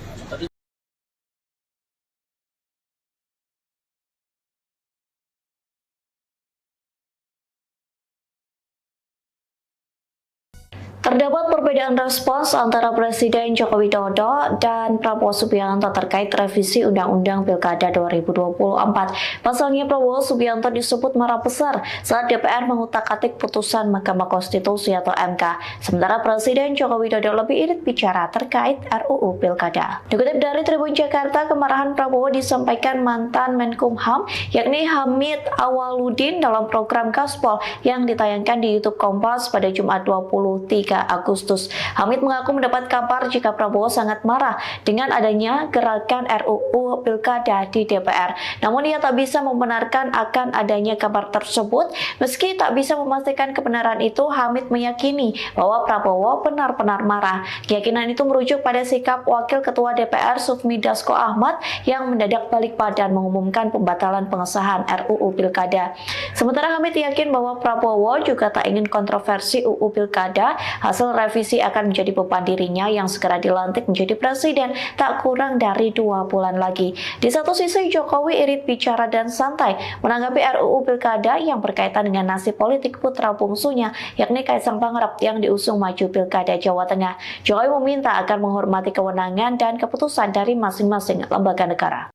A: Terdapat perbedaan respons antara Presiden Joko Widodo dan Prabowo Subianto terkait revisi Undang-Undang Pilkada 2024. Pasalnya Prabowo Subianto disebut marah besar saat DPR mengutak-atik putusan Mahkamah Konstitusi atau MK. Sementara Presiden Joko Widodo lebih irit bicara terkait RUU Pilkada. Dikutip dari Tribun Jakarta, kemarahan Prabowo disampaikan mantan Menkumham yakni Hamid Awaludin dalam program Gaspol yang ditayangkan di YouTube Kompas pada Jumat 23 Agustus. Hamid mengaku mendapat kabar jika Prabowo sangat marah dengan adanya gerakan RUU Pilkada di DPR. Namun ia tak bisa membenarkan akan adanya kabar tersebut. Meski tak bisa memastikan kebenaran itu, Hamid meyakini bahwa Prabowo benar-benar marah. Keyakinan itu merujuk pada sikap Wakil Ketua DPR Sufmi Dasko Ahmad yang mendadak balik badan mengumumkan pembatalan pengesahan RUU Pilkada. Sementara Hamid yakin bahwa Prabowo juga tak ingin kontroversi UU Pilkada. Hasil revisi akan menjadi beban dirinya yang segera dilantik menjadi presiden tak kurang dari 2 bulan lagi. Di satu sisi, Jokowi irit bicara dan santai menanggapi RUU Pilkada yang berkaitan dengan nasib politik putra bungsunya, yakni Kaisang Pangarep yang diusung maju Pilkada Jawa Tengah. Jokowi meminta agar menghormati kewenangan dan keputusan dari masing-masing lembaga negara.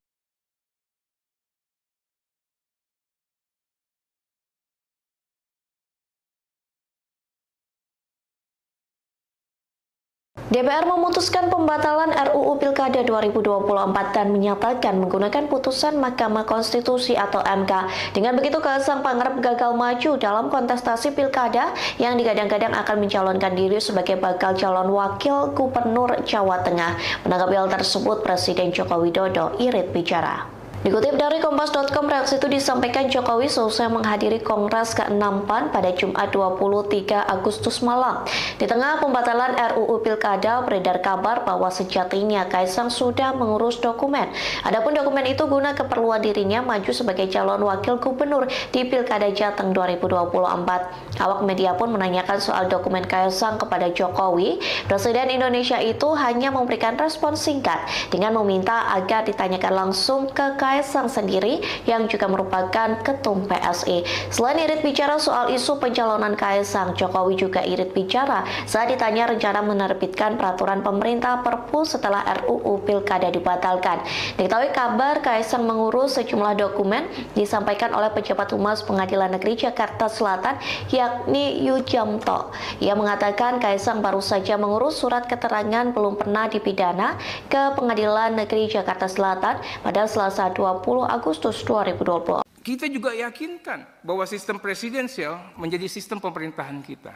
A: DPR memutuskan pembatalan RUU Pilkada 2024 dan menyatakan menggunakan putusan Mahkamah Konstitusi atau MK. Dengan begitu, Kaisang Pangarep gagal maju dalam kontestasi Pilkada yang digadang-gadang akan mencalonkan diri sebagai bakal calon wakil gubernur Jawa Tengah. Menanggapi hal tersebut, Presiden Joko Widodo irit bicara. Dikutip dari Kompas.com, reaksi itu disampaikan Jokowi selesai menghadiri Kongres ke-6 PAN pada Jumat 23 Agustus malam. Di tengah pembatalan RUU Pilkada, beredar kabar bahwa sejatinya Kaisang sudah mengurus dokumen. Adapun dokumen itu guna keperluan dirinya maju sebagai calon wakil gubernur di Pilkada Jateng 2024. Awak media pun menanyakan soal dokumen Kaisang kepada Jokowi. Presiden Indonesia itu hanya memberikan respon singkat dengan meminta agar ditanyakan langsung ke Kaisang sendiri yang juga merupakan ketum PSI. Selain irit bicara soal isu pencalonan Kaisang, Jokowi juga irit bicara saat ditanya rencana menerbitkan peraturan pemerintah Perpu setelah RUU Pilkada dibatalkan. Diketahui kabar Kaisang mengurus sejumlah dokumen disampaikan oleh pejabat Humas Pengadilan Negeri Jakarta Selatan yakni Yujamto. Ia mengatakan Kaisang baru saja mengurus surat keterangan belum pernah dipidana ke Pengadilan Negeri Jakarta Selatan pada Selasa 20 Agustus 2020.
B: Kita juga yakinkan bahwa sistem presidensial menjadi sistem pemerintahan kita.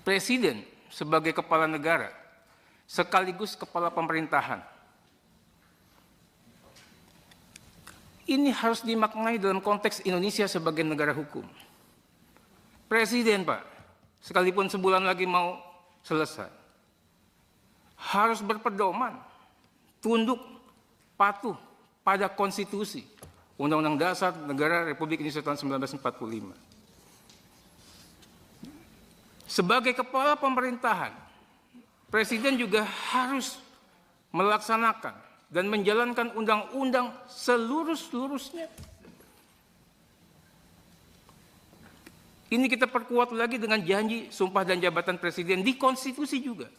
B: Presiden sebagai kepala negara sekaligus kepala pemerintahan. ini harus dimaknai dalam konteks Indonesia sebagai negara hukum. Presiden, Pak, sekalipun sebulan lagi mau selesai, harus berpedoman, tunduk, patuh pada konstitusi, Undang-Undang Dasar Negara Republik Indonesia tahun 1945. Sebagai kepala pemerintahan, Presiden juga harus melaksanakan dan menjalankan undang-undang seluruh-seluruhnya. Ini kita perkuat lagi dengan janji sumpah dan jabatan Presiden di konstitusi juga.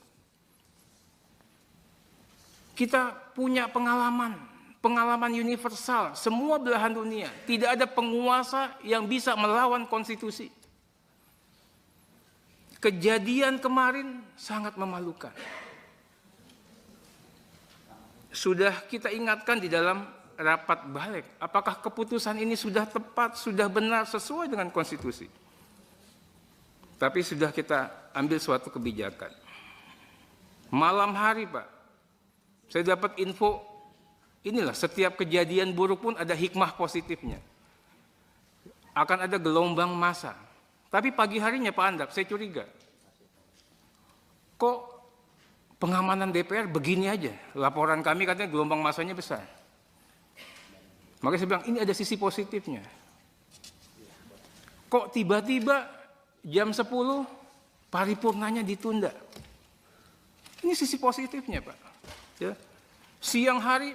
B: Kita punya pengalaman universal, semua belahan dunia. Tidak ada penguasa yang bisa melawan konstitusi. Kejadian kemarin sangat memalukan. Sudah kita ingatkan di dalam rapat balik, apakah keputusan ini sudah tepat, sudah benar, sesuai dengan konstitusi. Tapi sudah kita ambil suatu kebijakan. Malam hari, Pak, saya dapat info, inilah setiap kejadian buruk pun ada hikmah positifnya. Akan ada gelombang massa. Tapi pagi harinya Pak Andap, saya curiga. Kok pengamanan DPR begini aja? Laporan kami katanya gelombang massanya besar. Makanya saya bilang, ini ada sisi positifnya. Kok tiba-tiba jam 10 paripurnanya ditunda? Ini sisi positifnya, Pak. Ya. Siang hari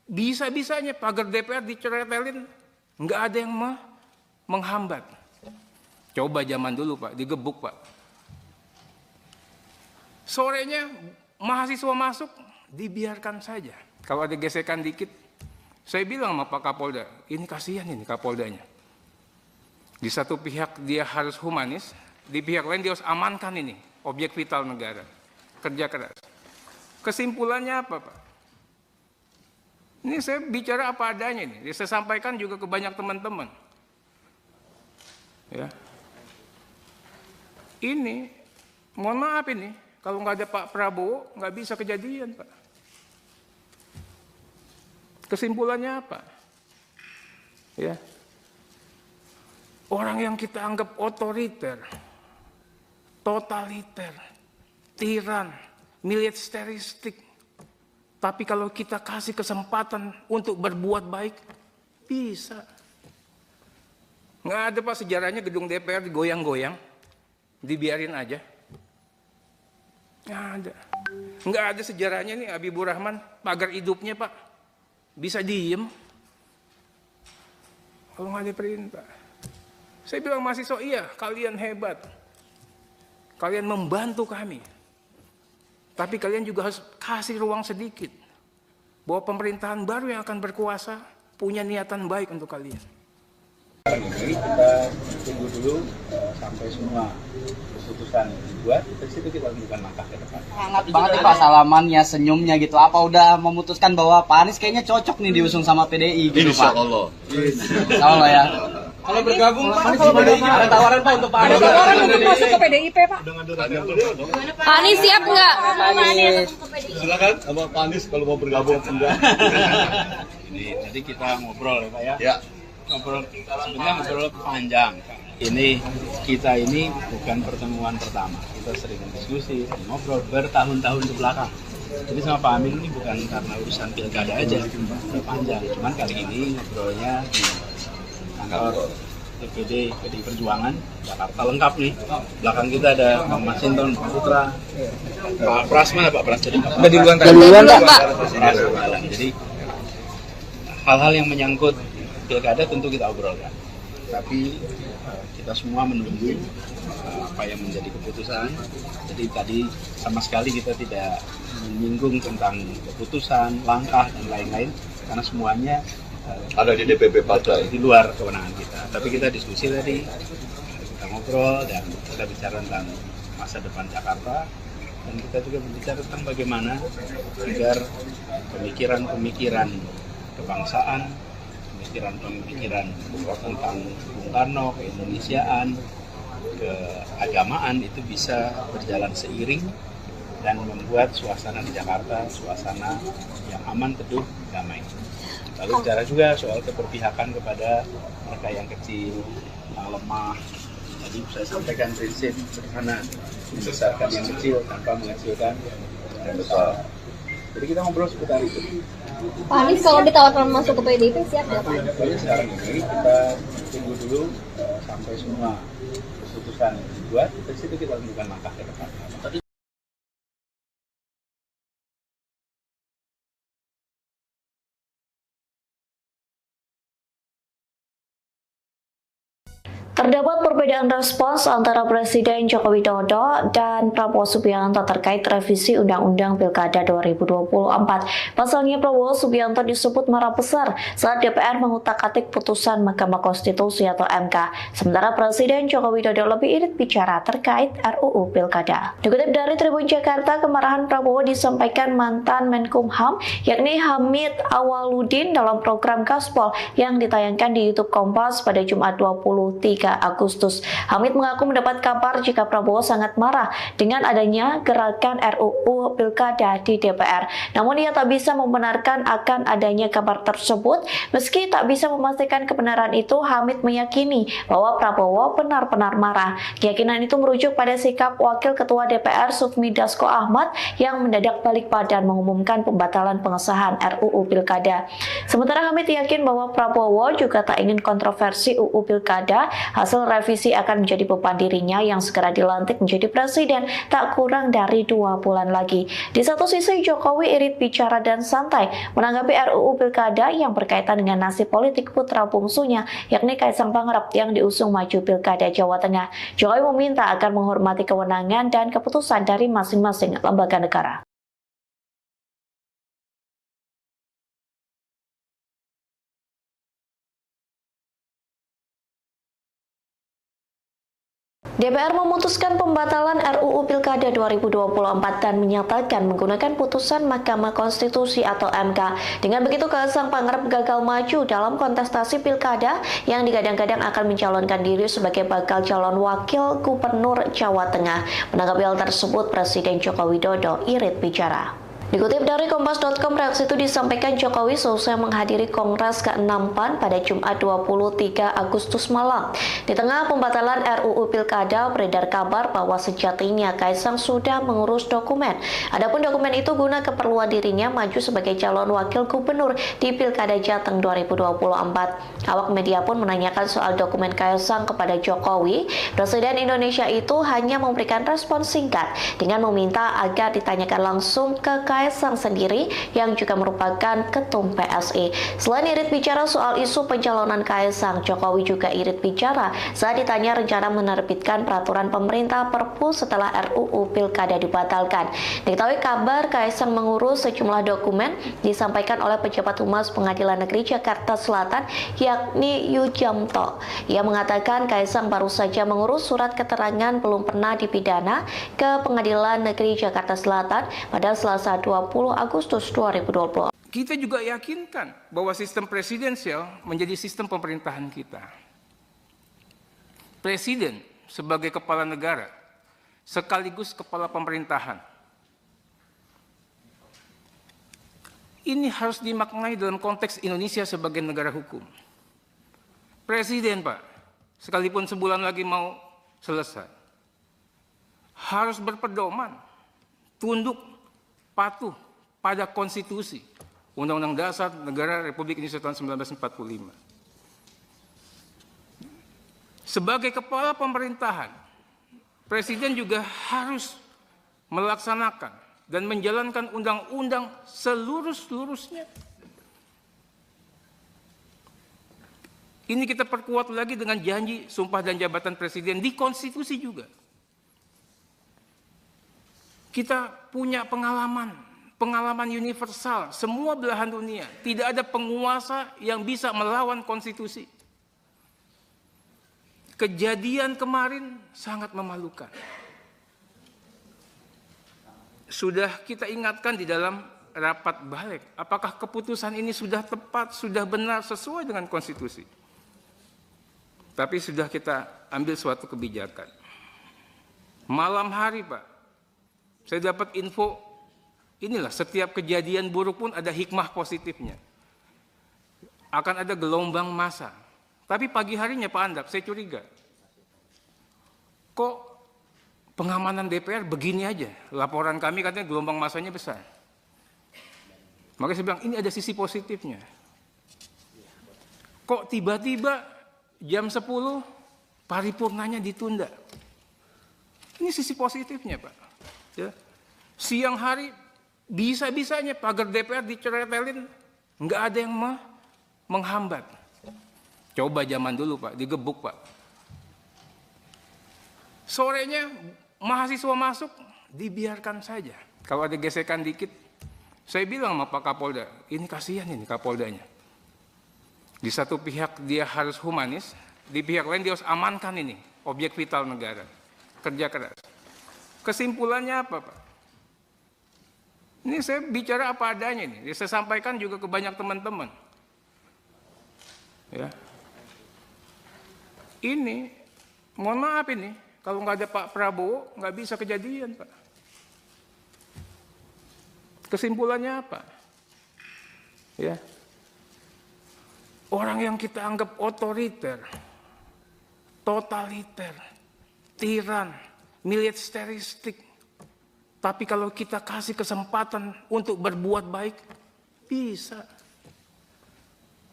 B: bisa-bisanya pagar DPR diceretelin, nggak ada yang menghambat. Coba zaman dulu, Pak, digebuk, Pak. Sorenya mahasiswa masuk, dibiarkan saja. Kalau ada gesekan dikit, saya bilang sama Pak Kapolda, ini kasihan ini Kapoldanya. Di satu pihak dia harus humanis, di pihak lain dia harus amankan ini, objek vital negara. Kerja keras. Kesimpulannya apa, Pak? Ini saya bicara apa adanya ini. Saya sampaikan juga ke banyak teman-teman. Ya. Ini, mohon maaf ini, kalau nggak ada Pak Prabowo, nggak bisa kejadian, Pak. Kesimpulannya apa? Ya. Orang yang kita anggap otoriter, totaliter, tiran, militeristik, tapi kalau kita kasih kesempatan untuk berbuat baik, bisa. Nggak ada, Pak, sejarahnya gedung DPR digoyang-goyang, dibiarin aja. Nggak ada. Nggak ada sejarahnya nih Habibur Rahman, pagar hidupnya, Pak, bisa diem. Kalau nggak ada perintah. Saya bilang mahasiswa, iya, kalian hebat. Kalian membantu kami. Tapi kalian juga harus kasih ruang sedikit. Bahwa pemerintahan baru yang akan berkuasa punya niatan baik untuk kalian.
C: Ini kita tunggu dulu sampai semua keputusan dibuat, dari situ kita lakukan langkah ke depan.
D: Hangat banget nih Pak salamannya, senyumnya gitu. Apa udah memutuskan bahwa Pak Anies kayaknya cocok nih diusung sama PDI gitu, Pak? Insya Allah ya.
F: Kalau bergabung Pak, kalau PDI ada tawaran Pak untuk Pak Anies.
G: Ada tawaran untuk masuk ke PDIP, Pak. Pak Anies siap nggak?
E: Silakan sama Pak Anies kalau mau bergabung.
C: Ini tadi kita ngobrol ya, Pak ya.
E: Ya.
C: Sebenarnya ngobrol panjang. Kita ini bukan pertemuan pertama. Kita sering diskusi, ngobrol bertahun-tahun ke belakang. Jadi sama Pak Amin ini bukan karena urusan pilkada aja, udah panjang. Cuman kali ini ngobrolnya di kantor DPD PDI Perjuangan Jakarta lengkap nih. Belakang kita ada Pak Masinton, Pak Putra, Pak Pras, mana Pak Pras? Jadi Pak
G: Duluan, Pak.
C: Jadi hal-hal yang menyangkut pilkada tentu kita obrolkan. Tapi kita semua menunggu apa yang menjadi keputusan. Jadi tadi sama sekali kita tidak menyinggung tentang keputusan, langkah dan lain-lain karena semuanya
E: Ada di DPP partai.
C: di luar kewenangan kita. Tapi kita diskusi tadi, kita ngobrol dan kita bicara tentang masa depan Jakarta dan kita juga berbicara tentang bagaimana agar pemikiran-pemikiran kebangsaan, pemikiran tentang Bung Karno, keindonesiaan, keagamaan itu bisa berjalan seiring dan membuat suasana di Jakarta suasana yang aman, teduh, damai. Lalu bicara juga soal keberpihakan kepada mereka yang kecil, yang lemah. Jadi saya sampaikan prinsip sederhana, membesarkan yang kecil tanpa mengecilkan yang besar. Jadi kita ngobrol seputar itu.
G: Pak Anies kalau ditawarkan masuk ke PDIP siap nggak Pak?
C: Pokoknya sekarang ini kita tunggu dulu sampai semua keputusan dibuat, dari situ kita tentukan langkah ke depan.
A: Terdapat perbedaan respons antara Presiden Joko Widodo dan Prabowo Subianto terkait revisi Undang-Undang Pilkada 2024. Pasalnya Prabowo Subianto disebut marah besar saat DPR mengutak-atik putusan Mahkamah Konstitusi atau MK. Sementara Presiden Joko Widodo lebih irit bicara terkait RUU Pilkada. Dikutip dari Tribun Jakarta, kemarahan Prabowo disampaikan mantan Menkumham yakni Hamid Awaludin dalam program Gaspol yang ditayangkan di YouTube Kompas pada Jumat 23 Agustus. Hamid mengaku mendapat kabar jika Prabowo sangat marah dengan adanya gerakan RUU Pilkada di DPR. Namun ia tak bisa membenarkan akan adanya kabar tersebut. Meski tak bisa memastikan kebenaran itu, Hamid meyakini bahwa Prabowo benar-benar marah. Keyakinan itu merujuk pada sikap Wakil Ketua DPR Sufmi Dasko Ahmad yang mendadak balik badan mengumumkan pembatalan pengesahan RUU Pilkada. Sementara Hamid yakin bahwa Prabowo juga tak ingin kontroversi UU Pilkada. Hasil revisi akan menjadi beban dirinya yang segera dilantik menjadi presiden tak kurang dari 2 bulan lagi. Di satu sisi, Jokowi irit bicara dan santai menanggapi RUU Pilkada yang berkaitan dengan nasib politik putra bungsunya, yakni Kaisang Pangarep yang diusung maju Pilkada Jawa Tengah. Jokowi meminta agar menghormati kewenangan dan keputusan dari masing-masing lembaga negara. DPR memutuskan pembatalan RUU Pilkada 2024 dan menyatakan menggunakan putusan Mahkamah Konstitusi atau MK. Dengan begitu, Kaisang Pangarep gagal maju dalam kontestasi Pilkada yang digadang-gadang akan mencalonkan diri sebagai bakal calon wakil gubernur Jawa Tengah. Menanggapi hal tersebut, Presiden Joko Widodo irit bicara. Dikutip dari Kompas.com, reaksi itu disampaikan Jokowi selesai menghadiri Kongres ke-6 PAN pada Jumat 23 Agustus malam. Di tengah pembatalan RUU Pilkada, beredar kabar bahwa sejatinya Kaisang sudah mengurus dokumen. Adapun dokumen itu guna keperluan dirinya maju sebagai calon wakil gubernur di Pilkada Jateng 2024. Awak media pun menanyakan soal dokumen Kaisang kepada Jokowi. Presiden Indonesia itu hanya memberikan respon singkat dengan meminta agar ditanyakan langsung ke Kaisang sendiri yang juga merupakan ketum PSI. Selain irit bicara soal isu pencalonan Kaisang, Jokowi juga irit bicara saat ditanya rencana menerbitkan peraturan pemerintah Perpu setelah RUU Pilkada dibatalkan. Diketahui kabar Kaisang mengurus sejumlah dokumen disampaikan oleh pejabat Humas Pengadilan Negeri Jakarta Selatan yakni Yujamto. Ia mengatakan Kaisang baru saja mengurus surat keterangan belum pernah dipidana ke Pengadilan Negeri Jakarta Selatan pada Selasa 20 Agustus 2020.
B: Kita juga yakinkan bahwa sistem presidensial menjadi sistem pemerintahan kita. Presiden sebagai kepala negara sekaligus kepala pemerintahan. Ini harus dimaknai dalam konteks Indonesia sebagai negara hukum. Presiden, Pak, sekalipun sebulan lagi mau selesai, harus berpedoman, tunduk, patuh pada konstitusi Undang-Undang Dasar Negara Republik Indonesia tahun 1945. Sebagai kepala pemerintahan, Presiden juga harus melaksanakan dan menjalankan undang-undang seluruh-seluruhnya. Ini kita perkuat lagi dengan janji sumpah dan jabatan Presiden di konstitusi juga. Kita punya pengalaman universal, semua belahan dunia. Tidak ada penguasa yang bisa melawan konstitusi. Kejadian kemarin sangat memalukan. Sudah kita ingatkan di dalam rapat balik, apakah keputusan ini sudah tepat, sudah benar, sesuai dengan konstitusi. Tapi sudah kita ambil suatu kebijakan. Malam hari, Pak, saya dapat info, inilah setiap kejadian buruk pun ada hikmah positifnya. akan ada gelombang massa. Tapi pagi harinya Pak Andap, saya curiga. Kok pengamanan DPR begini aja? Laporan kami katanya gelombang massanya besar. Makanya saya bilang ini ada sisi positifnya. Kok tiba-tiba jam 10 paripurnanya ditunda? Ini sisi positifnya Pak. Ya. Siang hari bisa-bisanya pagar DPR diceretelin, nggak ada yang menghambat. Coba zaman dulu Pak, digebuk Pak. Sorenya mahasiswa masuk, dibiarkan saja. Kalau ada gesekan dikit, saya bilang sama Pak Kapolda, ini kasihan ini Kapoldanya. Di satu pihak dia harus humanis, di pihak lain dia harus amankan ini, objek vital negara. Kerja keras. Kesimpulannya apa Pak? Ini saya bicara apa adanya ini. Saya sampaikan juga ke banyak teman-teman. Ya. Ini, mohon maaf ini, kalau nggak ada Pak Prabowo, nggak bisa kejadian Pak. Kesimpulannya apa? Ya. Orang yang kita anggap otoriter, totaliter, tiran, militeristik, tapi kalau kita kasih kesempatan untuk berbuat baik, bisa.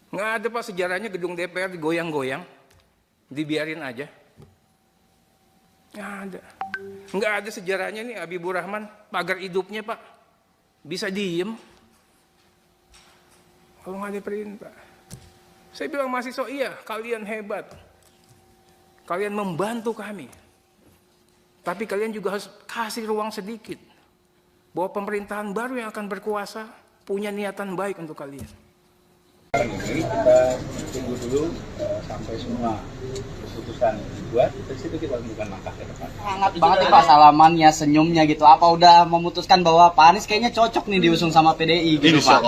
B: Nggak ada Pak sejarahnya gedung DPR digoyang-goyang, dibiarin aja. Nggak ada. Nggak ada sejarahnya nih Habibur Rahman, pagar hidupnya Pak, bisa diem. Kalau nggak ada perintah. Saya bilang mahasiswa, iya kalian hebat. Kalian membantu kami. Tapi kalian juga harus kasih ruang sedikit. Bahwa pemerintahan baru yang akan berkuasa punya niatan baik untuk kalian.
C: Ini kita tunggu dulu sampai semua keputusan dibuat, dari situ kita lakukan langkah ke depan.
D: Hangat banget nih Pak salamannya, senyumnya gitu. Apa udah memutuskan bahwa Pak Anies kayaknya cocok nih diusung sama PDI gitu Pak?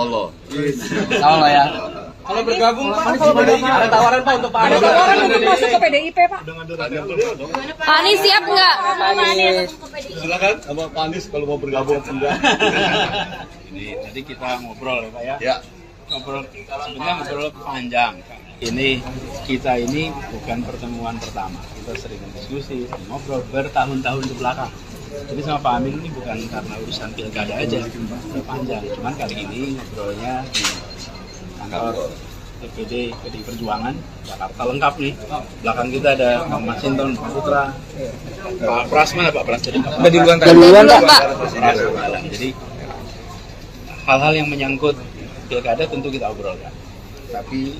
D: Insya Allah ya.
F: Kalau bergabung Pak, ada tawaran Pak untuk Pak Anies.
G: Ada tawaran untuk masuk ke PDIP Pak. Pak Anies siap nggak?
E: Silakan sama Pak Anies kalau mau bergabung enggak.
C: Ini tadi kita ngobrol ya Pak ya.
E: Ya.
C: Sebenarnya ngobrol panjang. Ini kita ini bukan pertemuan pertama. Kita sering diskusi, ngobrol bertahun-tahun ke belakang. Jadi sama Pak Amin ini bukan karena urusan pilkada aja, udah panjang. Cuman kali ini ngobrolnya di kantor DPD PDI Perjuangan Jakarta lengkap nih. Belakang kita ada Pak Masinton, Pak Putra, Pak Pras mana Pak Pras jadi Pak.
G: Duluan Pak.
C: Jadi hal-hal yang menyangkut pilkada tentu kita obrolkan. Tapi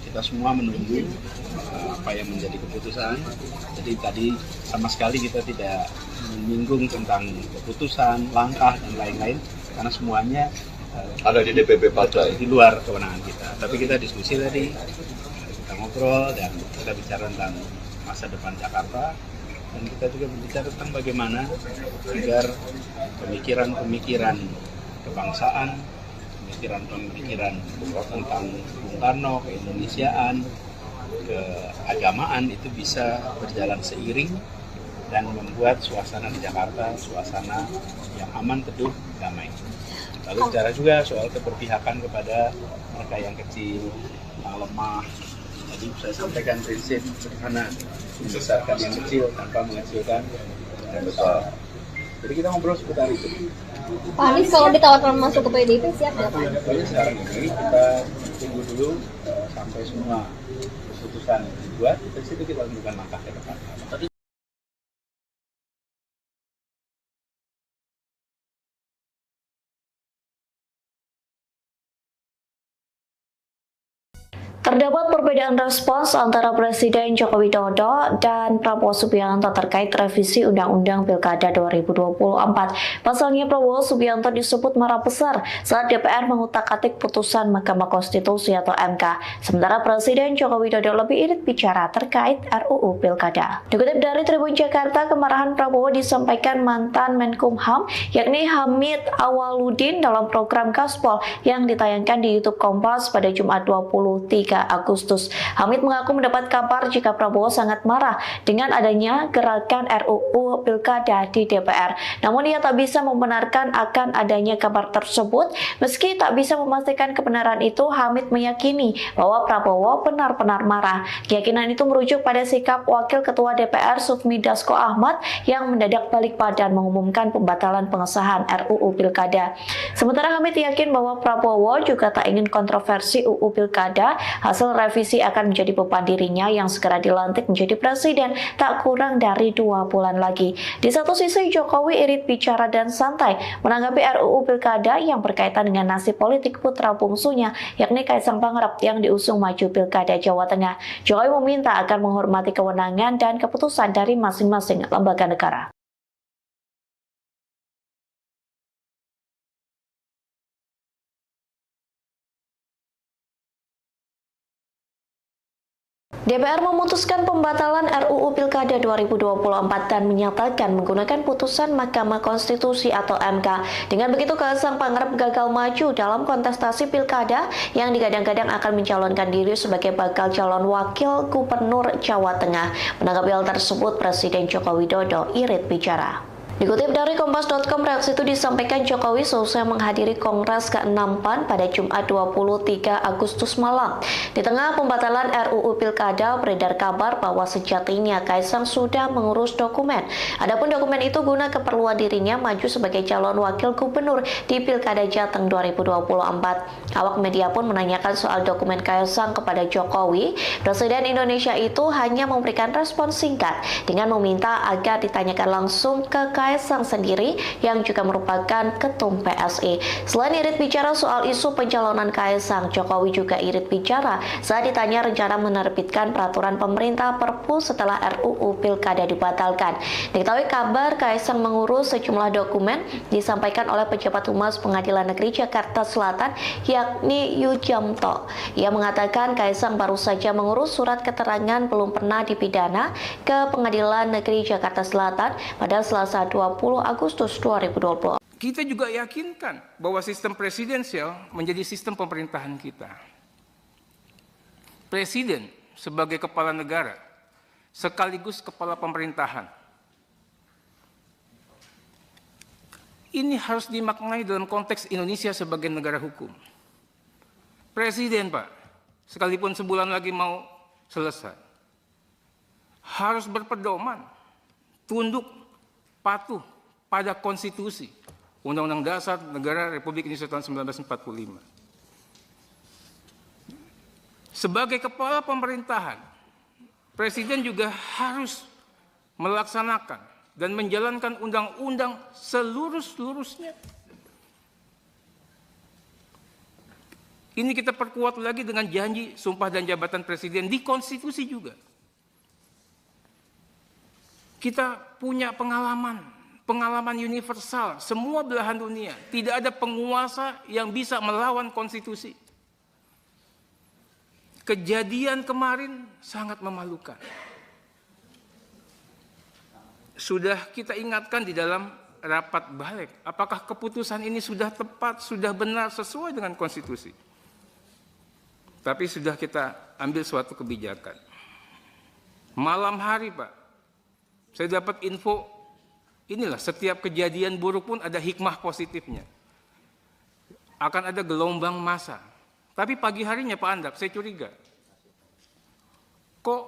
C: kita semua menunggu apa yang menjadi keputusan. Jadi tadi sama sekali kita tidak menyinggung tentang keputusan, langkah dan lain-lain karena semuanya
E: Ada di DPP partai.
C: di luar kewenangan kita. Tapi kita diskusi tadi, kita ngobrol dan kita bicara tentang masa depan Jakarta dan kita juga berbicara tentang bagaimana agar pemikiran-pemikiran kebangsaan, pemikiran-pemikiran tentang Bung Karno, keindonesiaan, keagamaan itu bisa berjalan seiring dan membuat suasana di Jakarta suasana yang aman, teduh, damai. Lalu bicara juga soal keberpihakan kepada mereka yang kecil, yang lemah. Jadi saya sampaikan prinsip sederhana, membesarkan yang kecil tanpa mengecilkan yang besar. Jadi kita ngobrol seputar itu.
G: Pak Anies kalau ditawarkan masuk ke PDIP siap nggak Pak?
C: Jadi sekarang ini kita tunggu dulu sampai semua keputusan dibuat, dari situ kita lakukan langkah ke depan.
A: Terdapat perbedaan respons antara Presiden Joko Widodo dan Prabowo Subianto terkait revisi Undang-Undang Pilkada 2024. Pasalnya Prabowo Subianto disebut marah besar saat DPR mengutak-atik putusan Mahkamah Konstitusi atau MK. Sementara Presiden Joko Widodo lebih irit bicara terkait RUU Pilkada. Dikutip dari Tribun Jakarta, kemarahan Prabowo disampaikan mantan Menkumham yakni Hamid Awaludin dalam program Gaspol yang ditayangkan di YouTube Kompas pada Jumat 23 Agustus. Hamid mengaku mendapat kabar jika Prabowo sangat marah dengan adanya gerakan RUU Pilkada di DPR. Namun ia tak bisa membenarkan akan adanya kabar tersebut. Meski tak bisa memastikan kebenaran itu, Hamid meyakini bahwa Prabowo benar-benar marah. Keyakinan itu merujuk pada sikap Wakil Ketua DPR Sufmi Dasko Ahmad yang mendadak balik badan mengumumkan pembatalan pengesahan RUU Pilkada. Sementara Hamid yakin bahwa Prabowo juga tak ingin kontroversi UU Pilkada. Hasil revisi akan menjadi beban dirinya yang segera dilantik menjadi presiden tak kurang dari 2 bulan lagi. Di satu sisi, Jokowi irit bicara dan santai menanggapi RUU Pilkada yang berkaitan dengan nasib politik putra bungsunya, yakni Kaisang Pangarep yang diusung maju Pilkada Jawa Tengah. Jokowi meminta agar menghormati kewenangan dan keputusan dari masing-masing lembaga negara. DPR memutuskan pembatalan RUU Pilkada 2024 dan menyatakan menggunakan putusan Mahkamah Konstitusi atau MK. Dengan begitu, Kaisang Pangarep gagal maju dalam kontestasi Pilkada yang digadang-gadang akan mencalonkan diri sebagai bakal calon wakil gubernur Jawa Tengah. Menanggapi hal tersebut, Presiden Joko Widodo irit bicara. Dikutip dari Kompas.com, reaksi itu disampaikan Jokowi selesai menghadiri Kongres ke-6 PAN pada Jumat 23 Agustus malam. Di tengah pembatalan RUU Pilkada, beredar kabar bahwa sejatinya Kaisang sudah mengurus dokumen. Adapun dokumen itu guna keperluan dirinya maju sebagai calon wakil gubernur di Pilkada Jateng 2024. Awak media pun menanyakan soal dokumen Kaisang kepada Jokowi. Presiden Indonesia itu hanya memberikan respon singkat dengan meminta agar ditanyakan langsung ke Kaisang sendiri yang juga merupakan ketum PSI. Selain irit bicara soal isu pencalonan Kaisang, Jokowi juga irit bicara saat ditanya rencana menerbitkan peraturan pemerintah Perpu setelah RUU Pilkada dibatalkan. Diketahui kabar Kaisang mengurus sejumlah dokumen disampaikan oleh pejabat Humas Pengadilan Negeri Jakarta Selatan yakni Yujamto. Ia mengatakan Kaisang baru saja mengurus surat keterangan belum pernah dipidana ke Pengadilan Negeri Jakarta Selatan pada Selasa 20 Agustus 2020.
B: Kita juga yakinkan bahwa sistem presidensial menjadi sistem pemerintahan kita. Presiden sebagai kepala negara sekaligus kepala pemerintahan. Ini harus dimaknai dalam konteks Indonesia sebagai negara hukum. Presiden, Pak, sekalipun sebulan lagi mau selesai, harus berpedoman, tunduk, patuh pada konstitusi Undang-Undang Dasar Negara Republik Indonesia tahun 1945. Sebagai kepala pemerintahan, Presiden juga harus melaksanakan dan menjalankan undang-undang seluruh-seluruhnya. Ini kita perkuat lagi dengan janji sumpah dan jabatan Presiden di konstitusi juga. Kita punya pengalaman universal, semua belahan dunia. Tidak ada penguasa yang bisa melawan konstitusi. Kejadian kemarin sangat memalukan. Sudah kita ingatkan di dalam rapat balik, apakah keputusan ini sudah tepat, sudah benar, sesuai dengan konstitusi. Tapi sudah kita ambil suatu kebijakan. Malam hari, Pak, saya dapat info, inilah setiap kejadian buruk pun ada hikmah positifnya. Akan ada gelombang massa. Tapi pagi harinya Pak Andap, saya curiga. Kok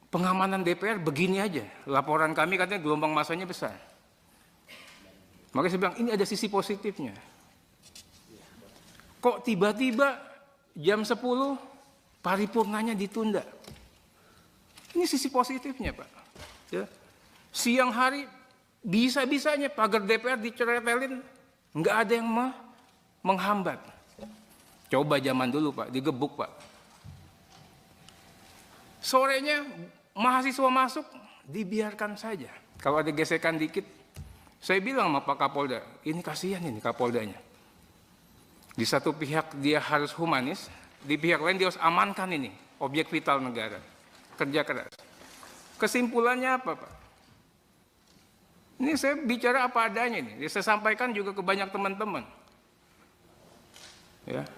B: pengamanan DPR begini aja? Laporan kami katanya gelombang massanya besar. Makanya saya bilang, ini ada sisi positifnya. Kok tiba-tiba jam 10 paripurnanya ditunda? Ini sisi positifnya, Pak. Ya. Siang hari bisa-bisanya pagar DPR diceretelin, nggak ada yang menghambat. Coba zaman dulu, Pak, digebuk, Pak. Sorenya mahasiswa masuk, dibiarkan saja. Kalau ada gesekan dikit, saya bilang sama Pak Kapolda, ini kasihan ini Kapoldanya. Di satu pihak dia harus humanis, di pihak lain dia harus amankan ini objek vital negara. Kerja keras. Kesimpulannya apa, Pak? Ini saya bicara apa adanya ini. Saya sampaikan juga ke banyak teman-teman. Ya.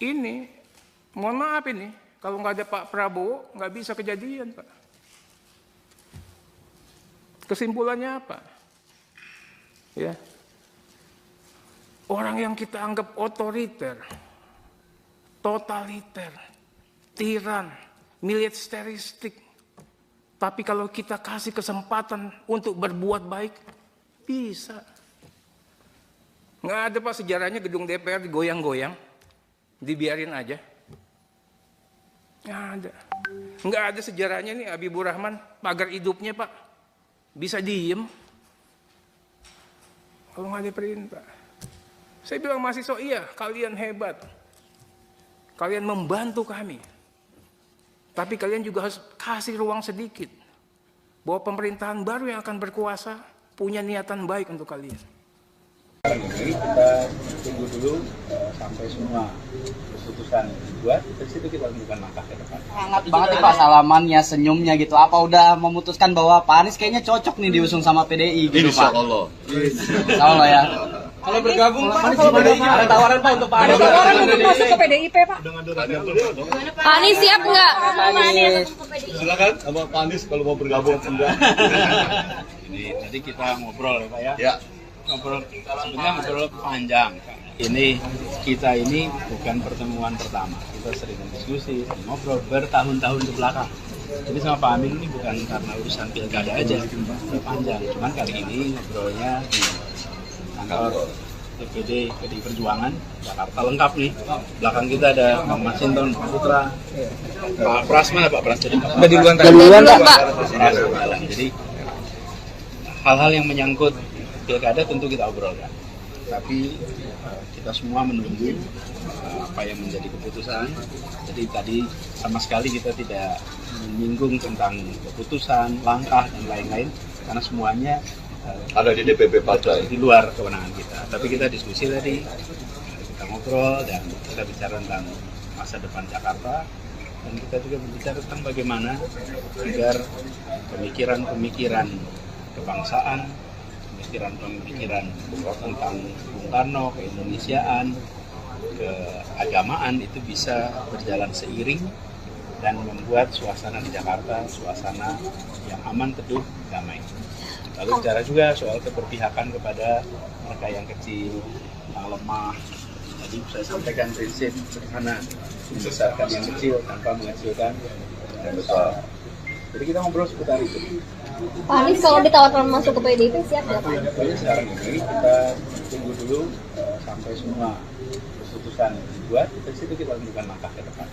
B: Ini Mohon maaf ini, kalau nggak ada Pak Prabowo, nggak bisa kejadian, Pak. Kesimpulannya apa? Ya, orang yang kita anggap otoriter, totaliter, tiran, militeristik, tapi kalau kita kasih kesempatan untuk berbuat baik, bisa. Nggak ada Pak sejarahnya gedung DPR digoyang-goyang, dibiarin aja. Nggak ada. Nggak ada sejarahnya nih Habibur Rahman, pagar hidupnya Pak, bisa diem. Kalau nggak ada perintah. Saya bilang mahasiswa, iya kalian hebat. Kalian membantu kami. Tapi kalian juga harus kasih ruang sedikit. Bahwa pemerintahan baru yang akan berkuasa punya niatan baik untuk kalian.
C: Ini kita tunggu dulu sampai semua keputusan dibuat, dari situ kita lakukan langkah ke depan.
D: Hangat banget nih Pak salamannya, senyumnya gitu. Apa udah memutuskan bahwa Pak Anies kayaknya cocok nih diusung sama PDI gitu Pak? Insya Allah ya.
F: Kalau bergabung Pak, ada tawaran Pak untuk Pak Anies.
G: Ada tawaran untuk masuk ke PDIP Pak. Pak Anies siap nggak?
E: Silakan sama Pak Anies kalau mau bergabung enggak.
C: Ini tadi kita ngobrol ya Pak ya.
E: Ya.
C: Sebenarnya ngobrol panjang. Ini kita ini bukan pertemuan pertama. Kita sering diskusi, ngobrol bertahun-tahun ke belakang. Jadi sama Pak Amin ini bukan karena urusan pilkada aja, udah panjang. Cuman kali ini ngobrolnya di kantor DPD PDI Perjuangan Jakarta lengkap nih. Belakang kita ada Pak Masinton, Pak Putra, Pak Pras mana Pak Pras? Jadi duluan Pak. Jadi hal-hal yang menyangkut pilkada tentu kita obrolkan. Tapi kita semua menunggu apa yang menjadi keputusan. Jadi tadi sama sekali kita tidak menyinggung tentang keputusan, langkah dan lain-lain karena semuanya
E: Ada di DPP partai.
C: di luar kewenangan kita. Tapi kita diskusi tadi, kita ngobrol dan kita bicara tentang masa depan Jakarta dan kita juga berbicara tentang bagaimana agar pemikiran-pemikiran kebangsaan, pemikiran-pemikiran tentang Bung Karno, keindonesiaan, keagamaan itu bisa berjalan seiring dan membuat suasana di Jakarta suasana yang aman, teduh, damai. Lalu bicara juga soal keberpihakan kepada mereka yang kecil, yang lemah. Tadi saya sampaikan prinsip sederhana, membesarkan yang kecil tanpa mengecilkan yang besar. Jadi kita ngobrol seputar itu.
G: Pak Anies kalau ditawarkan masuk ke PDIP siap nggak Pak?
C: Jadi sekarang ini kita tunggu dulu sampai semua keputusan dibuat, dari situ kita lakukan langkah ke depan.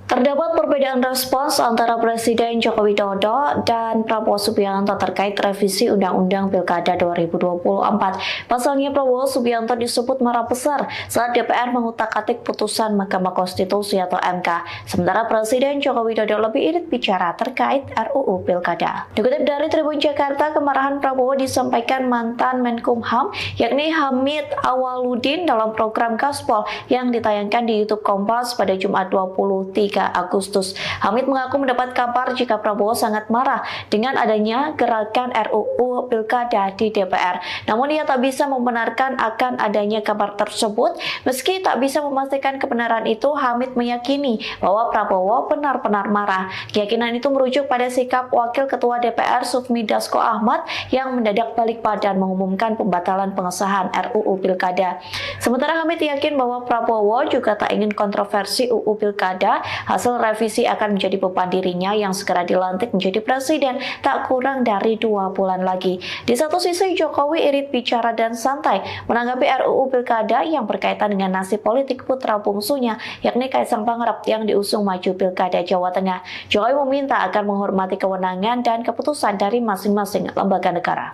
A: Terdapat perbedaan respons antara Presiden Joko Widodo dan Prabowo Subianto terkait revisi Undang-Undang Pilkada 2024. Pasalnya Prabowo Subianto disebut marah besar saat DPR mengutak-atik putusan Mahkamah Konstitusi atau MK. Sementara Presiden Joko Widodo lebih irit bicara terkait RUU Pilkada. Dikutip dari Tribun Jakarta, kemarahan Prabowo disampaikan mantan Menkumham yakni Hamid Awaludin dalam program Gaspol yang ditayangkan di YouTube Kompas pada Jumat 23 Agustus. Hamid mengaku mendapat kabar jika Prabowo sangat marah dengan adanya gerakan RUU Pilkada di DPR. Namun ia tak bisa membenarkan akan adanya kabar tersebut. Meski tak bisa memastikan kebenaran itu, Hamid meyakini bahwa Prabowo benar-benar marah. Keyakinan itu merujuk pada sikap Wakil Ketua DPR Sufmi Dasko Ahmad yang mendadak balik badan mengumumkan pembatalan pengesahan RUU Pilkada. Sementara Hamid yakin bahwa Prabowo juga tak ingin kontroversi UU Pilkada. Hasil revisi akan menjadi beban dirinya yang segera dilantik menjadi presiden tak kurang dari 2 bulan lagi. Di satu sisi, Jokowi irit bicara dan santai menanggapi RUU Pilkada yang berkaitan dengan nasib politik putra bungsunya, yakni Kaisang Pangarep yang diusung maju Pilkada Jawa Tengah. Jokowi meminta agar menghormati kewenangan dan keputusan dari masing-masing lembaga negara.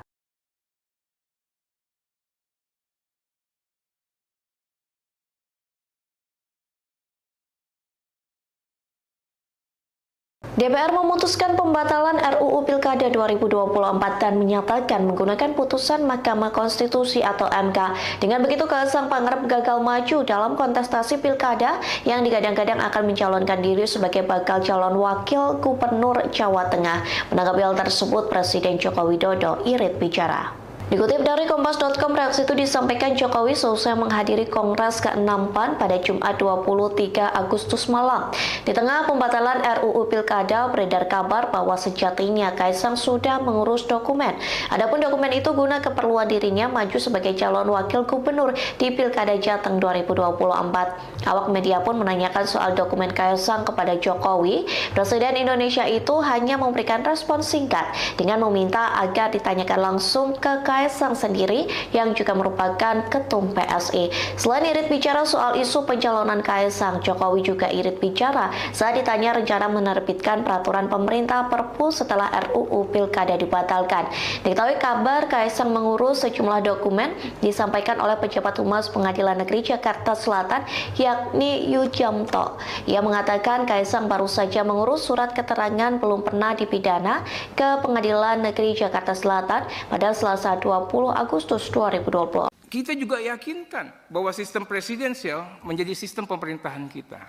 A: DPR memutuskan pembatalan RUU Pilkada 2024 dan menyatakan menggunakan putusan Mahkamah Konstitusi atau MK. Dengan begitu, Kaisang Pangarep gagal maju dalam kontestasi Pilkada yang digadang-gadang akan mencalonkan diri sebagai bakal calon wakil gubernur Jawa Tengah. Menanggapi hal tersebut, Presiden Joko Widodo irit bicara. Dikutip dari Kompas.com, reaksi itu disampaikan Jokowi seusai menghadiri Kongres ke-6 PAN pada Jumat 23 Agustus malam. Di tengah pembatalan RUU Pilkada, beredar kabar bahwa sejatinya Kaisang sudah mengurus dokumen. Adapun dokumen itu guna keperluan dirinya maju sebagai calon wakil gubernur di Pilkada Jateng 2024. Awak media pun menanyakan soal dokumen Kaisang kepada Jokowi. Presiden Indonesia itu hanya memberikan respon singkat dengan meminta agar ditanyakan langsung ke Kaisang sendiri yang juga merupakan ketum PSI. Selain irit bicara soal isu pencalonan Kaisang, Jokowi juga irit bicara saat ditanya rencana menerbitkan peraturan pemerintah Perpu setelah RUU Pilkada dibatalkan. Diketahui kabar Kaisang mengurus sejumlah dokumen disampaikan oleh pejabat humas Pengadilan Negeri Jakarta Selatan yakni Yujamto. Ia mengatakan Kaisang baru saja mengurus surat keterangan belum pernah dipidana ke Pengadilan Negeri Jakarta Selatan pada Selasa 20 Agustus 2020.
B: Kita juga yakinkan bahwa sistem presidensial menjadi sistem pemerintahan kita.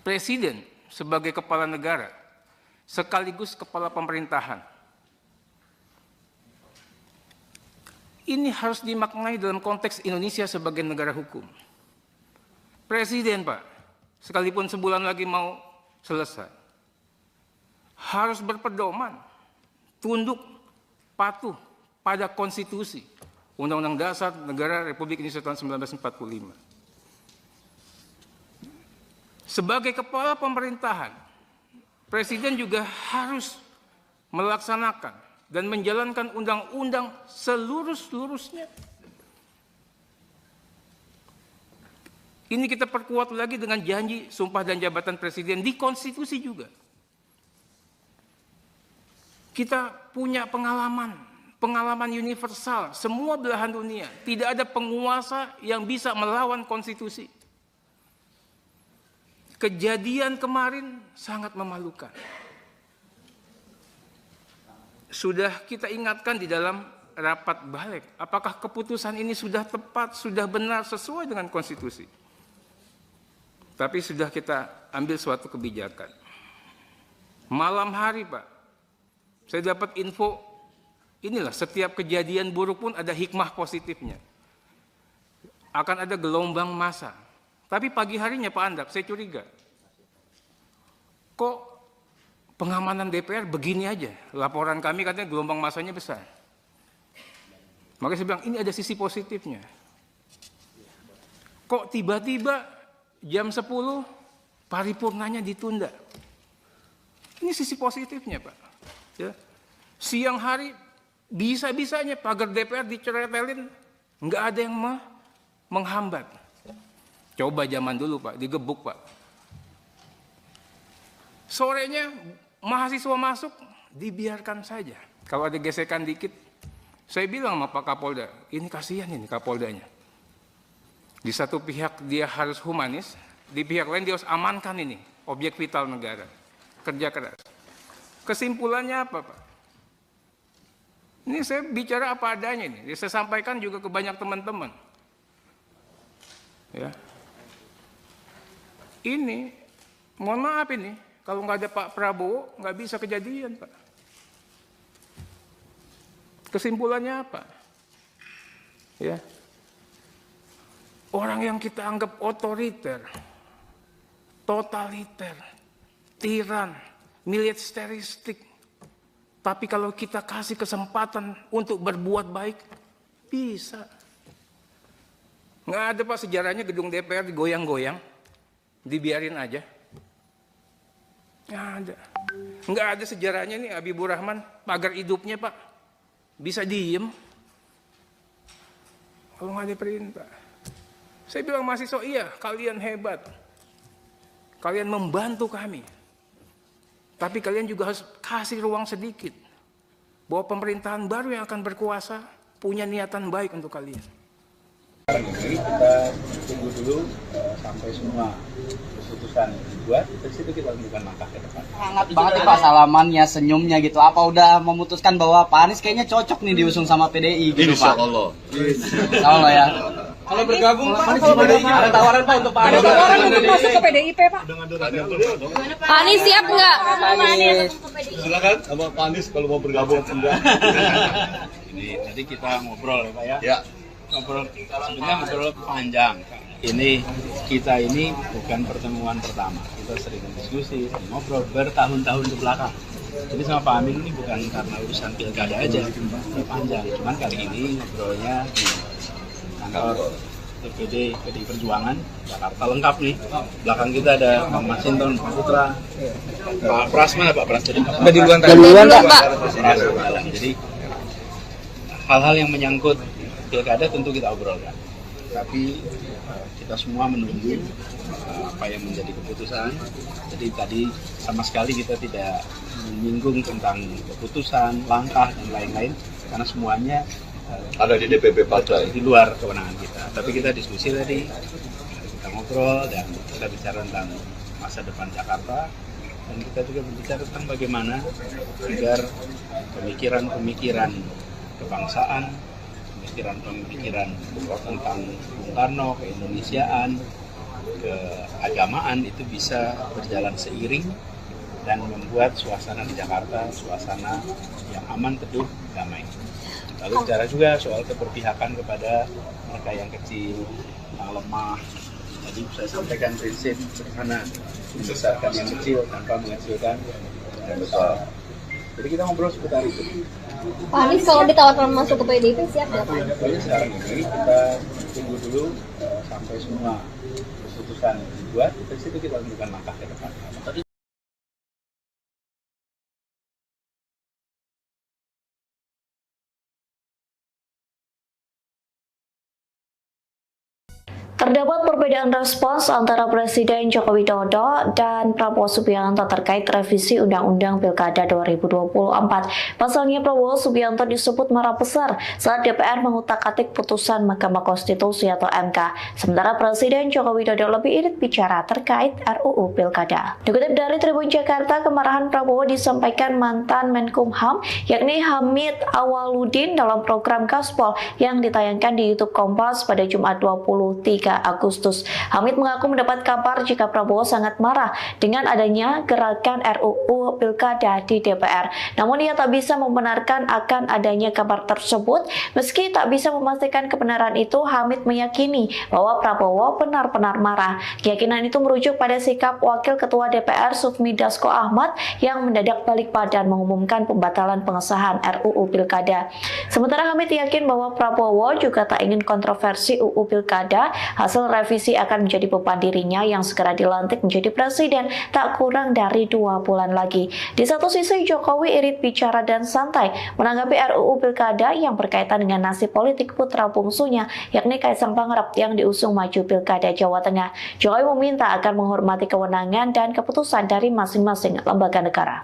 B: Presiden sebagai kepala negara sekaligus kepala pemerintahan. Ini harus dimaknai dalam konteks Indonesia sebagai negara hukum. Presiden, Pak, sekalipun sebulan lagi mau selesai, harus berpedoman, tunduk, patuh pada konstitusi, Undang-Undang Dasar Negara Republik Indonesia tahun 1945. Sebagai kepala pemerintahan, Presiden juga harus melaksanakan dan menjalankan undang-undang seluruh-seluruhnya. Ini kita perkuat lagi dengan janji sumpah dan jabatan Presiden di konstitusi juga. Kita punya pengalaman universal, semua belahan dunia. Tidak ada penguasa yang bisa melawan konstitusi. Kejadian kemarin sangat memalukan. Sudah kita ingatkan di dalam rapat balik, apakah keputusan ini sudah tepat, sudah benar, sesuai dengan konstitusi. Tapi sudah kita ambil suatu kebijakan. Malam hari, Pak, saya dapat info, inilah setiap kejadian buruk pun ada hikmah positifnya. Akan ada gelombang massa. Tapi pagi harinya Pak Andap, saya curiga. Kok pengamanan DPR begini aja? Laporan kami katanya gelombang massanya besar. Makanya saya bilang ini ada sisi positifnya. Kok tiba-tiba jam 10 paripurnanya ditunda? Ini sisi positifnya, Pak. Ya. Siang hari bisa-bisanya pagar DPR diceretelin, nggak ada yang menghambat. Coba zaman dulu, Pak, digebuk, Pak. Sorenya mahasiswa masuk, dibiarkan saja. Kalau ada gesekan dikit, saya bilang sama Pak Kapolda, ini kasihan ini Kapoldanya. Di satu pihak dia harus humanis, di pihak lain dia harus amankan ini, objek vital negara. Kerja keras. Kesimpulannya apa, Pak? Ini saya bicara apa adanya ini. Saya sampaikan juga ke banyak teman-teman. Ya. Ini, mohon maaf ini, kalau nggak ada Pak Prabowo, nggak bisa kejadian, Pak. Kesimpulannya apa? Ya. Orang yang kita anggap otoriter, totaliter, tiran, militeristik, tapi kalau kita kasih kesempatan untuk berbuat baik, bisa. Nggak ada, Pak, sejarahnya gedung DPR digoyang-goyang, dibiarin aja. Nggak ada. Nggak ada sejarahnya nih Habibur Rahman, pagar hidupnya, Pak, bisa diem. Kalau nggak ada perintah. Saya bilang mahasiswa, iya, kalian hebat. Kalian membantu kami. Tapi kalian juga harus kasih ruang sedikit. Bahwa pemerintahan baru yang akan berkuasa punya niatan baik untuk kalian.
C: Sekarang ini kita tunggu dulu sampai semua keputusan dibuat, dari situ kita lakukan langkah ke depan.
D: Hangat banget nih Pak salamannya, senyumnya gitu. Apa udah memutuskan bahwa Pak Anies kayaknya cocok nih diusung sama PDI gitu Pak? Insya Allah ya.
F: Kalau bergabung Pak, ada tawaran Pak untuk Pak Anies.
G: Ada tawaran untuk masuk ke PDIP Pak. Pak Anies siap nggak?
E: Silakan sama Pak Anies kalau mau bergabung enggak.
C: Ini nanti kita ngobrol ya Pak ya.
E: Ya.
C: Sebenarnya ngobrol panjang. Kita ini bukan pertemuan pertama. Kita sering diskusi, ngobrol bertahun-tahun ke belakang. Jadi sama Pak Amin ini bukan karena urusan pilkada aja, panjang. Cuman kali ini ngobrolnya di kantor DPD PDI Perjuangan Jakarta lengkap nih. Belakang kita ada Bang Masinton, Pak Putra, Pak Pras mana Pak Pras? Udah duluan
G: Pak.
C: Jadi hal-hal yang menyangkut pilkada tentu kita obrolkan. Tapi kita semua menunggu apa yang menjadi keputusan. Jadi tadi sama sekali kita tidak menyinggung tentang keputusan, langkah dan lain-lain karena semuanya
E: Ada di DPP partai.
C: di luar kewenangan kita. Tapi kita diskusi tadi, kita ngobrol dan kita bicara tentang masa depan Jakarta dan kita juga berbicara tentang bagaimana agar pemikiran-pemikiran kebangsaan, pemikiran-pemikiran tentang Bung Karno, keindonesiaan, keagamaan itu bisa berjalan seiring dan membuat suasana di Jakarta suasana yang aman, teduh, damai. Lalu bicara juga soal keberpihakan kepada mereka yang kecil, yang lemah. Tadi saya sampaikan prinsip sederhana, membesarkan yang kecil tanpa mengecilkan yang besar. Jadi kita ngobrol seputar itu.
G: Pak Anies kalau ditawarkan masuk ke PDIP siap nggak Pak?
C: Jadi sekarang ini kita tunggu dulu sampai semua keputusan dibuat, dari situ kita lakukan langkah ke depan.
A: Terdapat perbedaan respons antara Presiden Joko Widodo dan Prabowo Subianto terkait revisi Undang-Undang Pilkada 2024. Pasalnya Prabowo Subianto disebut marah besar saat DPR mengutak-atik putusan Mahkamah Konstitusi atau MK. Sementara Presiden Joko Widodo lebih irit bicara terkait RUU Pilkada. Dikutip dari Tribun Jakarta, kemarahan Prabowo disampaikan mantan Menkumham yakni Hamid Awaludin dalam program Gaspol yang ditayangkan di YouTube Kompas pada Jumat 23 Agustus. Hamid mengaku mendapat kabar jika Prabowo sangat marah dengan adanya gerakan RUU Pilkada di DPR. Namun ia tak bisa membenarkan akan adanya kabar tersebut. Meski tak bisa memastikan kebenaran itu, Hamid meyakini bahwa Prabowo benar-benar marah. Keyakinan itu merujuk pada sikap Wakil Ketua DPR Sufmi Dasko Ahmad yang mendadak balik badan mengumumkan pembatalan pengesahan RUU Pilkada. Sementara Hamid yakin bahwa Prabowo juga tak ingin kontroversi UU Pilkada. Hasil revisi akan menjadi beban dirinya yang segera dilantik menjadi presiden tak kurang dari 2 bulan lagi. Di satu sisi, Jokowi irit bicara dan santai menanggapi RUU Pilkada yang berkaitan dengan nasib politik putra bungsunya, yakni Kaisang Pangarep yang diusung maju Pilkada Jawa Tengah. Jokowi meminta agar menghormati kewenangan dan keputusan dari masing-masing lembaga negara.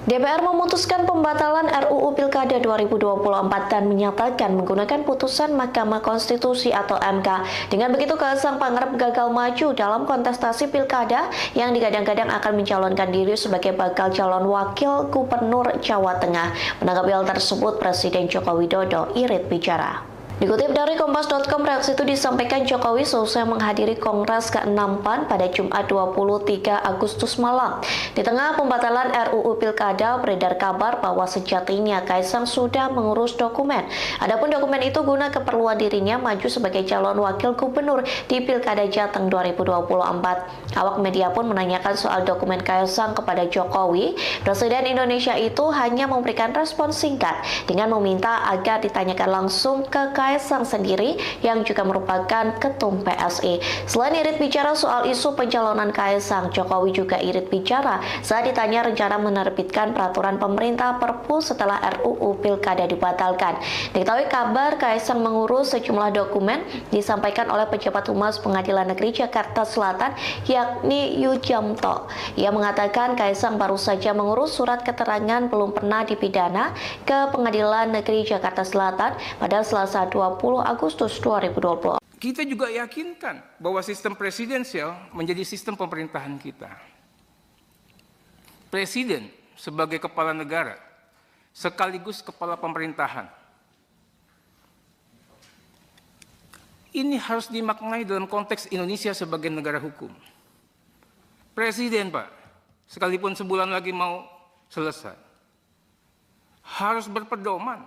A: DPR memutuskan pembatalan RUU Pilkada 2024 dan menyatakan menggunakan putusan Mahkamah Konstitusi atau MK. Dengan begitu, Kaisang Pangarep gagal maju dalam kontestasi Pilkada yang digadang-gadang akan mencalonkan diri sebagai bakal calon wakil gubernur Jawa Tengah. Menanggapi hal tersebut, Presiden Joko Widodo irit bicara. Dikutip dari Kompas.com, reaksi itu disampaikan Jokowi selesai menghadiri Kongres ke-6 PAN pada Jumat 23 Agustus malam. Di tengah pembatalan RUU Pilkada, beredar kabar bahwa sejatinya Kaisang sudah mengurus dokumen. Adapun dokumen itu guna keperluan dirinya maju sebagai calon wakil gubernur di Pilkada Jateng 2024. Awak media pun menanyakan soal dokumen Kaisang kepada Jokowi. Presiden Indonesia itu hanya memberikan respons singkat dengan meminta agar ditanyakan langsung ke Kaisang Kaisang sendiri yang juga merupakan ketum PSI. Selain irit bicara soal isu pencalonan Kaisang, Jokowi juga irit bicara saat ditanya rencana menerbitkan peraturan pemerintah Perpu setelah RUU Pilkada dibatalkan. Diketahui kabar Kaisang mengurus sejumlah dokumen disampaikan oleh pejabat Humas Pengadilan Negeri Jakarta Selatan yakni Yujamto. Ia mengatakan Kaisang baru saja mengurus surat keterangan belum pernah dipidana ke Pengadilan Negeri Jakarta Selatan pada Selasa 20 Agustus 2020.
B: Kita juga yakinkan bahwa sistem presidensial menjadi sistem pemerintahan kita. Presiden sebagai kepala negara sekaligus kepala pemerintahan. Ini harus dimaknai dalam konteks Indonesia sebagai negara hukum. Presiden, Pak, sekalipun sebulan lagi mau selesai, harus berpedoman,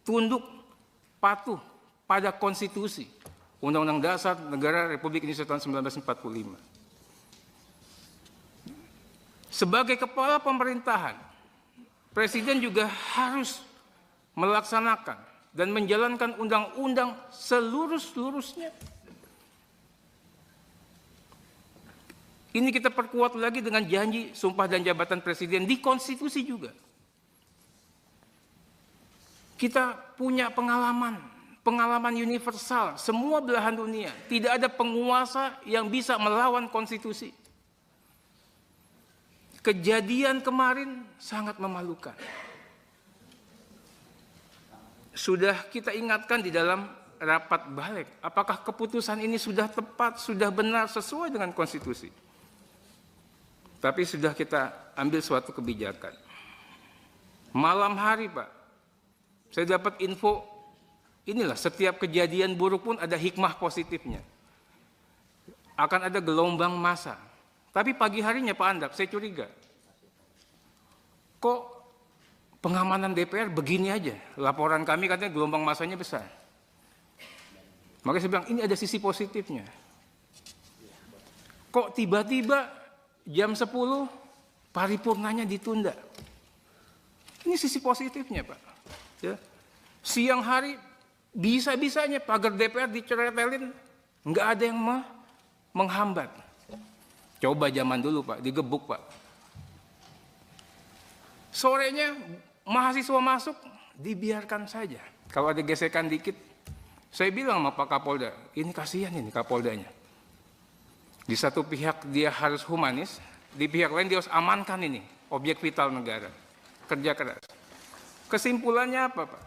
B: tunduk, patuh pada konstitusi, Undang-Undang Dasar Negara Republik Indonesia tahun 1945. Sebagai kepala pemerintahan, Presiden juga harus melaksanakan dan menjalankan undang-undang seluruh-seluruhnya. Ini kita perkuat lagi dengan janji sumpah dan jabatan Presiden di konstitusi juga. Kita punya pengalaman universal, semua belahan dunia. Tidak ada penguasa yang bisa melawan konstitusi. Kejadian kemarin sangat memalukan. Sudah kita ingatkan di dalam rapat balik, apakah keputusan ini sudah tepat, sudah benar, sesuai dengan konstitusi. Tapi sudah kita ambil suatu kebijakan. Malam hari, Pak, saya dapat info, inilah setiap kejadian buruk pun ada hikmah positifnya. Akan ada gelombang massa. Tapi pagi harinya Pak Andap, saya curiga. Kok pengamanan DPR begini aja? Laporan kami katanya gelombang massanya besar. Makanya saya bilang, ini ada sisi positifnya. Kok tiba-tiba jam 10 paripurnanya ditunda? Ini sisi positifnya, Pak. Ya. Siang hari bisa-bisanya pagar DPR diceretelin, nggak ada yang menghambat. Coba zaman dulu, Pak, digebuk, Pak. Sorenya mahasiswa masuk, dibiarkan saja. Kalau ada gesekan dikit, saya bilang sama Pak Kapolda, ini kasihan ini Kapoldanya. Di satu pihak dia harus humanis, di pihak lain dia harus amankan ini, objek vital negara. Kerja keras. Kesimpulannya apa, Pak?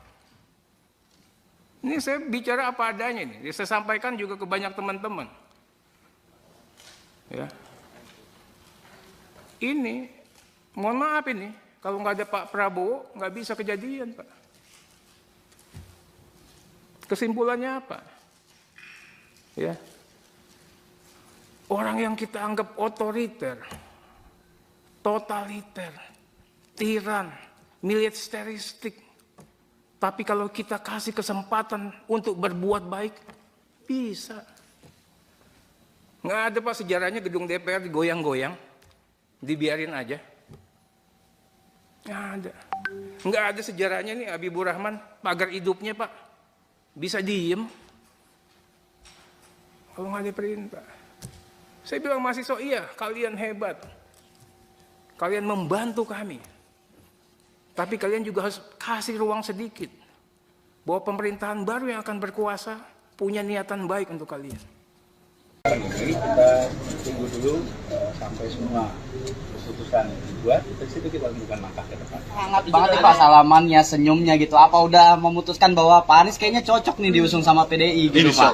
B: Ini saya bicara apa adanya ini. Saya sampaikan juga ke banyak teman-teman. Ya. Ini, mohon maaf ini, kalau nggak ada Pak Prabowo, nggak bisa kejadian, Pak. Kesimpulannya apa? Ya. Orang yang kita anggap otoriter, totaliter, tiran, militeristik, tapi kalau kita kasih kesempatan untuk berbuat baik, bisa. Nggak ada, Pak, sejarahnya gedung DPR digoyang-goyang, dibiarin aja. Nggak ada. Nggak ada sejarahnya nih Habibur Rahman, pagar hidupnya, Pak, bisa diem. Kalau nggak ada perintah. Saya bilang mahasiswa, iya, kalian hebat. Kalian membantu kami. Tapi kalian juga harus kasih ruang sedikit. Bahwa pemerintahan baru yang akan berkuasa punya niatan baik untuk kalian.
C: Jadi kita tunggu dulu sampai semua keputusan dibuat, dari situ kita lakukan langkah ke depan.
D: Hangat banget nih Pak salamannya, senyumnya gitu. Apa udah memutuskan bahwa Pak Anies kayaknya cocok nih diusung sama PDI gitu, Pak?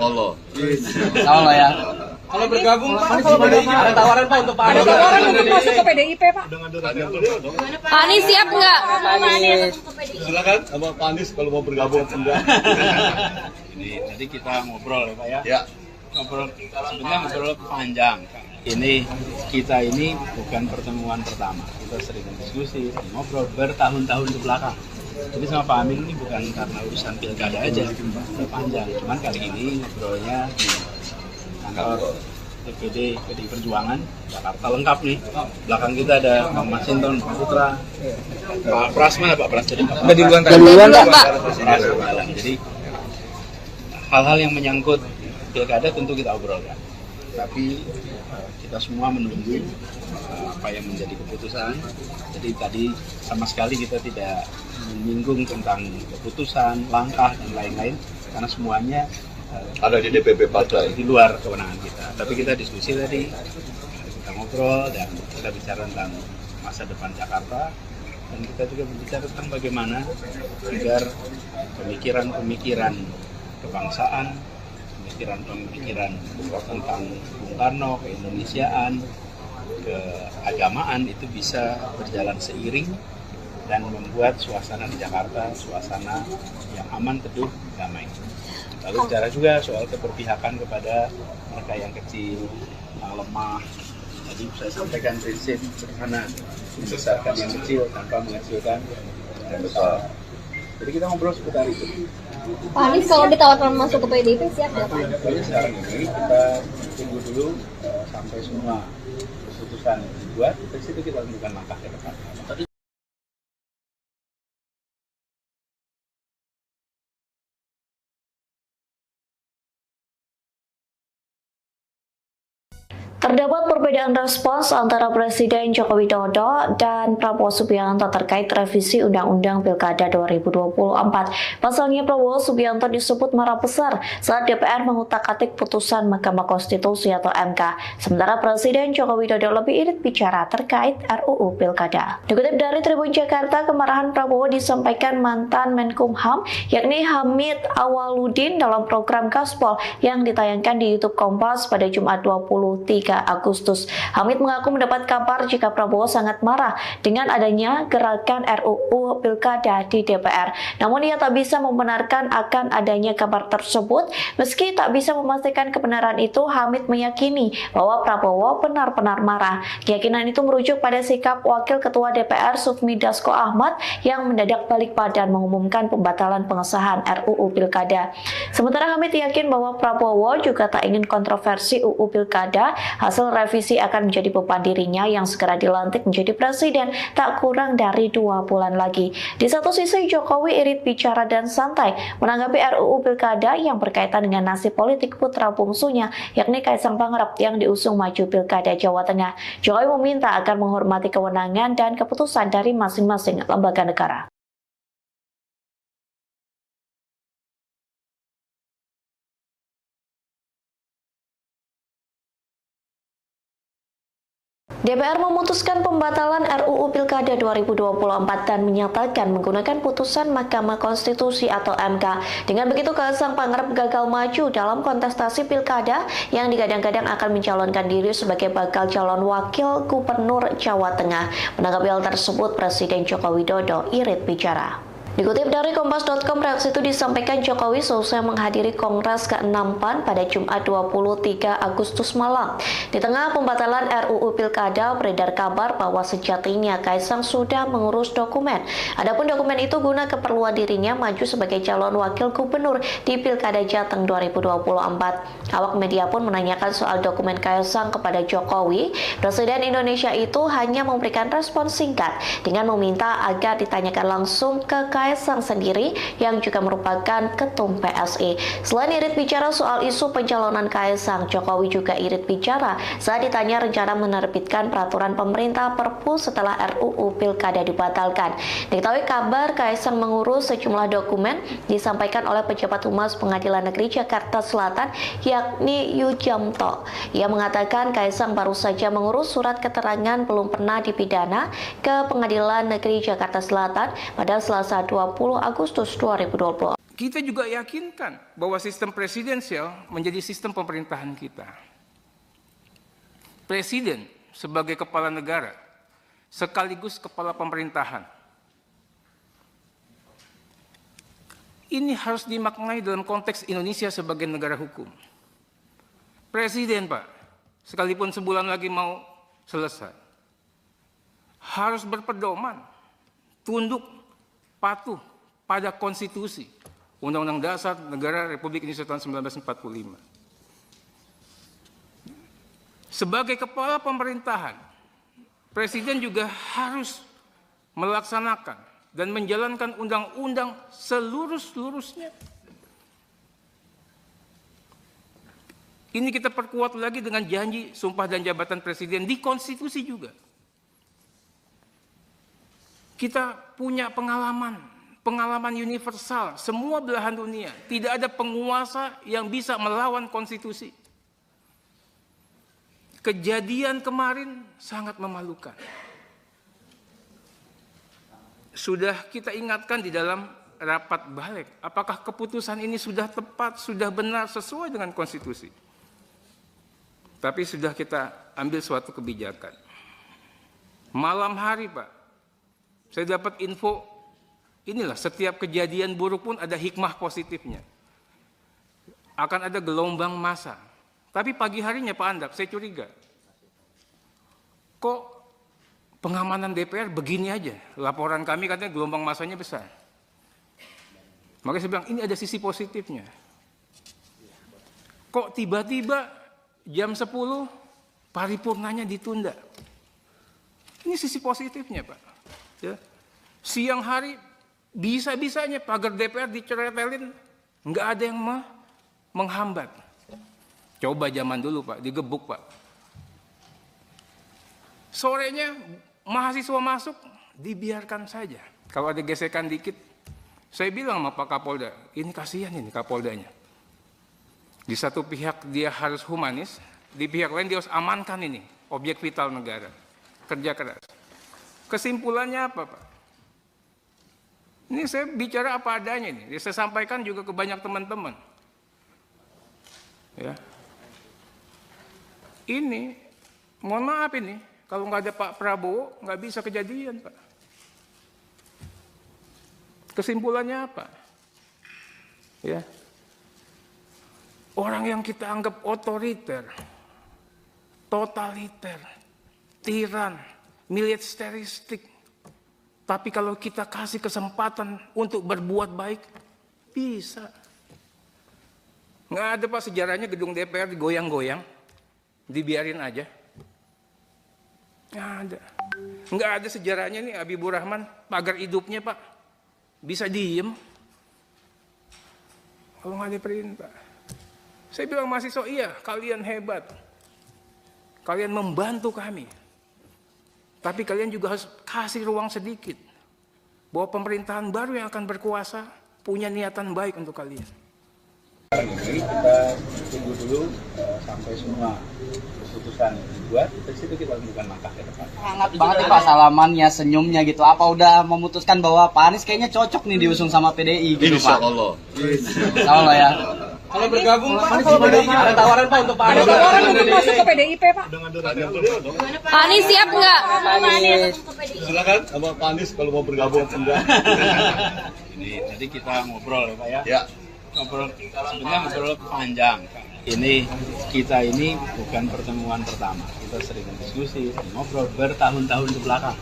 D: Insya Allah ya.
F: Kalau bergabung Pak, ada tawaran Pak untuk Pak Anies.
G: Ada tawaran untuk masuk ke PDIP, Pak. Pak Anies siap nggak?
E: Silakan sama Pak Anies kalau mau bergabung enggak.
C: Ini nanti kita ngobrol ya, Pak ya.
E: Ya.
C: Sebenarnya ngobrol panjang. Kita ini bukan pertemuan pertama. Kita sering diskusi, ngobrol bertahun-tahun ke belakang. Jadi sama Pak Amin ini bukan karena urusan pilkada aja, udah panjang. Cuman kali ini ngobrolnya di kantor DPD PDI Perjuangan Jakarta lengkap nih. Belakang kita ada Bang Masinton, Pak Putra, Pak Pras mana Pak Pras? Jadi Pak.
G: Duluan, Pak.
C: Jadi hal-hal yang menyangkut pilkada tentu kita obrolkan. Tapi kita semua menunggu apa yang menjadi keputusan. Jadi tadi sama sekali kita tidak menyinggung tentang keputusan, langkah dan lain-lain karena semuanya
E: Ada di DPP partai.
C: di luar kewenangan kita. Tapi kita diskusi tadi, kita ngobrol dan kita bicara tentang masa depan Jakarta dan kita juga berbicara tentang bagaimana agar pemikiran-pemikiran kebangsaan, pemikiran-pemikiran tentang Bung Karno, keindonesiaan, keagamaan itu bisa berjalan seiring dan membuat suasana di Jakarta suasana yang aman, teduh, damai. Lalu bicara juga soal keberpihakan kepada mereka yang kecil, yang lemah. Tadi saya sampaikan prinsip sederhana, membesarkan yang kecil tanpa mengecilkan yang besar. Jadi kita ngobrol seputar itu.
G: Pak Anies kalau ditawarkan masuk ke PDIP siap nggak Pak?
C: Jadi sekarang ini kita tunggu dulu sampai semua keputusan dibuat, dari situ kita tentukan langkah ke depan.
A: Terdapat perbedaan respons antara Presiden Joko Widodo dan Prabowo Subianto terkait revisi Undang-Undang Pilkada 2024. Pasalnya Prabowo Subianto disebut marah besar saat DPR mengutak-atik putusan Mahkamah Konstitusi atau MK. Sementara Presiden Joko Widodo lebih irit bicara terkait RUU Pilkada. Dikutip dari Tribun Jakarta, kemarahan Prabowo disampaikan mantan Menkumham yakni Hamid Awaludin dalam program Gaspol yang ditayangkan di YouTube Kompas pada Jumat 23 Agustus. Hamid mengaku mendapat kabar jika Prabowo sangat marah dengan adanya gerakan RUU Pilkada di DPR. Namun ia tak bisa membenarkan akan adanya kabar tersebut. Meski tak bisa memastikan kebenaran itu, Hamid meyakini bahwa Prabowo benar-benar marah. Keyakinan itu merujuk pada sikap Wakil Ketua DPR Sufmi Dasko Ahmad yang mendadak balik badan mengumumkan pembatalan pengesahan RUU Pilkada. Sementara Hamid yakin bahwa Prabowo juga tak ingin kontroversi UU Pilkada. Hasil revisi akan menjadi beban dirinya yang segera dilantik menjadi presiden tak kurang dari 2 bulan lagi. Di satu sisi, Jokowi irit bicara dan santai menanggapi RUU Pilkada yang berkaitan dengan nasib politik putra bungsunya, yakni Kaisang Pangarep yang diusung maju Pilkada Jawa Tengah. Jokowi meminta agar menghormati kewenangan dan keputusan dari masing-masing lembaga negara. DPR memutuskan pembatalan RUU Pilkada 2024 dan menyatakan menggunakan putusan Mahkamah Konstitusi atau MK. Dengan begitu, Kaisang Pangarep gagal maju dalam kontestasi Pilkada yang digadang-gadang akan mencalonkan diri sebagai bakal calon wakil gubernur Jawa Tengah. Menanggapi hal tersebut, Presiden Joko Widodo irit bicara. Dikutip dari Kompas.com, reaksi itu disampaikan Jokowi selesai menghadiri Kongres ke-6 PAN pada Jumat 23 Agustus malam. Di tengah pembatalan RUU Pilkada, beredar kabar bahwa sejatinya Kaisang sudah mengurus dokumen. Adapun dokumen itu guna keperluan dirinya maju sebagai calon wakil gubernur di Pilkada Jateng 2024. Awak media pun menanyakan soal dokumen Kaisang kepada Jokowi. Presiden Indonesia itu hanya memberikan respon singkat dengan meminta agar ditanyakan langsung ke Kaisang sendiri yang juga merupakan ketum PSI. Selain irit bicara soal isu pencalonan Kaisang, Jokowi juga irit bicara saat ditanya rencana menerbitkan peraturan pemerintah Perpu setelah RUU Pilkada dibatalkan. Diketahui kabar Kaisang mengurus sejumlah dokumen disampaikan oleh pejabat Humas Pengadilan Negeri Jakarta Selatan yakni Yujamto. Ia mengatakan Kaisang baru saja mengurus surat keterangan belum pernah dipidana ke Pengadilan Negeri Jakarta Selatan pada Selasa 20 Agustus 2020.
B: Kita juga yakinkan bahwa sistem presidensial menjadi sistem pemerintahan kita. Presiden sebagai kepala negara sekaligus kepala pemerintahan. Ini harus dimaknai dalam konteks Indonesia sebagai negara hukum. Presiden, Pak, sekalipun sebulan lagi mau selesai, harus berpedoman, tunduk, patuh pada konstitusi Undang-Undang Dasar Negara Republik Indonesia tahun 1945. Sebagai kepala pemerintahan, Presiden juga harus melaksanakan dan menjalankan undang-undang seluruh-seluruhnya. Ini kita perkuat lagi dengan janji sumpah dan jabatan presiden di konstitusi juga. Kita punya pengalaman universal, semua belahan dunia. Tidak ada penguasa yang bisa melawan konstitusi. Kejadian kemarin sangat memalukan. Sudah kita ingatkan di dalam rapat balik, apakah keputusan ini sudah tepat, sudah benar, sesuai dengan konstitusi. Tapi sudah kita ambil suatu kebijakan. Malam hari, Pak, saya dapat info, inilah setiap kejadian buruk pun ada hikmah positifnya. Akan ada gelombang massa. Tapi pagi harinya Pak Andap, saya curiga. Kok pengamanan DPR begini aja? Laporan kami katanya gelombang massanya besar. Makanya saya bilang, ini ada sisi positifnya. Kok tiba-tiba jam 10 paripurnanya ditunda? Ini sisi positifnya, Pak. Ya. Siang hari bisa-bisanya pagar DPR diceretelin, nggak ada yang menghambat. Coba zaman dulu, Pak, digebuk, Pak. Sorenya mahasiswa masuk, dibiarkan saja. Kalau ada gesekan dikit, saya bilang sama Pak Kapolda, ini kasihan ini Kapoldanya. Di satu pihak dia harus humanis, di pihak lain dia harus amankan ini, objek vital negara. Kerja keras. Kesimpulannya apa, Pak? Ini saya bicara apa adanya ini. Saya sampaikan juga ke banyak teman-teman. Ya. Ini, mohon maaf ini, kalau nggak ada Pak Prabowo, nggak bisa kejadian, Pak. Kesimpulannya apa? Ya. Orang yang kita anggap otoriter, totaliter, tiran, militeristik, tapi kalau kita kasih kesempatan untuk berbuat baik, bisa. Nggak ada, Pak, sejarahnya gedung DPR digoyang-goyang, dibiarin aja. Nggak ada. Nggak ada sejarahnya nih Habibur Rahman, pagar hidupnya, Pak. Bisa diem. Kalau nggak ada perintah. Saya bilang mahasiswa, iya, kalian hebat. Kalian membantu kami. Tapi kalian juga harus kasih ruang sedikit. Bahwa pemerintahan baru yang akan berkuasa punya niatan baik untuk kalian.
C: Ini kita tunggu dulu sampai semua keputusan dibuat, dari situ kita lakukan langkah ke depan.
D: Hangat banget nih Pak salamannya, senyumnya gitu. Apa udah memutuskan bahwa Pak Anies kayaknya cocok nih diusung sama PDI gitu Pak? Insya Allah ya.
F: Kalau bergabung Pak, kalau bergabung ada tawaran Pak untuk Pak Anies.
G: Ada tawaran untuk masuk ke PDIP Pak. Pak Anies siap nggak?
E: Silakan sama Pak Anies kalau mau bergabung enggak.
C: Ini nanti kita ngobrol ya Pak ya.
E: Ya.
C: Sebenarnya ngobrol panjang. Kita ini bukan pertemuan pertama. Kita sering diskusi, sering ngobrol bertahun-tahun ke belakang.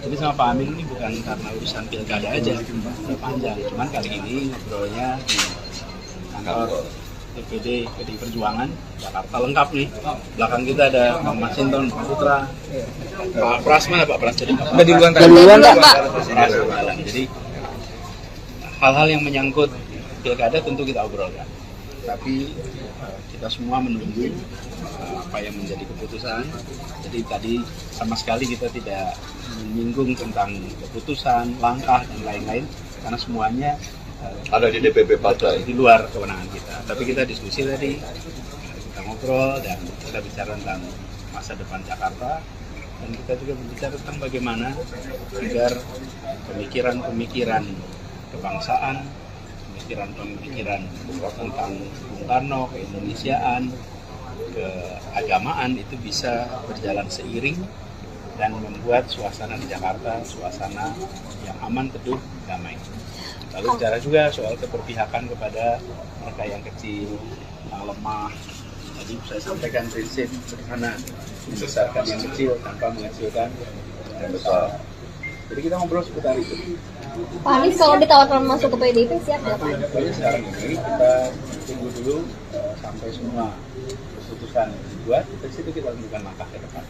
C: Jadi sama Pak Amin ini bukan karena urusan pilkada aja, udah panjang. Cuman kali ini ngobrolnya di kantor DPD PDI Perjuangan Jakarta lengkap nih. Belakang kita ada Bang Masinton, Pak Putra, Pak Pras mana Pak Pras? Udah duluan Pak. Jadi hal-hal yang menyangkut pilkada tentu kita obrolkan, tapi kita semua menunggu apa yang menjadi keputusan. Jadi tadi sama sekali kita tidak menyinggung tentang keputusan, langkah dan lain-lain, karena semuanya
E: Ada di DPP partai.
C: di luar kewenangan kita. Tapi kita diskusi tadi, kita ngobrol dan kita bicara tentang masa depan Jakarta, dan kita juga berbicara tentang bagaimana agar pemikiran-pemikiran kebangsaan, pemikiran tentang Bung Karno, keindonesiaan, keagamaan itu bisa berjalan seiring dan membuat suasana di Jakarta suasana yang aman, teduh, damai. Lalu bicara juga soal keberpihakan kepada mereka yang kecil, yang lemah. Tadi saya sampaikan prinsip sederhana, membesarkan yang kecil tanpa mengecilkan yang besar. Jadi kita ngobrol seputar itu.
G: Pak Anies kalau ditawarkan masuk ke PDIP siap nggak Pak?
C: Jadi sekarang ini kita tunggu dulu sampai semua keputusan dibuat, dari situ kita lakukan langkah ke depan.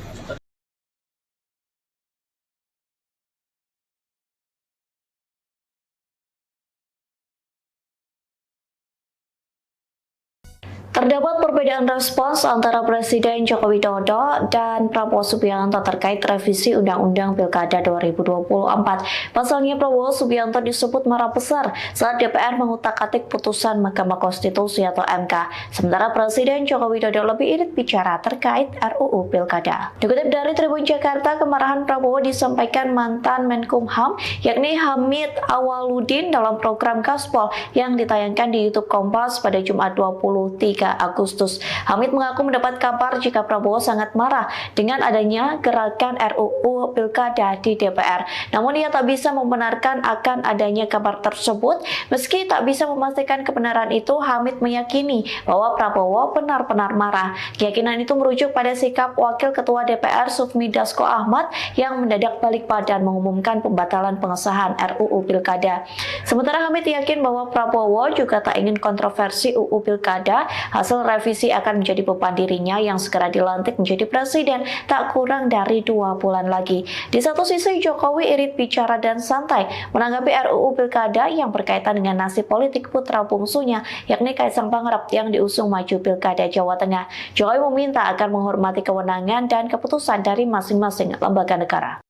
A: Terdapat perbedaan respons antara Presiden Joko Widodo dan Prabowo Subianto terkait revisi Undang-Undang Pilkada 2024. Pasalnya Prabowo Subianto disebut marah besar saat DPR mengutak-atik putusan Mahkamah Konstitusi atau MK. Sementara Presiden Joko Widodo lebih irit bicara terkait RUU Pilkada. Dikutip dari Tribun Jakarta, kemarahan Prabowo disampaikan mantan Menkumham yakni Hamid Awaludin dalam program Gaspol yang ditayangkan di YouTube Kompas pada Jumat 23 Agustus. Hamid mengaku mendapat kabar jika Prabowo sangat marah dengan adanya gerakan RUU Pilkada di DPR. Namun ia tak bisa membenarkan akan adanya kabar tersebut. Meski tak bisa memastikan kebenaran itu, Hamid meyakini bahwa Prabowo benar-benar marah. Keyakinan itu merujuk pada sikap Wakil Ketua DPR Sufmi Dasko Ahmad yang mendadak balik badan mengumumkan pembatalan pengesahan RUU Pilkada. Sementara Hamid yakin bahwa Prabowo juga tak ingin kontroversi UU Pilkada. Hasil revisi akan menjadi beban dirinya yang segera dilantik menjadi presiden tak kurang dari 2 bulan lagi. Di satu sisi, Jokowi irit bicara dan santai menanggapi RUU Pilkada yang berkaitan dengan nasib politik putra bungsunya, yakni Kaisang Pangarep yang diusung maju Pilkada Jawa Tengah. Jokowi meminta agar menghormati kewenangan dan keputusan dari masing-masing lembaga negara.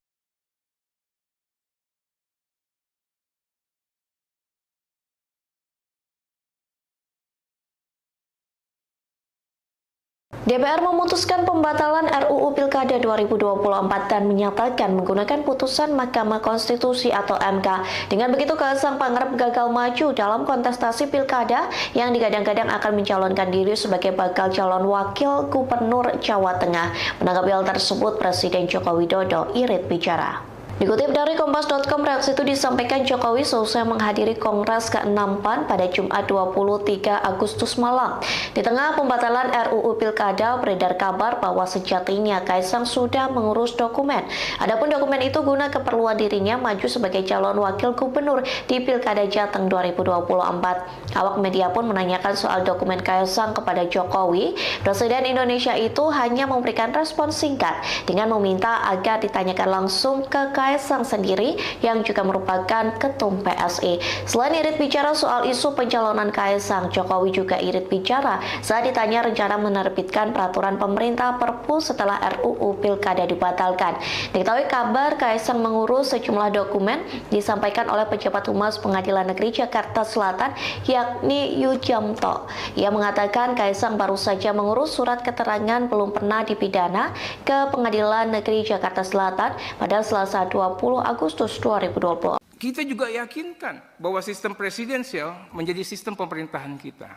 A: DPR memutuskan pembatalan RUU Pilkada 2024 dan menyatakan menggunakan putusan Mahkamah Konstitusi atau MK. Dengan begitu, Kaisang Pangarep gagal maju dalam kontestasi Pilkada yang digadang-gadang akan mencalonkan diri sebagai bakal calon wakil gubernur Jawa Tengah. Menanggapi hal tersebut, Presiden Joko Widodo irit bicara. Dikutip dari Kompas.com, reaksi itu disampaikan Jokowi seusai menghadiri Kongres ke-6 PAN pada Jumat 23 Agustus malam. Di tengah pembatalan RUU Pilkada, beredar kabar bahwa sejatinya Kaisang sudah mengurus dokumen. Adapun dokumen itu guna keperluan dirinya maju sebagai calon wakil gubernur di Pilkada Jateng 2024. Awak media pun menanyakan soal dokumen Kaisang kepada Jokowi. Presiden Indonesia itu hanya memberikan respon singkat dengan meminta agar ditanyakan langsung ke Kaisang sendiri yang juga merupakan ketum PSI. Selain irit bicara soal isu pencalonan Kaisang, Jokowi juga irit bicara saat ditanya rencana menerbitkan peraturan pemerintah Perpu setelah RUU Pilkada dibatalkan. Diketahui kabar Kaisang mengurus sejumlah dokumen disampaikan oleh pejabat Humas Pengadilan Negeri Jakarta Selatan yakni Yujamto. Ia mengatakan Kaisang baru saja mengurus surat keterangan belum pernah dipidana ke Pengadilan Negeri Jakarta Selatan pada Selasa 20 Agustus 2020.
B: Kita juga yakinkan bahwa sistem presidensial menjadi sistem pemerintahan kita.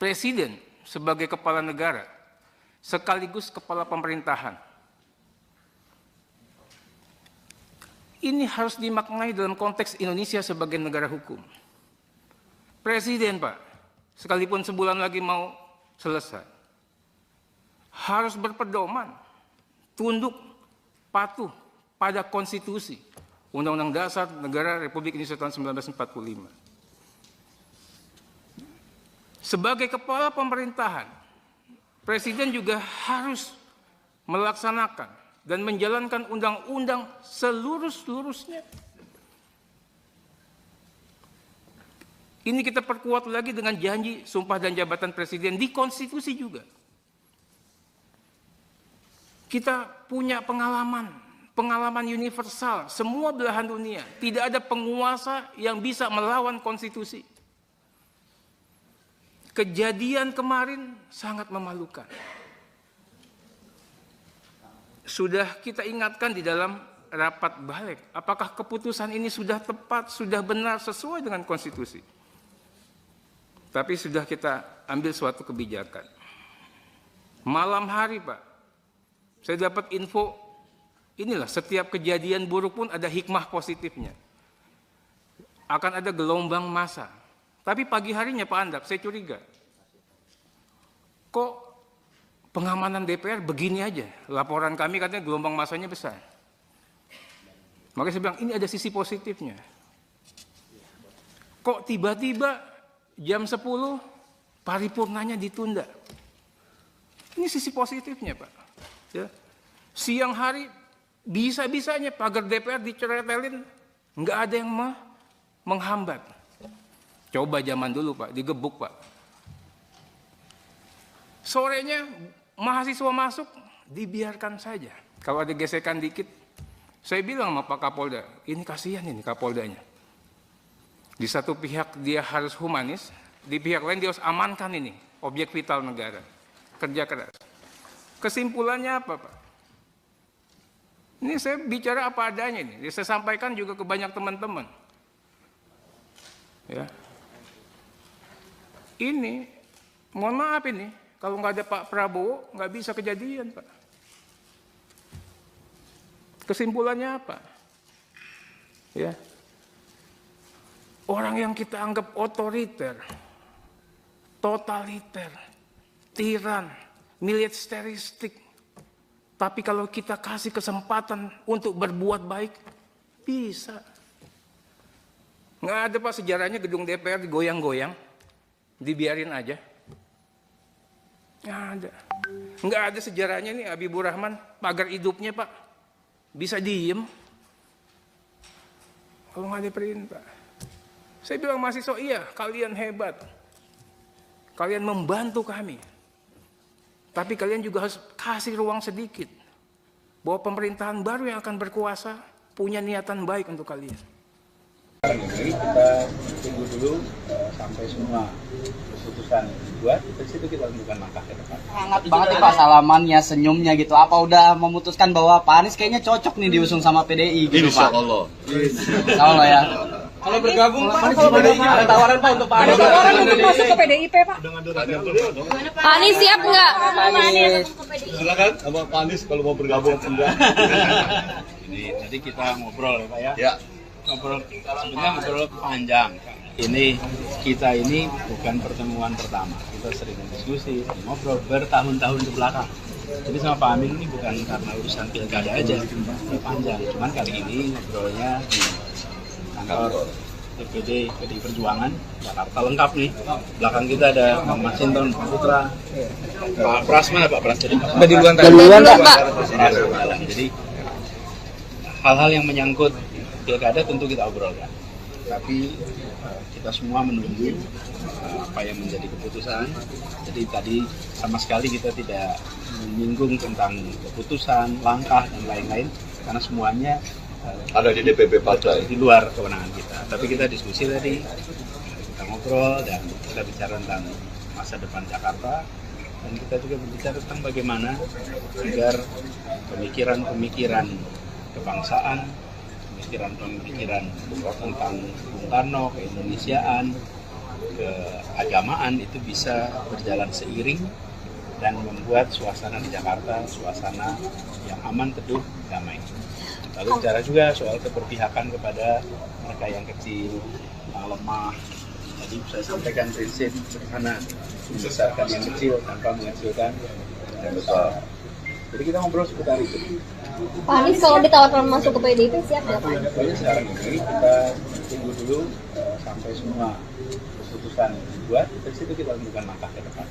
B: Presiden sebagai kepala negara sekaligus kepala pemerintahan. Ini harus dimaknai dalam konteks Indonesia sebagai negara hukum. Presiden, Pak, sekalipun sebulan lagi mau selesai, harus berpedoman, tunduk, patuh pada konstitusi Undang-Undang Dasar Negara Republik Indonesia tahun 1945. Sebagai kepala pemerintahan, Presiden juga harus melaksanakan dan menjalankan undang-undang seluruh-seluruhnya. Ini kita perkuat lagi dengan janji sumpah dan jabatan Presiden di konstitusi juga. Kita punya pengalaman universal, semua belahan dunia. Tidak ada penguasa yang bisa melawan konstitusi. Kejadian kemarin sangat memalukan. Sudah kita ingatkan di dalam rapat balik, apakah keputusan ini sudah tepat, sudah benar, sesuai dengan konstitusi. Tapi sudah kita ambil suatu kebijakan. Malam hari, Pak, saya dapat info, inilah setiap kejadian buruk pun ada hikmah positifnya. Akan ada gelombang massa. Tapi pagi harinya Pak Andap, saya curiga. Kok pengamanan DPR begini aja? Laporan kami katanya gelombang massanya besar. Makanya saya bilang, ini ada sisi positifnya. Kok tiba-tiba jam 10 paripurnanya ditunda? Ini sisi positifnya, Pak. Ya. Siang hari bisa-bisanya pagar DPR diceretelin, nggak ada yang menghambat. Coba zaman dulu, Pak, digebuk, Pak. Sorenya mahasiswa masuk, dibiarkan saja. Kalau ada gesekan dikit, saya bilang sama Pak Kapolda, ini kasihan ini Kapoldanya. Di satu pihak dia harus humanis, di pihak lain dia harus amankan ini, objek vital negara. Kerja keras. Kesimpulannya apa, Pak? Ini saya bicara apa adanya ini. Saya sampaikan juga ke banyak teman-teman. Ya. Ini, mohon maaf ini, kalau nggak ada Pak Prabowo, nggak bisa kejadian, Pak. Kesimpulannya apa? Ya. Orang yang kita anggap otoriter, totaliter, tiran, militeristik, tapi kalau kita kasih kesempatan untuk berbuat baik, bisa. Nggak ada, Pak, sejarahnya gedung DPR digoyang-goyang, dibiarin aja. Nggak ada. Nggak ada sejarahnya nih Habibur Rahman, pagar hidupnya, Pak, bisa diem. Kalau nggak ada perintah. Saya bilang mahasiswa, iya, kalian hebat. Kalian membantu kami. Tapi kalian juga harus kasih ruang sedikit. Bahwa pemerintahan baru yang akan berkuasa punya niatan baik untuk kalian.
C: Jadi kita tunggu dulu sampai semua keputusan dibuat, dari situ kita lakukan langkah ke depan.
D: Hangat banget nih Pak salamannya, senyumnya gitu. Apa udah memutuskan bahwa Pak Anies kayaknya cocok nih diusung sama PDI gitu Pak? Insya Allah ya.
F: Kalau bergabung Pak, kalau PDI ada tawaran Pak untuk Pak Anies.
G: Ada tawaran untuk masuk ke PDIP Pak. Pak Anies siap nggak?
E: Silakan sama Pak Anies kalau mau bergabung enggak.
C: Ini tadi kita ngobrol ya Pak ya.
E: Ya.
C: Sebenarnya ngobrol panjang. Ini kita ini bukan pertemuan pertama. Kita sering diskusi, ngobrol bertahun-tahun ke belakang. Jadi sama Pak Amin ini bukan karena urusan pilkada aja, ini panjang. Cuman kali ini ngobrolnya di kantor DPD PDI Perjuangan Jakarta lengkap nih. Belakang kita ada Pak Masinton, Pak Putra, Pak Pras mana Pak Pras jadi Pak.
G: Duluan Pak.
C: Jadi hal-hal yang menyangkut pilkada tentu kita obrolkan. Tapi kita semua menunggu apa yang menjadi keputusan. Jadi tadi sama sekali kita tidak menyinggung tentang keputusan, langkah dan lain-lain karena semuanya
E: Ada di DPP Partai.
C: di luar kewenangan kita. Tapi kita diskusi tadi, kita ngobrol dan kita bicara tentang masa depan Jakarta dan kita juga berbicara tentang bagaimana agar pemikiran-pemikiran kebangsaan, pemikiran tentang Bung Karno, keindonesiaan, keagamaan itu bisa berjalan seiring dan membuat suasana di Jakarta suasana yang aman, teduh, damai. Lalu bicara juga soal keberpihakan kepada mereka yang kecil, yang lemah. Tadi saya sampaikan prinsip sederhana, membesarkan yang kecil tanpa mengecilkan yang besar. Jadi kita ngobrol seputar itu.
G: Pak Anies kalau ditawarkan masuk ke PDIP siap nggak Pak?
C: Pokoknya sekarang ini kita tunggu dulu sampai semua keputusan dibuat, dari situ kita lakukan langkah ke depan.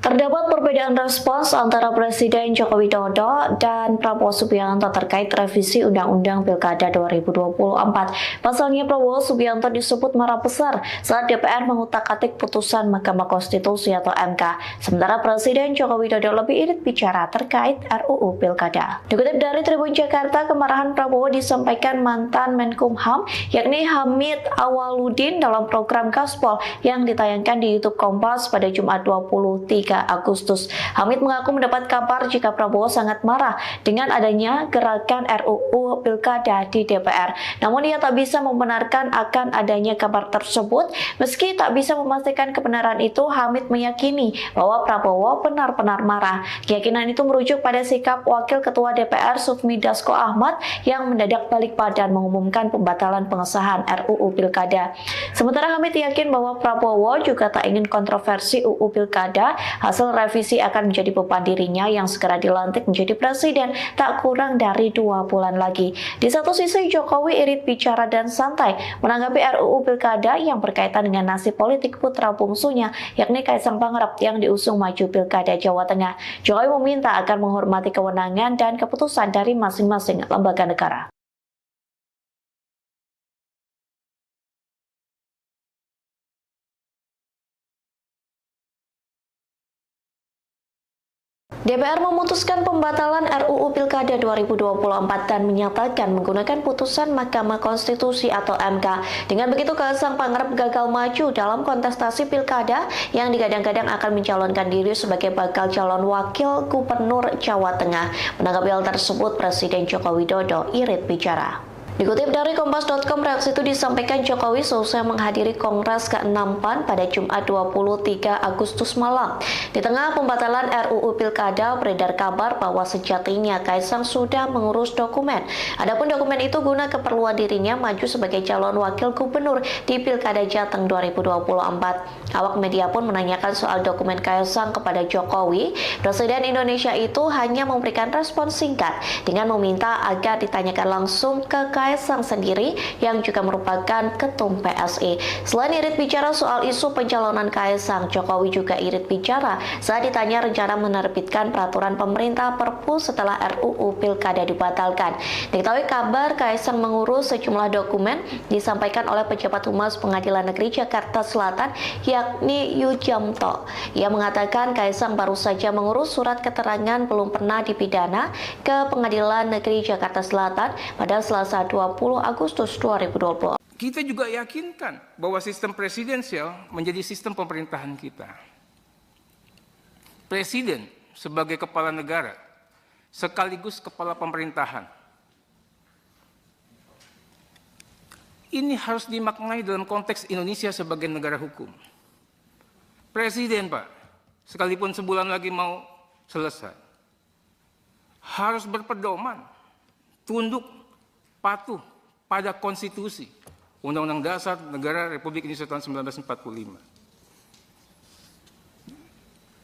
A: Terdapat perbedaan respons antara Presiden Joko Widodo dan Prabowo Subianto terkait revisi Undang-Undang Pilkada 2024. Pasalnya Prabowo Subianto disebut marah besar saat DPR mengutak-atik putusan Mahkamah Konstitusi atau MK. Sementara Presiden Joko Widodo lebih irit bicara terkait RUU Pilkada. Dikutip dari Tribun Jakarta, kemarahan Prabowo disampaikan mantan Menkumham yakni Hamid Awaludin dalam program Gaspol yang ditayangkan di YouTube Kompas pada Jumat 23 Agustus. Hamid mengaku mendapat kabar jika Prabowo sangat marah dengan adanya gerakan RUU Pilkada di DPR. Namun ia tak bisa membenarkan akan adanya kabar tersebut. Meski tak bisa memastikan kebenaran itu, Hamid meyakini bahwa Prabowo benar-benar marah. Keyakinan itu merujuk pada sikap Wakil Ketua DPR Sufmi Dasko Ahmad yang mendadak balik badan mengumumkan pembatalan pengesahan RUU Pilkada. Sementara Hamid yakin bahwa Prabowo juga tak ingin kontroversi UU Pilkada Hasil revisi akan menjadi beban dirinya yang segera dilantik menjadi presiden tak kurang dari 2 bulan lagi. Di satu sisi, Jokowi irit bicara dan santai menanggapi RUU Pilkada yang berkaitan dengan nasib politik putra bungsunya, yakni Kaisang Pangarep yang diusung maju Pilkada Jawa Tengah. Jokowi meminta agar menghormati kewenangan dan keputusan dari masing-masing lembaga negara. DPR memutuskan pembatalan RUU Pilkada 2024 dan menyatakan menggunakan putusan Mahkamah Konstitusi atau MK. Dengan begitu, Kaisang Pangarep gagal maju dalam kontestasi Pilkada yang digadang-gadang akan mencalonkan diri sebagai bakal calon wakil gubernur Jawa Tengah. Menanggapi hal tersebut, Presiden Joko Widodo irit bicara. Dikutip dari Kompas.com, reaksi itu disampaikan Jokowi seusai menghadiri Kongres ke-6 PAN pada Jumat 23 Agustus malam. Di tengah pembatalan RUU Pilkada, beredar kabar bahwa sejatinya Kaisang sudah mengurus dokumen. Adapun dokumen itu guna keperluan dirinya maju sebagai calon wakil gubernur di Pilkada Jateng 2024. Awak media pun menanyakan soal dokumen Kaisang kepada Jokowi. Presiden Indonesia itu hanya memberikan respon singkat dengan meminta agar ditanyakan langsung ke Kaisang sendiri yang juga merupakan ketum PSI. Selain irit bicara soal isu pencalonan Kaisang, Jokowi juga irit bicara saat ditanya rencana menerbitkan peraturan pemerintah Perpu setelah RUU Pilkada dibatalkan. Diketahui kabar Kaisang mengurus sejumlah dokumen disampaikan oleh pejabat Humas Pengadilan Negeri Jakarta Selatan, yakni Yujamto. Ia mengatakan Kaisang baru saja mengurus surat keterangan belum pernah dipidana ke Pengadilan Negeri Jakarta Selatan pada Selasa 20 Agustus 2020.
B: Kita juga yakinkan bahwa sistem presidensial menjadi sistem pemerintahan kita. Presiden sebagai kepala negara sekaligus kepala pemerintahan. Ini harus dimaknai dalam konteks Indonesia sebagai negara hukum. Presiden, Pak, sekalipun sebulan lagi mau selesai, harus berpedoman, tunduk, patuh pada konstitusi, Undang-Undang Dasar Negara Republik Indonesia tahun 1945.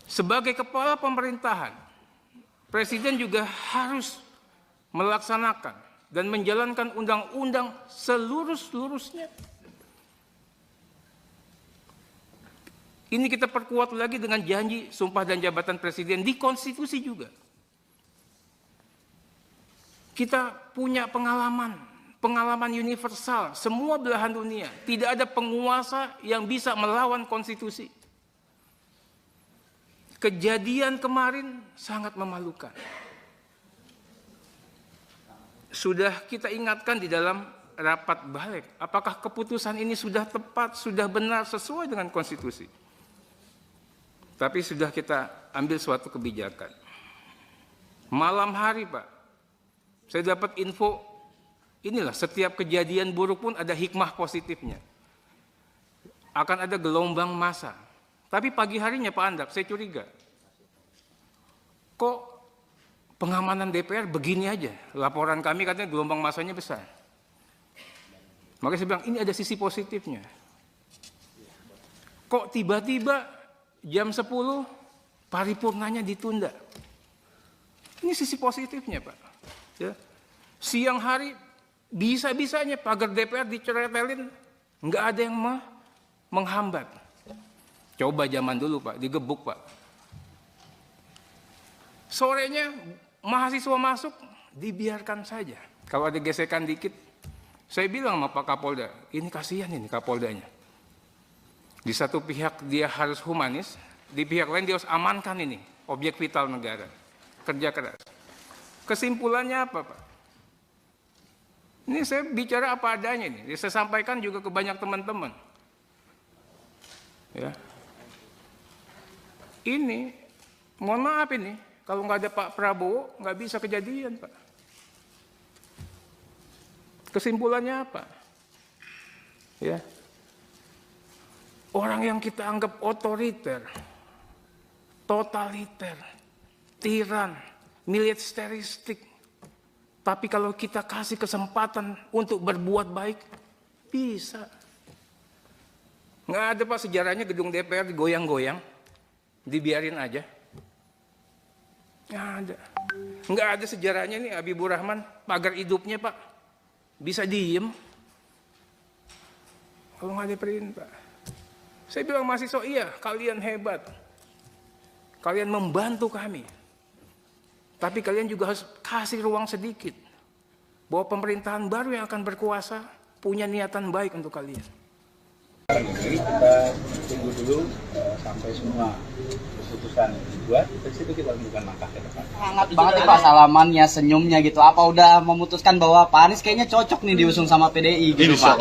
B: Sebagai kepala pemerintahan, Presiden juga harus melaksanakan dan menjalankan undang-undang seluruh-seluruhnya. Ini kita perkuat lagi dengan janji sumpah dan jabatan Presiden di konstitusi juga. Kita punya pengalaman universal, semua belahan dunia. Tidak ada penguasa yang bisa melawan konstitusi. Kejadian kemarin sangat memalukan. Sudah kita ingatkan di dalam rapat balik, apakah keputusan ini sudah tepat, sudah benar, sesuai dengan konstitusi. Tapi sudah kita ambil suatu kebijakan. Malam hari, Pak, saya dapat info, inilah setiap kejadian buruk pun ada hikmah positifnya. Akan ada gelombang massa. Tapi pagi harinya Pak Andak, saya curiga. Kok pengamanan DPR begini aja? Laporan kami katanya gelombang massanya besar. Makanya saya bilang, ini ada sisi positifnya. Kok tiba-tiba jam 10 paripurnanya ditunda? Ini sisi positifnya, Pak. Ya. Siang hari bisa-bisanya pagar DPR diceretelin, nggak ada yang menghambat. Coba zaman dulu, Pak, digebuk, Pak. Sorenya mahasiswa masuk, dibiarkan saja. Kalau ada gesekan dikit, saya bilang sama Pak Kapolda, ini kasihan ini Kapoldanya. Di satu pihak dia harus humanis, di pihak lain dia harus amankan ini objek vital negara. Kerja keras. Kesimpulannya apa, Pak? Ini saya bicara apa adanya nih. Saya sampaikan juga ke banyak teman-teman. Ya. Ini, mohon maaf ini, kalau nggak ada Pak Prabowo, nggak bisa kejadian, Pak. Kesimpulannya apa? Ya. Orang yang kita anggap otoriter, totaliter, tiran, militeristik, tapi kalau kita kasih kesempatan untuk berbuat baik, bisa. Nggak ada, Pak, sejarahnya gedung DPR digoyang-goyang. Dibiarin aja. Nggak ada sejarahnya nih Habibur Rahman, pagar hidupnya Pak. Bisa diem. Kalau nggak ada perintah. Saya bilang mahasiswa, iya kalian hebat. Kalian membantu kami. Tapi kalian juga harus kasih ruang sedikit. Bahwa pemerintahan baru yang akan berkuasa punya niatan baik untuk kalian.
C: Ini kita tunggu dulu sampai semua keputusan dibuat, dari situ kita lakukan langkah ke depan.
D: Hangat banget nih Pak salamannya, senyumnya gitu. Apa udah memutuskan bahwa Pak Anies kayaknya cocok nih diusung sama PDI gitu Pak?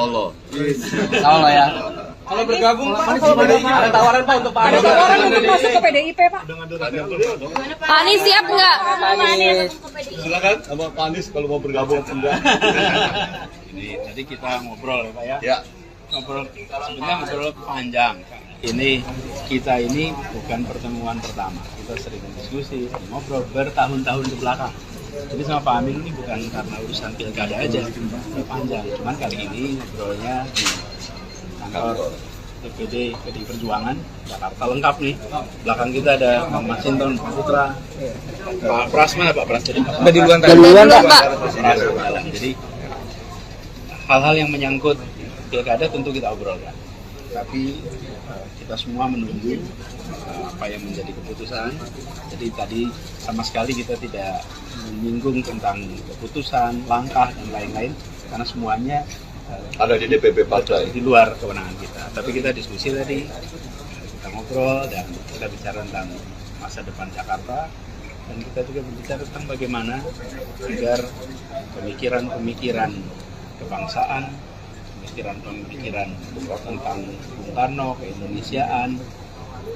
D: Insya Allah ya.
F: Kalau bergabung Pak, ada tawaran Pak untuk Pak Anies.
G: Ada tawaran untuk masuk ke PDIP Pak. Pak Anies siap nggak?
E: Silakan sama Pak Anies kalau mau bergabung.
C: Ini tadi kita ngobrol ya Pak ya.
E: Ya.
C: Sebenarnya ngobrol panjang. Kita ini bukan pertemuan pertama. Kita sering diskusi, ngobrol bertahun-tahun ke belakang. Jadi sama Pak Amin ini bukan karena urusan pilkada aja, panjang. Cuman kali ini ngobrolnya di kantor DPD PDI Perjuangan Jakarta lengkap nih. Belakang kita ada Pak Masinton, Pak Putra, Pak Pras mana Pak Pras jadi Pak.
B: Di luar
G: Pak.
C: Jadi hal-hal yang menyangkut pilkada tentu kita obrolkan. Tapi kita semua menunggu apa yang menjadi keputusan. Jadi tadi sama sekali kita tidak menyinggung tentang keputusan, langkah dan lain-lain karena semuanya
E: Ada di DPP partai.
C: di luar kewenangan kita. Tapi kita diskusi tadi, kita ngobrol dan kita bicara tentang masa depan Jakarta dan kita juga berbicara tentang bagaimana agar pemikiran-pemikiran kebangsaan, pemikiran-pemikiran tentang Bung Karno, keindonesiaan,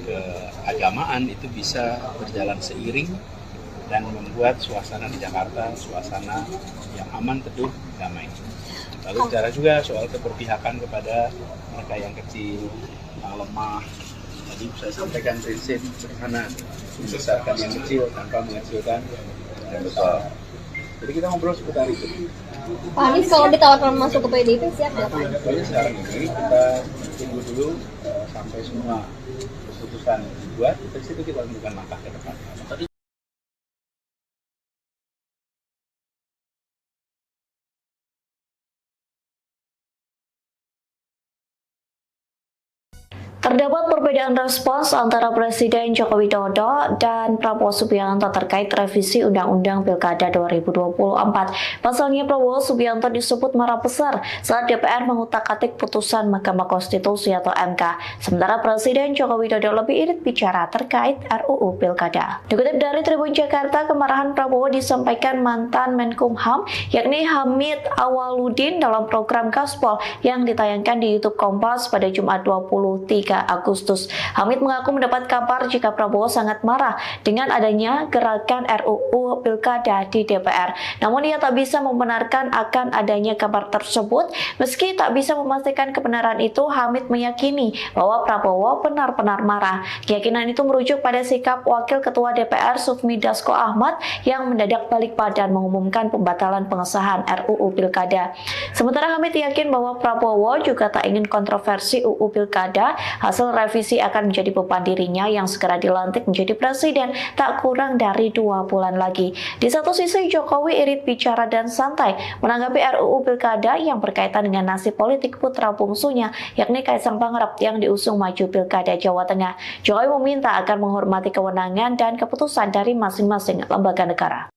C: keagamaan itu bisa berjalan seiring dan membuat suasana di Jakarta suasana yang aman, teduh, damai. Lalu bicara juga soal keberpihakan kepada mereka yang kecil, yang lemah. Tadi saya sampaikan prinsip sederhana, membesarkan yang kecil tanpa mengecilkan yang besar. Jadi kita ngobrol seputar itu.
G: Pak Anies kalau ditawarkan masuk ke PDIP siap nggak Pak?
C: Pokoknya sekarang ini kita tunggu dulu sampai semua keputusan dibuat, dari situ kita lakukan langkah ke depan.
A: Terdapat perbedaan respons antara Presiden Joko Widodo dan Prabowo Subianto terkait revisi Undang-Undang Pilkada 2024. Pasalnya Prabowo Subianto disebut marah besar saat DPR mengutak-atik putusan Mahkamah Konstitusi atau MK. Sementara Presiden Joko Widodo lebih irit bicara terkait RUU Pilkada. Dikutip dari Tribun Jakarta, kemarahan Prabowo disampaikan mantan Menkumham yakni Hamid Awaludin dalam program Gaspol yang ditayangkan di YouTube Kompas pada Jumat 23 Agustus. Hamid mengaku mendapat kabar jika Prabowo sangat marah dengan adanya gerakan RUU Pilkada di DPR. Namun ia tak bisa membenarkan akan adanya kabar tersebut. Meski tak bisa memastikan kebenaran itu, Hamid meyakini bahwa Prabowo benar-benar marah. Keyakinan itu merujuk pada sikap Wakil Ketua DPR Sufmi Dasko Ahmad yang mendadak balik badan mengumumkan pembatalan pengesahan RUU Pilkada. Sementara Hamid yakin bahwa Prabowo juga tak ingin kontroversi UU Pilkada. Hasil revisi akan menjadi beban dirinya yang segera dilantik menjadi presiden tak kurang dari 2 bulan lagi. Di satu sisi, Jokowi irit bicara dan santai menanggapi RUU Pilkada yang berkaitan dengan nasib politik putra bungsunya, yakni Kaisang Pangarep yang diusung maju Pilkada Jawa Tengah. Jokowi meminta agar menghormati kewenangan dan keputusan dari masing-masing lembaga negara.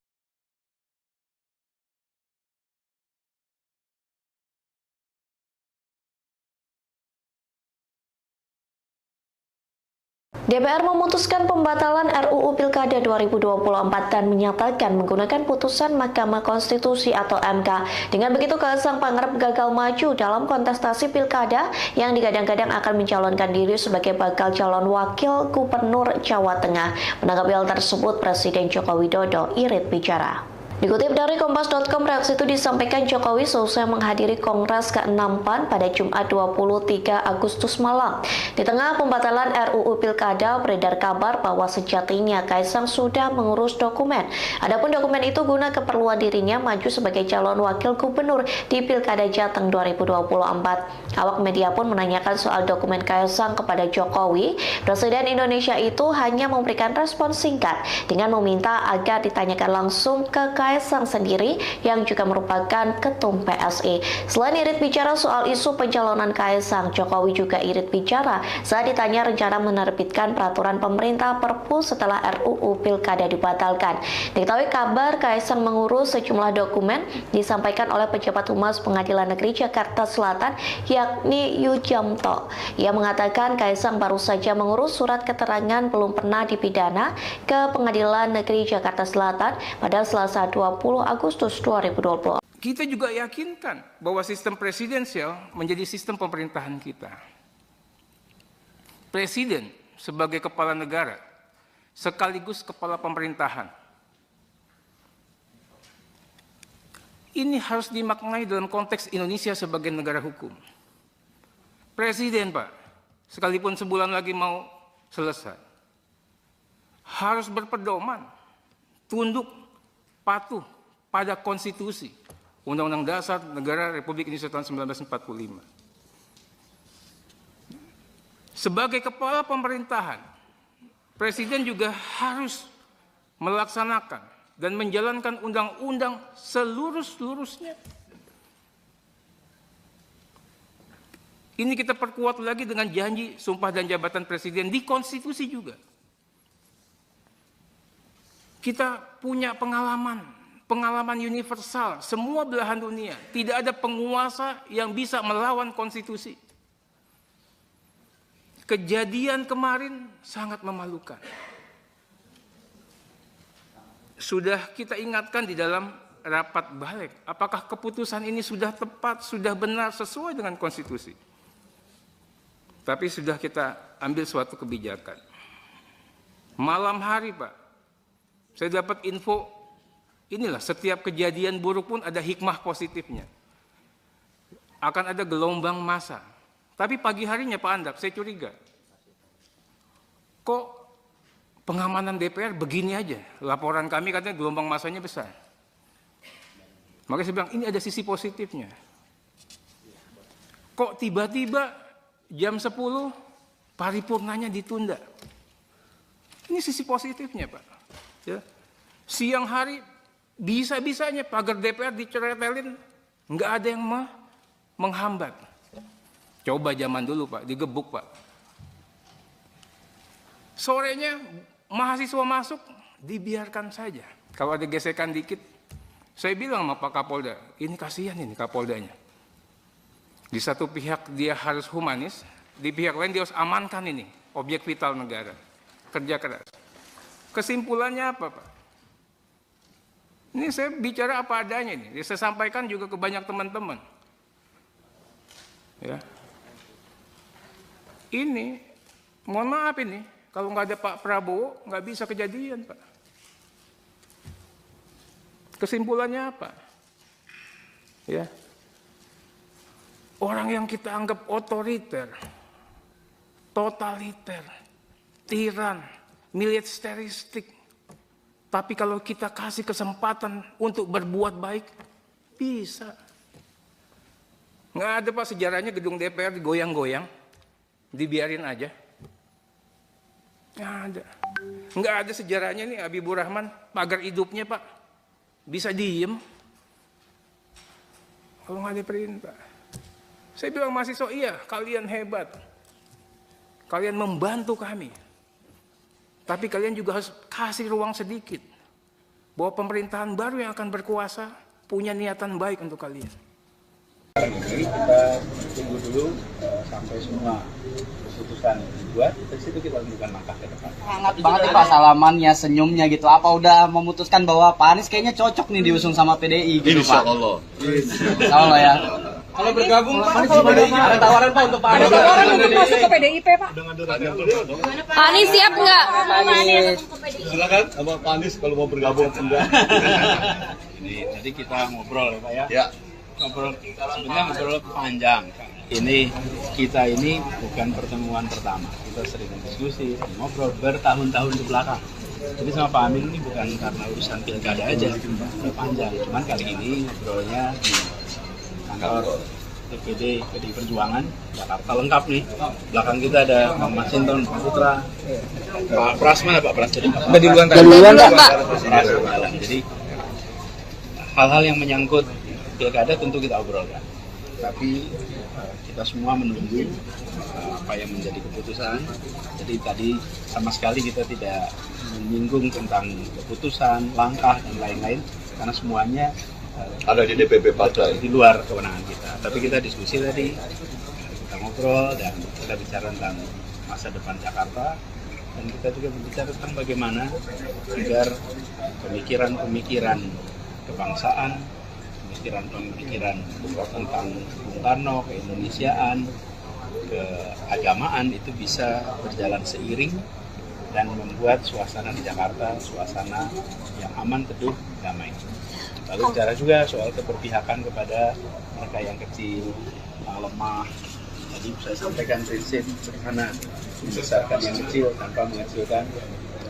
A: DPR memutuskan pembatalan RUU Pilkada 2024 dan menyatakan menggunakan putusan Mahkamah Konstitusi atau MK. Dengan begitu, Kaisang Pangarep gagal maju dalam kontestasi Pilkada yang digadang-gadang akan mencalonkan diri sebagai bakal calon wakil gubernur Jawa Tengah. Menanggapi hal tersebut, Presiden Joko Widodo irit bicara. Dikutip dari Kompas.com, reaksi itu disampaikan Jokowi selesai menghadiri Kongres ke-6 PAN pada Jumat 23 Agustus malam. Di tengah pembatalan RUU Pilkada, beredar kabar bahwa sejatinya Kaisang sudah mengurus dokumen. Adapun dokumen itu guna keperluan dirinya maju sebagai calon wakil gubernur di Pilkada Jateng 2024. Awak media pun menanyakan soal dokumen Kaisang kepada Jokowi. Presiden Indonesia itu hanya memberikan respon singkat dengan meminta agar ditanyakan langsung ke Kaisang sendiri yang juga merupakan ketum PSI. Selain irit bicara soal isu pencalonan Kaisang, Jokowi juga irit bicara saat ditanya rencana menerbitkan peraturan pemerintah Perpu setelah RUU Pilkada dibatalkan. Diketahui kabar Kaisang mengurus sejumlah dokumen disampaikan oleh pejabat Humas Pengadilan Negeri Jakarta Selatan yakni Yujamto. Ia mengatakan Kaisang baru saja mengurus surat keterangan belum pernah dipidana ke Pengadilan Negeri Jakarta Selatan pada Selasa 20 Agustus 2020.
B: Kita juga yakinkan bahwa sistem presidensial menjadi sistem pemerintahan kita. Presiden sebagai kepala negara sekaligus kepala pemerintahan. Ini harus dimaknai dalam konteks Indonesia sebagai negara hukum. Presiden, Pak, sekalipun sebulan lagi mau selesai, harus berpedoman, tunduk, patuh pada konstitusi, Undang-Undang Dasar Negara Republik Indonesia tahun 1945. Sebagai kepala pemerintahan, Presiden juga harus melaksanakan dan menjalankan undang-undang seluruh-seluruhnya. Ini kita perkuat lagi dengan janji sumpah dan jabatan Presiden di konstitusi juga. Kita punya pengalaman universal, semua belahan dunia. Tidak ada penguasa yang bisa melawan konstitusi. Kejadian kemarin sangat memalukan. Sudah kita ingatkan di dalam rapat balik, apakah keputusan ini sudah tepat, sudah benar, sesuai dengan konstitusi. Tapi sudah kita ambil suatu kebijakan. Malam hari, Pak, saya dapat info, inilah setiap kejadian buruk pun ada hikmah positifnya. Akan ada gelombang massa. Tapi pagi harinya Pak Andak, saya curiga. Kok pengamanan DPR begini aja? Laporan kami katanya gelombang massanya besar. Makanya saya bilang, ini ada sisi positifnya. Kok tiba-tiba jam 10 paripurnanya ditunda? Ini sisi positifnya, Pak. Ya. Siang hari bisa-bisanya pagar DPR diceretelin, nggak ada yang menghambat. Coba zaman dulu, Pak, digebuk, Pak. Sorenya mahasiswa masuk, dibiarkan saja. Kalau ada gesekan dikit, saya bilang sama Pak Kapolda, ini kasihan ini Kapoldanya. Di satu pihak dia harus humanis, di pihak lain dia harus amankan ini, objek vital negara. Kerja keras. Kesimpulannya apa, Pak? Ini saya bicara apa adanya ini. Saya sampaikan juga ke banyak teman-teman. Ya. Ini, mohon maaf ini, kalau nggak ada Pak Prabowo, nggak bisa kejadian, Pak. Kesimpulannya apa? Ya. Orang yang kita anggap otoriter, totaliter, tiran, militeristik. Tapi kalau kita kasih kesempatan untuk berbuat baik, bisa. Nggak ada, Pak, sejarahnya gedung DPR digoyang-goyang, dibiarin aja. Nggak ada. Nggak ada sejarahnya nih Habibur Rahman, pagar hidupnya, Pak. Bisa diem. Kalau nggak ada perintah. Saya bilang mahasiswa, iya, kalian hebat. Kalian membantu kami. Tapi kalian juga harus kasih ruang sedikit. Bahwa pemerintahan baru yang akan berkuasa punya niatan baik untuk kalian.
C: Kita tunggu dulu sampai semua keputusan dibuat, dari situ kita lakukan langkah ke depan.
D: Hangat banget nih Pak salamannya, senyumnya gitu. Apa udah memutuskan bahwa Pak Anies kayaknya cocok nih diusung sama PDI gitu, Pak? Insya Allah ya.
F: Kalau bergabung Pak, kalau PDI ada tawaran Pak untuk Pak Anies.
G: Ada tawaran untuk masuk ke PDIP, Pak. Pak Anies siap nggak?
E: Silakan sama Pak Anies kalau mau bergabung.
C: Ini tadi kita ngobrol ya Pak ya.
E: Ya.
C: Sebenarnya ngobrol panjang. Ini kita ini bukan pertemuan pertama. Kita sering diskusi, ngobrol bertahun-tahun ke belakang. Jadi sama Pak Amin ini bukan karena urusan pilkada aja, udah panjang. Cuman kali ini ngobrolnya di kantor DPD PDI Perjuangan Jakarta lengkap nih. Belakang kita ada Pak Masinton, Pak Putra, Pak Pras mana Pak Pras? Jadi
F: Duluan Pak.
C: Jadi hal-hal yang menyangkut pilkada tentu kita obrolkan. Tapi kita semua menunggu apa yang menjadi keputusan. Jadi tadi sama sekali kita tidak menyinggung tentang keputusan, langkah dan lain-lain karena semuanya
E: Ada di DPP partai.
C: di luar kewenangan kita. Tapi kita diskusi tadi, kita ngobrol dan kita bicara tentang masa depan Jakarta dan kita juga berbicara tentang bagaimana agar pemikiran-pemikiran kebangsaan, pemikiran-pemikiran tentang Bung Karno, keindonesiaan, keagamaan itu bisa berjalan seiring dan membuat suasana di Jakarta suasana yang aman, teduh, damai. Lalu bicara juga soal keberpihakan kepada mereka yang kecil, yang lemah. Tadi saya sampaikan prinsip sederhana, membesarkan yang kecil tanpa mengecilkan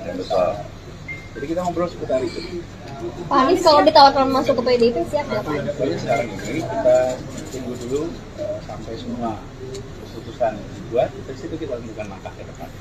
C: yang besar. Jadi kita ngobrol seputar itu.
G: Pak Anies kalau ditawarkan masuk ke PDIP siap ya Pak?
C: Jadi sekarang ini kita tunggu dulu sampai semua keputusan dibuat, dari situ kita lakukan langkah ke depan.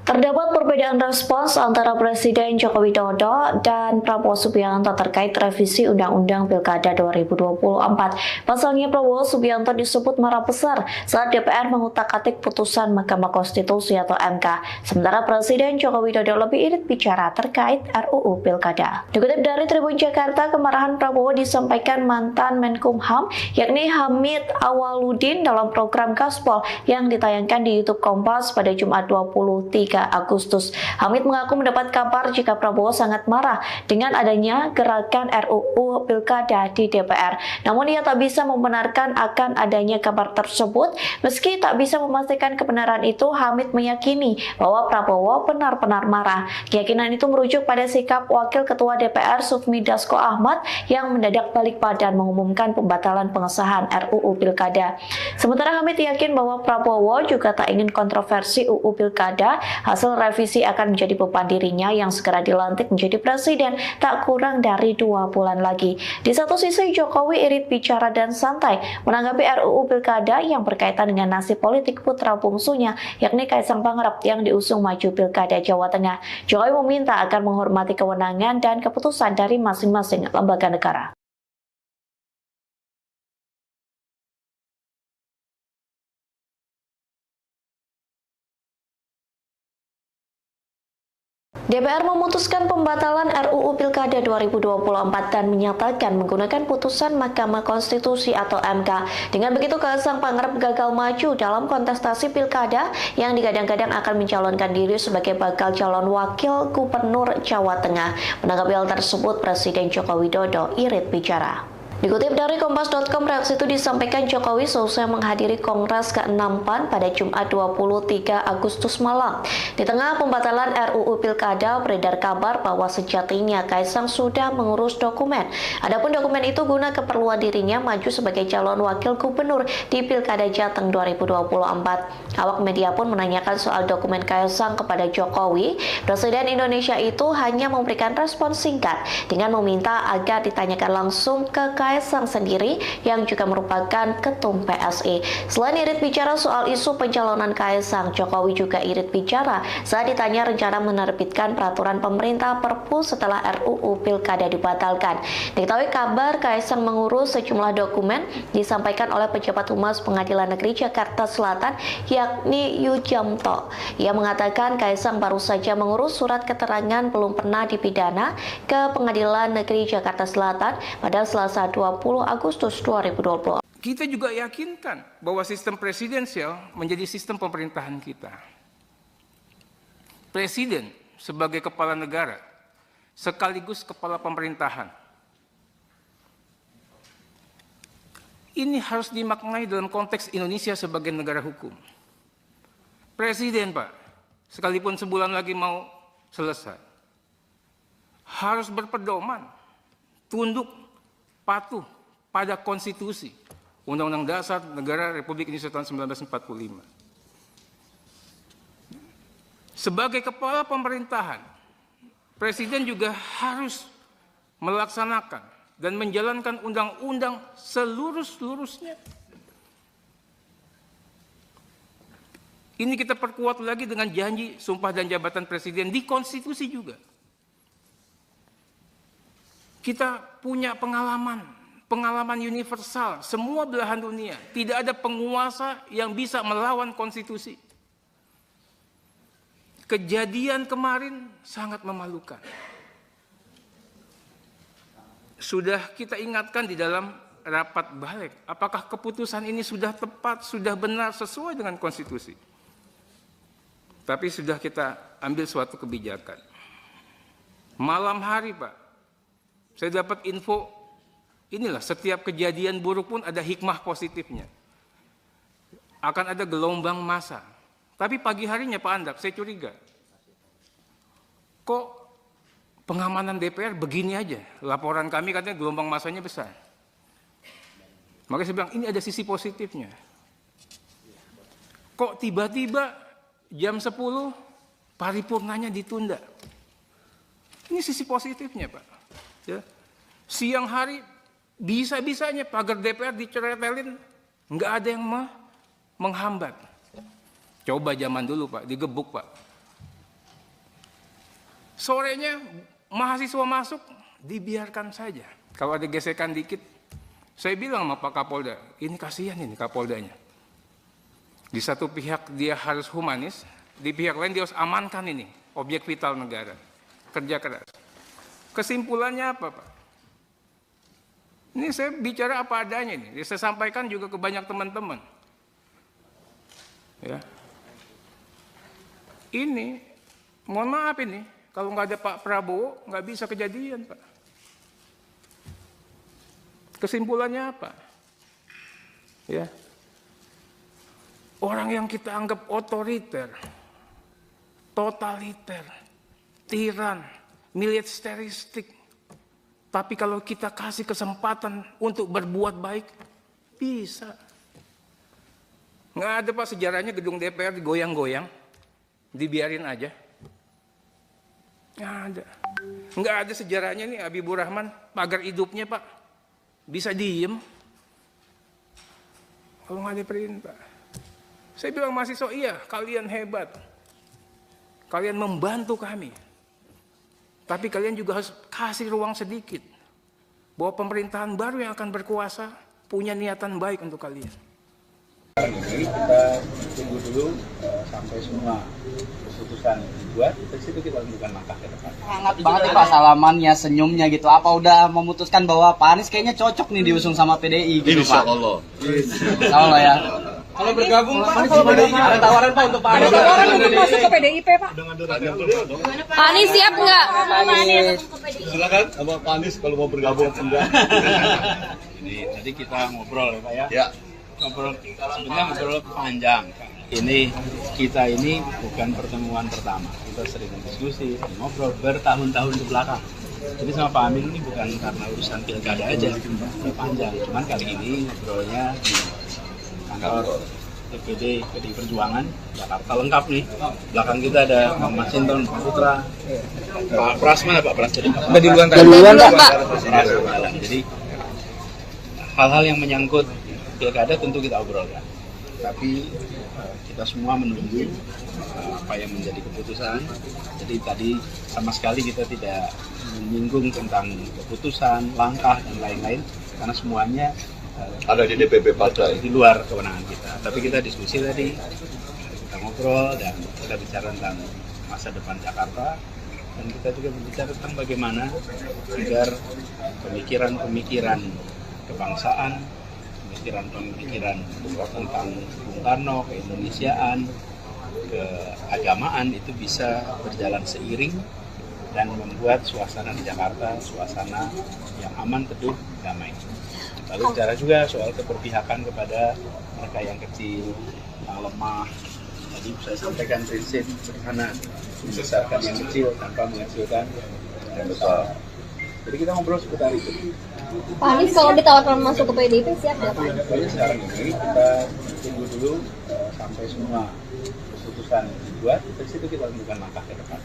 A: Terdapat perbedaan respons antara Presiden Joko Widodo dan Prabowo Subianto terkait revisi Undang-Undang Pilkada 2024. Pasalnya Prabowo Subianto disebut marah besar saat DPR mengutak-atik putusan Mahkamah Konstitusi atau MK. Sementara Presiden Joko Widodo lebih irit bicara terkait RUU Pilkada. Dikutip dari Tribun Jakarta, kemarahan Prabowo disampaikan mantan Menkumham yakni Hamid Awaludin dalam program Gaspol yang ditayangkan di YouTube Kompas pada Jumat 23 Agustus. Hamid mengaku mendapat kabar jika Prabowo sangat marah dengan adanya gerakan RUU Pilkada di DPR. Namun ia tak bisa membenarkan akan adanya kabar tersebut. Meski tak bisa memastikan kebenaran itu, Hamid meyakini bahwa Prabowo benar-benar marah. Keyakinan itu merujuk pada sikap Wakil Ketua DPR Sufmi Dasko Ahmad yang mendadak balik badan mengumumkan pembatalan pengesahan RUU Pilkada. Sementara Hamid yakin bahwa Prabowo juga tak ingin kontroversi UU Pilkada. Hasil revisi akan menjadi beban dirinya yang segera dilantik menjadi presiden tak kurang dari 2 bulan lagi. Di satu sisi, Jokowi irit bicara dan santai menanggapi RUU Pilkada yang berkaitan dengan nasib politik putra bungsunya, yakni Kaisang Pangarep yang diusung maju Pilkada Jawa Tengah. Jokowi meminta agar menghormati kewenangan dan keputusan dari masing-masing lembaga negara. DPR memutuskan pembatalan RUU Pilkada 2024 dan menyatakan menggunakan putusan Mahkamah Konstitusi atau MK. Dengan begitu, Kaisang Pangarep gagal maju dalam kontestasi Pilkada yang digadang-gadang akan mencalonkan diri sebagai bakal calon wakil gubernur Jawa Tengah. Menanggapi hal tersebut, Presiden Joko Widodo irit bicara. Dikutip dari Kompas.com, reaksi itu disampaikan Jokowi selesai menghadiri Kongres ke-6 PAN pada Jumat 23 Agustus malam. Di tengah pembatalan RUU Pilkada, beredar kabar bahwa sejatinya Kaisang sudah mengurus dokumen. Adapun dokumen itu guna keperluan dirinya maju sebagai calon wakil gubernur di Pilkada Jateng 2024. Awak media pun menanyakan soal dokumen Kaisang kepada Jokowi. Presiden Indonesia itu hanya memberikan respon singkat dengan meminta agar ditanyakan langsung ke Kaisang sendiri yang juga merupakan ketum PSI. Selain irit bicara soal isu pencalonan Kaisang, Jokowi juga irit bicara saat ditanya rencana menerbitkan peraturan pemerintah Perpu setelah RUU Pilkada dibatalkan. Diketahui kabar Kaisang mengurus sejumlah dokumen disampaikan oleh pejabat Humas Pengadilan Negeri Jakarta Selatan yakni Yujamto. Ia mengatakan Kaisang baru saja mengurus surat keterangan belum pernah dipidana ke Pengadilan Negeri Jakarta Selatan pada Selasa 20 Agustus 2020.
B: Kita juga yakinkan bahwa sistem presidensial menjadi sistem pemerintahan kita. Presiden sebagai kepala negara sekaligus kepala pemerintahan. ini harus dimaknai dalam konteks Indonesia sebagai negara hukum. Presiden, Pak, sekalipun sebulan lagi mau selesai, harus berpedoman, tunduk, patuh pada konstitusi, Undang-Undang Dasar Negara Republik Indonesia tahun 1945. Sebagai kepala pemerintahan, Presiden juga harus melaksanakan dan menjalankan undang-undang seluruh-seluruhnya. Ini kita perkuat lagi dengan janji sumpah dan jabatan Presiden di konstitusi juga. Kita punya pengalaman universal, semua belahan dunia. Tidak ada penguasa yang bisa melawan konstitusi. Kejadian kemarin sangat memalukan. Sudah kita ingatkan di dalam rapat balik, apakah keputusan ini sudah tepat, sudah benar, sesuai dengan konstitusi. Tapi sudah kita ambil suatu kebijakan. Malam hari, Pak, saya dapat info, inilah setiap kejadian buruk pun ada hikmah positifnya. Akan ada gelombang massa. Tapi pagi harinya Pak Andak, saya curiga. Kok pengamanan DPR begini aja? Laporan kami katanya gelombang massanya besar. Makanya saya bilang, ini ada sisi positifnya. Kok tiba-tiba jam 10 paripurnanya ditunda? Ini sisi positifnya, Pak. Ya. Siang hari bisa-bisanya pagar DPR diceretelin, nggak ada yang menghambat. Coba zaman dulu, Pak, digebuk, Pak. Sorenya mahasiswa masuk, dibiarkan saja. Kalau ada gesekan dikit, saya bilang sama Pak Kapolda, ini kasihan ini Kapoldanya. Di satu pihak dia harus humanis, di pihak lain dia harus amankan ini, objek vital negara. Kerja keras. Kesimpulannya apa, Pak? Ini saya bicara apa adanya ini. Saya sampaikan juga ke banyak teman-teman. Ya. Ini, mohon maaf ini, kalau nggak ada Pak Prabowo, nggak bisa kejadian, Pak. Kesimpulannya apa? Ya. Orang yang kita anggap otoriter, totaliter, tiran, militeristik, tapi kalau kita kasih kesempatan untuk berbuat baik, bisa. Nggak ada, Pak, sejarahnya gedung DPR digoyang-goyang, dibiarin aja. Nggak ada. Nggak ada sejarahnya nih Habibur Rahman, pagar hidupnya, Pak, bisa diem. Kalau nggak ada perintah. Saya bilang mahasiswa, iya, kalian hebat. Kalian membantu kami. Tapi kalian juga harus kasih ruang sedikit. Bahwa pemerintahan baru yang akan berkuasa punya niatan baik untuk kalian.
C: Ini kita tunggu dulu sampai semua keputusan dibuat, dari situ kita lakukan langkah ke depan.
D: Hangat banget nih Pak salamannya, senyumnya gitu. Apa udah memutuskan bahwa Pak Anies kayaknya cocok nih diusung sama PDI gitu, Pak?
E: Insyaallah.
D: Insyaallah ya.
F: Kalau bergabung Pak, kalau PDI ada tawaran Pak untuk Pak Anies.
G: Ada tawaran untuk masuk ke PDIP, Pak. Pak Anies siap nggak?
E: Silakan sama Pak Anies kalau mau bergabung enggak.
C: Ini tadi kita ngobrol ya, Pak ya.
E: Ya.
C: Sebenarnya ngobrol panjang. Kita ini bukan pertemuan pertama. Kita sering diskusi, ngobrol bertahun-tahun ke belakang. Jadi sama Pak Amin ini bukan karena urusan pilkada aja, udah panjang. Cuman kali ini ngobrolnya di kantor DPD PDI Perjuangan Jakarta lengkap nih. Belakang kita ada Pak Masinton, Pak Putra, Pak Pras mana Pak Pras? Jadi duluan Pak. Jadi hal-hal yang menyangkut pilkada tentu kita obrolkan. Tapi kita semua menunggu apa yang menjadi keputusan. Jadi tadi sama sekali kita tidak menyinggung tentang keputusan, langkah dan lain-lain karena semuanya
E: Ada di DPP partai.
C: di luar kewenangan kita. Tapi kita diskusi tadi, kita ngobrol dan kita bicara tentang masa depan Jakarta dan kita juga berbicara tentang bagaimana agar pemikiran-pemikiran kebangsaan, pemikiran tentang Bung Karno, keindonesiaan, keagamaan itu bisa berjalan seiring dan membuat suasana di Jakarta suasana yang aman, teduh, damai. Lalu bicara juga soal keberpihakan kepada mereka yang kecil, yang lemah. Tadi saya sampaikan prinsip sederhana, membesarkan yang kecil tanpa mengecilkan yang besar. Jadi kita ngobrol seputar itu.
G: Pak Anies kalau ditawarkan masuk ke PDIP siap nggak Pak?
C: Pokoknya sekarang ini kita tunggu dulu sampai semua keputusan dibuat, dari situ kita lakukan langkah ke depan.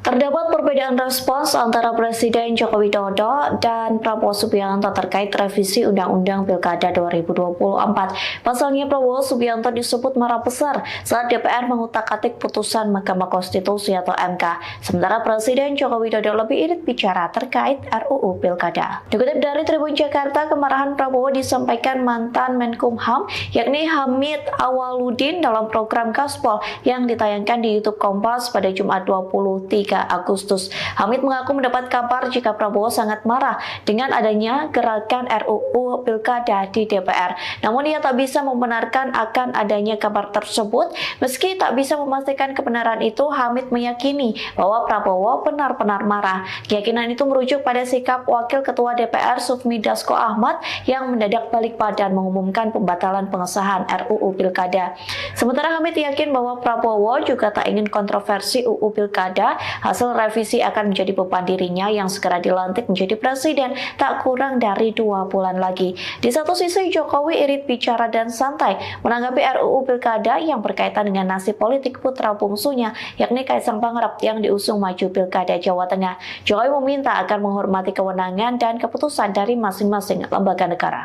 A: Terdapat perbedaan respons antara Presiden Joko Widodo dan Prabowo Subianto terkait revisi Undang-Undang Pilkada 2024. Pasalnya Prabowo Subianto disebut marah besar saat DPR mengutak-atik putusan Mahkamah Konstitusi atau MK. Sementara Presiden Joko Widodo lebih irit bicara terkait RUU Pilkada. Dikutip dari Tribun Jakarta, kemarahan Prabowo disampaikan mantan Menkumham yakni Hamid Awaludin dalam program Gaspol yang ditayangkan di YouTube Kompas pada Jumat 23 Agustus. Hamid mengaku mendapat kabar jika Prabowo sangat marah dengan adanya gerakan RUU Pilkada di DPR. Namun ia tak bisa membenarkan akan adanya kabar tersebut. Meski tak bisa memastikan kebenaran itu, Hamid meyakini bahwa Prabowo benar-benar marah. Keyakinan itu merujuk pada sikap Wakil Ketua DPR Sufmi Dasko Ahmad yang mendadak balik badan mengumumkan pembatalan pengesahan RUU Pilkada. Sementara Hamid yakin bahwa Prabowo juga tak ingin kontroversi UU Pilkada. Hasil revisi akan menjadi beban dirinya yang segera dilantik menjadi presiden tak kurang dari 2 bulan lagi. Di satu sisi, Jokowi irit bicara dan santai menanggapi RUU Pilkada yang berkaitan dengan nasib politik putra bungsunya, yakni Kaisang Pangarep yang diusung maju Pilkada Jawa Tengah. Jokowi meminta agar menghormati kewenangan dan keputusan dari masing-masing lembaga negara.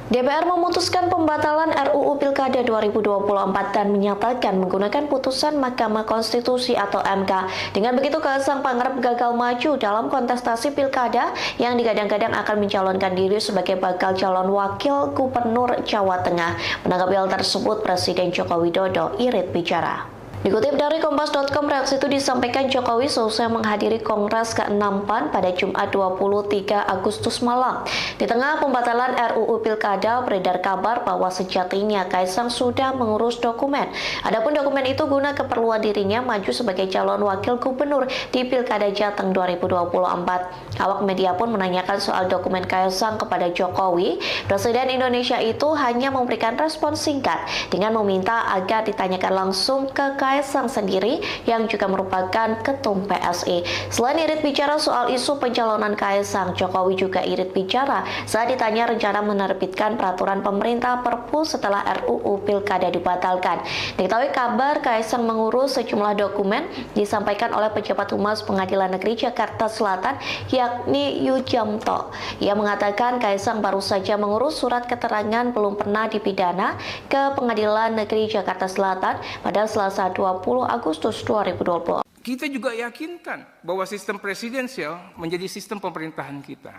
A: DPR memutuskan pembatalan RUU Pilkada 2024 dan menyatakan menggunakan putusan Mahkamah Konstitusi atau MK. Dengan begitu, Kaisang Pangarep gagal maju dalam kontestasi Pilkada yang digadang-gadang akan mencalonkan diri sebagai bakal calon wakil gubernur Jawa Tengah. Menanggapi hal tersebut, Presiden Joko Widodo irit bicara. Dikutip dari Kompas.com, reaksi itu disampaikan Jokowi selesai menghadiri Kongres ke-6 PAN pada Jumat 23 Agustus malam. Di tengah pembatalan RUU Pilkada, beredar kabar bahwa sejatinya Kaisang sudah mengurus dokumen. Adapun dokumen itu guna keperluan dirinya maju sebagai calon wakil gubernur di Pilkada Jateng 2024. Awak media pun menanyakan soal dokumen Kaisang kepada Jokowi. Presiden Indonesia itu hanya memberikan respon singkat dengan meminta agar ditanyakan langsung ke Kaisang sendiri yang juga merupakan ketum PSI. Selain irit bicara soal isu pencalonan Kaisang, Jokowi juga irit bicara saat ditanya rencana menerbitkan peraturan pemerintah Perpu setelah RUU Pilkada dibatalkan. Diketahui kabar Kaisang mengurus sejumlah dokumen disampaikan oleh pejabat Humas Pengadilan Negeri Jakarta Selatan yakni Yujamto. Ia mengatakan Kaisang baru saja mengurus surat keterangan belum pernah dipidana ke Pengadilan Negeri Jakarta Selatan pada Selasa 20 Agustus 2020.
B: Kita juga yakinkan bahwa sistem presidensial menjadi sistem pemerintahan kita.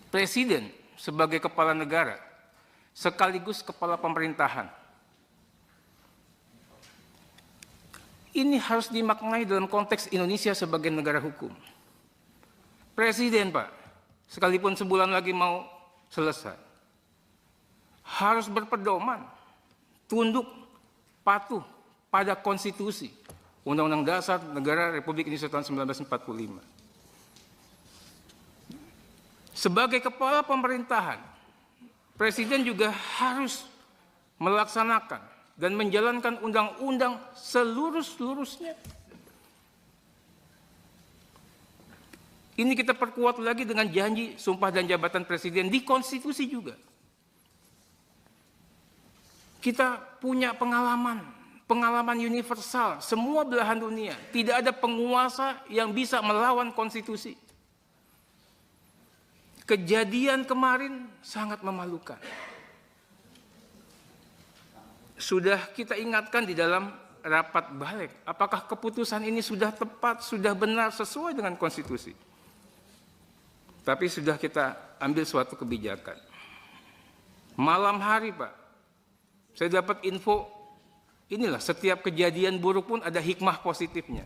B: Presiden sebagai kepala negara sekaligus kepala pemerintahan. Ini harus dimaknai dalam konteks Indonesia sebagai negara hukum. Presiden, Pak, sekalipun sebulan lagi mau selesai, harus berpedoman, tunduk, patuh pada konstitusi Undang-Undang Dasar Negara Republik Indonesia tahun 1945. Sebagai kepala pemerintahan, Presiden juga harus melaksanakan dan menjalankan undang-undang seluruh-seluruhnya. Ini kita perkuat lagi dengan janji sumpah dan jabatan Presiden di konstitusi juga. Kita punya pengalaman universal, semua belahan dunia. Tidak ada penguasa yang bisa melawan konstitusi. Kejadian kemarin sangat memalukan. Sudah kita ingatkan di dalam rapat balik, apakah keputusan ini sudah tepat, sudah benar, sesuai dengan konstitusi. Tapi sudah kita ambil suatu kebijakan. Malam hari, Pak, Saya dapat info, inilah setiap kejadian buruk pun ada hikmah positifnya.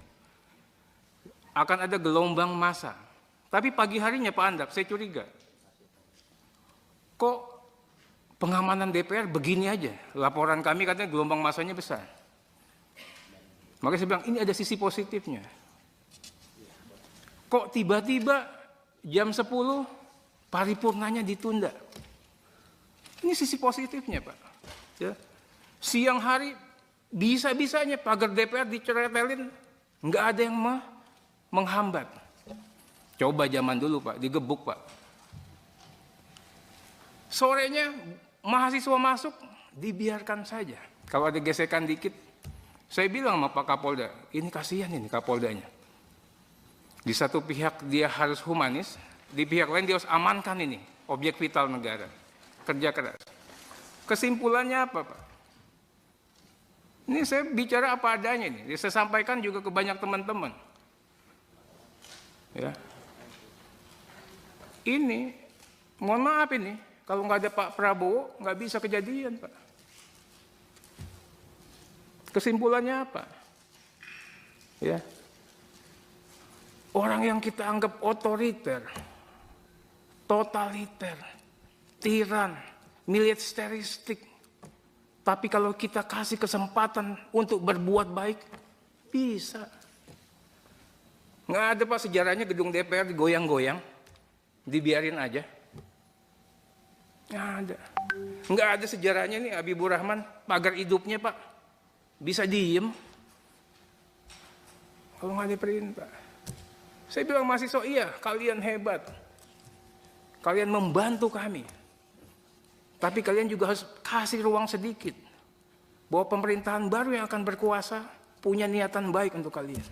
B: Akan ada gelombang massa. Tapi pagi harinya Pak Andap, saya curiga. Kok pengamanan DPR begini aja? Laporan kami katanya gelombang massanya besar. Makanya saya bilang, ini ada sisi positifnya. Kok tiba-tiba jam 10 paripurnanya ditunda? Ini sisi positifnya Pak. Ya. Siang hari bisa-bisanya pagar DPR diceretelin, nggak ada yang menghambat. Coba zaman dulu Pak, digebuk Pak. Sorenya mahasiswa masuk, dibiarkan saja. Kalau ada gesekan dikit, saya bilang sama Pak Kapolda, ini kasihan ini Kapoldanya. Di satu pihak dia harus humanis, di pihak lain dia harus amankan ini, objek vital negara. Kerja keras. Kesimpulannya apa Pak? Ini saya bicara apa adanya nih. Saya sampaikan juga ke banyak teman-teman. Ya. Ini, mohon maaf ini, kalau nggak ada Pak Prabowo, nggak bisa kejadian Pak. Kesimpulannya apa? Ya. Orang yang kita anggap otoriter, totaliter, tiran, militeristik, tapi kalau kita kasih kesempatan untuk berbuat baik, bisa. Nggak ada Pak sejarahnya gedung DPR digoyang-goyang, dibiarin aja. Nggak ada. Nggak ada sejarahnya nih Habibur Rahman, pagar hidupnya Pak, bisa diem. Kalau nggak ada perintah. Saya bilang mahasiswa, iya kalian hebat. Kalian membantu kami. Tapi kalian juga harus kasih ruang sedikit. Bahwa pemerintahan baru yang akan berkuasa punya niatan baik untuk kalian.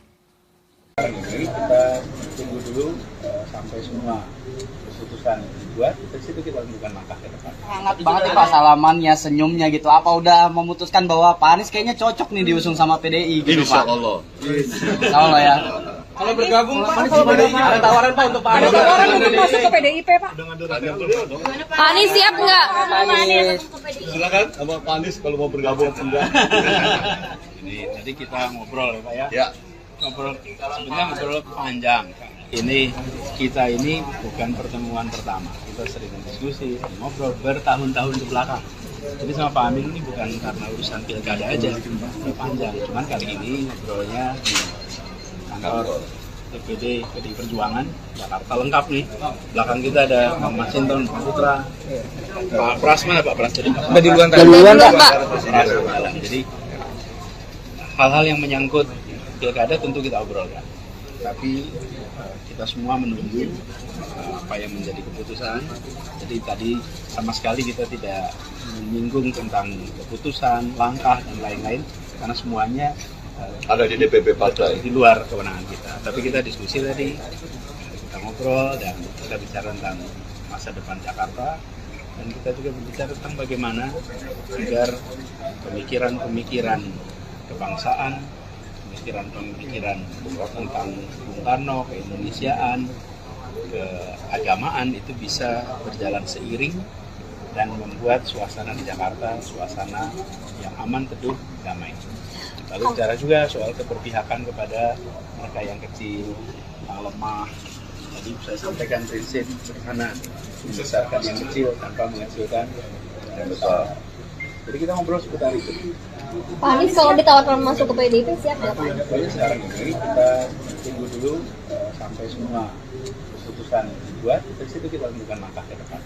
C: Ini kita tunggu dulu sampai semua keputusan dibuat, dari situ kita lakukan langkah ke depan.
D: Hangat banget nih Pak salamannya, senyumnya gitu. Apa udah memutuskan bahwa Pak Anies kayaknya cocok nih diusung sama PDI gitu Pak?
E: Insyaallah.
D: Insyaallah ya.
F: Kalau bergabung Pak Anies kalau PDI ada tawaran Pak untuk Pak Anies.
G: Ada tawaran untuk masuk ke PDIP Pak. Pak Anies siap nggak?
E: Silakan sama Pak Anies kalau mau bergabung enggak.
C: Ini tadi kita ngobrol ya Pak ya.
E: Ya.
C: Sebenarnya ngobrol panjang. Ini kita ini bukan pertemuan pertama. Kita sering diskusi, ngobrol bertahun-tahun ke belakang. Jadi sama Pak Amin ini bukan karena urusan pilkada aja, udah panjang. Cuman kali ini ngobrolnya di kantor DPD PDI Perjuangan Jakarta lengkap nih. Belakang kita ada Bang Masinton, Pak Putra, Pak Pras mana Pak Pras jadi Pak?
G: Duluan Pak.
C: Jadi hal-hal yang menyangkut pilkada tentu kita obrolkan. Tapi kita semua menunggu apa yang menjadi keputusan. Jadi tadi sama sekali kita tidak menyinggung tentang keputusan, langkah dan lain-lain karena semuanya
E: Ada di DPP partai.
C: di luar kewenangan kita. Tapi kita diskusi tadi, kita ngobrol dan kita bicara tentang masa depan Jakarta dan kita juga berbicara tentang bagaimana agar pemikiran-pemikiran kebangsaan, pemikiran-pemikiran tentang Bung Karno, keindonesiaan, keagamaan itu bisa berjalan seiring dan membuat suasana di Jakarta suasana yang aman, teduh, damai. Lalu bicara juga soal keberpihakan kepada mereka yang kecil, yang lemah. Tadi saya sampaikan prinsip sederhana, membesarkan yang kecil tanpa mengecilkan yang besar. Jadi kita ngobrol seputar itu.
G: Pak Anies kalau ditawarkan masuk ke PDIP siap nggak Pak?
C: Jadi sekarang ini kita tunggu dulu sampai semua keputusan dibuat, dari situ kita lakukan langkah ke depan.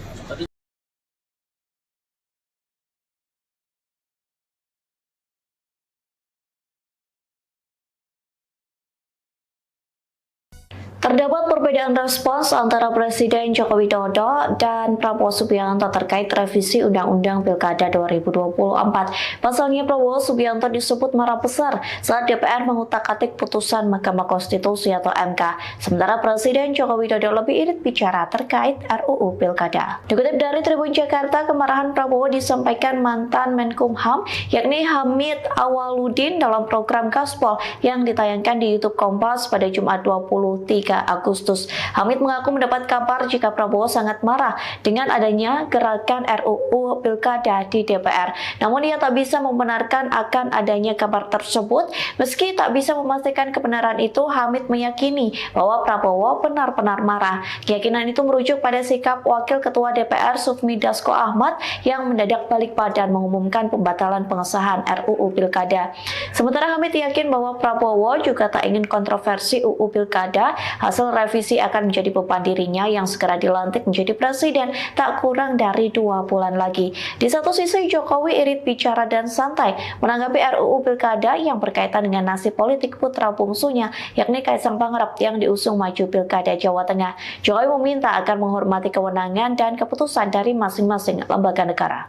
A: Terdapat perbedaan respons antara Presiden Joko Widodo dan Prabowo Subianto terkait revisi Undang-Undang Pilkada 2024. Pasalnya Prabowo Subianto disebut marah besar saat DPR mengutak-atik putusan Mahkamah Konstitusi atau MK. Sementara Presiden Joko Widodo lebih irit bicara terkait RUU Pilkada. Dikutip dari Tribun Jakarta, kemarahan Prabowo disampaikan mantan Menkumham yakni Hamid Awaludin dalam program Gaspol yang ditayangkan di YouTube Kompas pada Jumat 23 23 Agustus. Hamid mengaku mendapat kabar jika Prabowo sangat marah dengan adanya gerakan RUU Pilkada di DPR. Namun ia tak bisa membenarkan akan adanya kabar tersebut. Meski tak bisa memastikan kebenaran itu, Hamid meyakini bahwa Prabowo benar-benar marah. Keyakinan itu merujuk pada sikap Wakil Ketua DPR Sufmi Dasko Ahmad yang mendadak balik badan mengumumkan pembatalan pengesahan RUU Pilkada. Sementara Hamid yakin bahwa Prabowo juga tak ingin kontroversi UU Pilkada. Hasil revisi akan menjadi beban dirinya yang segera dilantik menjadi presiden tak kurang dari 2 bulan lagi. Di satu sisi, Jokowi irit bicara dan santai menanggapi RUU Pilkada yang berkaitan dengan nasib politik putra bungsunya, yakni Kaisang Pangarep yang diusung maju Pilkada Jawa Tengah. Jokowi meminta agar menghormati kewenangan dan keputusan dari masing-masing lembaga negara.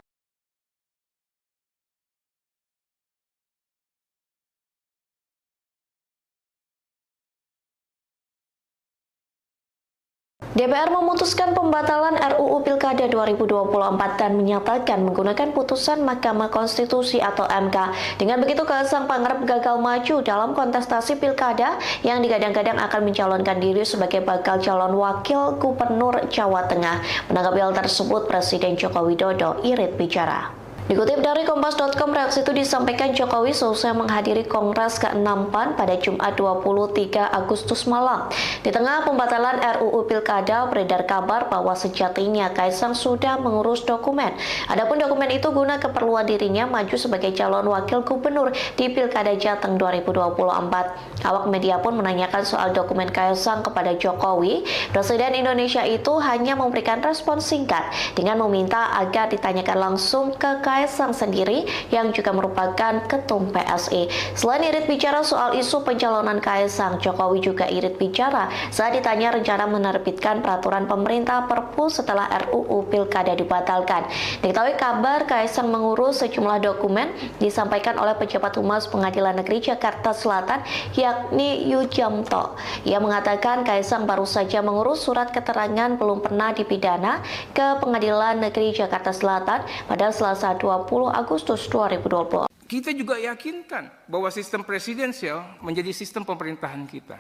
A: DPR memutuskan pembatalan RUU Pilkada 2024 dan menyatakan menggunakan putusan Mahkamah Konstitusi atau MK. Dengan begitu, Kaisang Pangarep gagal maju dalam kontestasi Pilkada yang digadang-gadang akan mencalonkan diri sebagai bakal calon wakil gubernur Jawa Tengah. Menanggapi hal tersebut, Presiden Joko Widodo irit bicara. Dikutip dari Kompas.com, reaksi itu disampaikan Jokowi selesai menghadiri Kongres ke-6 PAN pada Jumat 23 Agustus malam. Di tengah pembatalan RUU Pilkada, beredar kabar bahwa sejatinya Kaisang sudah mengurus dokumen. Adapun dokumen itu guna keperluan dirinya maju sebagai calon wakil gubernur di Pilkada Jateng 2024. Awak media pun menanyakan soal dokumen Kaisang kepada Jokowi. Presiden Indonesia itu hanya memberikan respon singkat dengan meminta agar ditanyakan langsung ke Kaisang sendiri yang juga merupakan ketum PSI. Selain irit bicara soal isu pencalonan Kaisang, Jokowi juga irit bicara saat ditanya rencana menerbitkan peraturan pemerintah Perpu setelah RUU Pilkada dibatalkan. Diketahui kabar Kaisang mengurus sejumlah dokumen disampaikan oleh pejabat Humas Pengadilan Negeri Jakarta Selatan yakni Yujamto. Ia mengatakan Kaisang baru saja mengurus surat keterangan belum pernah dipidana ke Pengadilan Negeri Jakarta Selatan pada Selasa 20 Agustus 2020.
B: Kita juga yakinkan bahwa sistem presidensial menjadi sistem pemerintahan kita.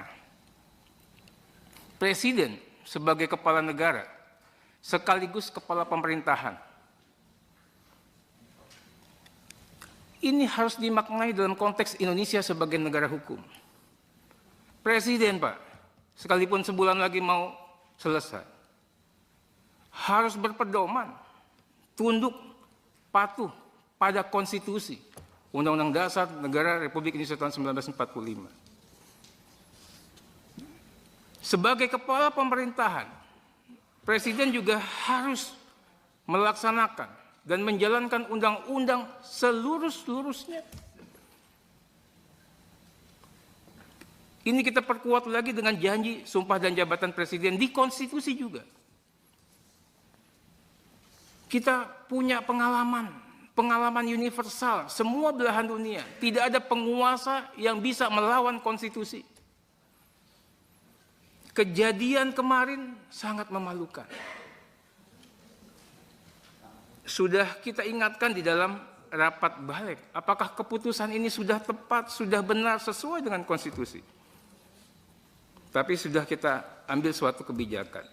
B: Presiden sebagai kepala negara sekaligus kepala pemerintahan. Ini harus dimaknai dalam konteks Indonesia sebagai negara hukum. Presiden, Pak, sekalipun sebulan lagi mau selesai, harus berpedoman, tunduk, patuh pada konstitusi Undang-Undang Dasar Negara Republik Indonesia tahun 1945. Sebagai kepala pemerintahan, Presiden juga harus melaksanakan dan menjalankan undang-undang seluruh-seluruhnya. Ini kita perkuat lagi dengan janji sumpah dan jabatan Presiden di konstitusi juga. Kita punya pengalaman universal, semua belahan dunia. Tidak ada penguasa yang bisa melawan konstitusi. Kejadian kemarin sangat memalukan. Sudah kita ingatkan di dalam rapat balik, apakah keputusan ini sudah tepat, sudah benar, sesuai dengan konstitusi. Tapi sudah kita ambil suatu kebijakan.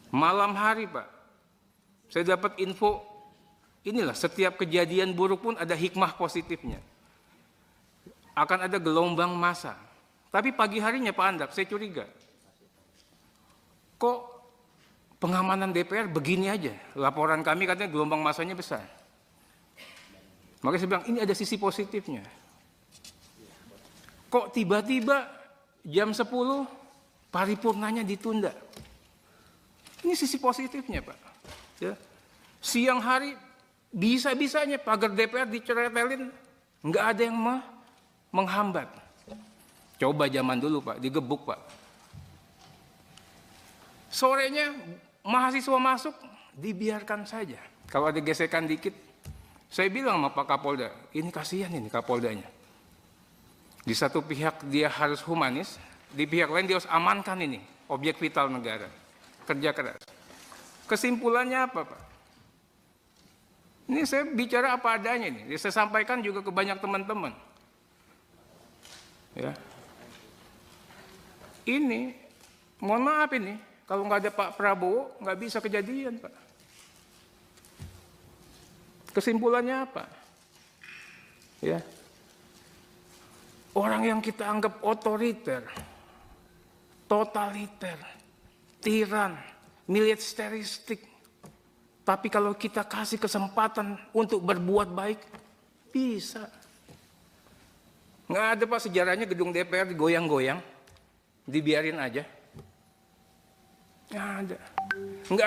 B: Malam hari, Pak, saya dapat info, inilah setiap kejadian buruk pun ada hikmah positifnya. Akan ada gelombang massa. Tapi pagi harinya Pak Andak, saya curiga. Kok pengamanan DPR begini aja? Laporan kami katanya gelombang massanya besar. Makanya saya bilang, ini ada sisi positifnya. Kok tiba-tiba jam 10 paripurnanya ditunda? Ini sisi positifnya, Pak. Ya. Siang hari bisa-bisanya pagar DPR diceretelin, nggak ada yang menghambat. Coba zaman dulu, Pak, digebuk, Pak. Sorenya mahasiswa masuk, dibiarkan saja. Kalau ada gesekan dikit, saya bilang sama Pak Kapolda, ini kasihan ini Kapoldanya. Di satu pihak dia harus humanis, di pihak lain dia harus amankan ini objek vital negara. Kerja keras. Kesimpulannya apa, Pak? Ini saya bicara apa adanya nih. Saya sampaikan juga ke banyak teman-teman. Ya. ini, mohon maaf ini, kalau nggak ada Pak Prabowo, nggak bisa kejadian, Pak. Kesimpulannya apa? Ya, orang yang kita anggap otoriter, totaliter, tiran, militeristik, tapi kalau kita kasih kesempatan untuk berbuat baik, bisa. Nggak ada Pak sejarahnya gedung DPR digoyang-goyang, dibiarin aja. Nggak ada. Nggak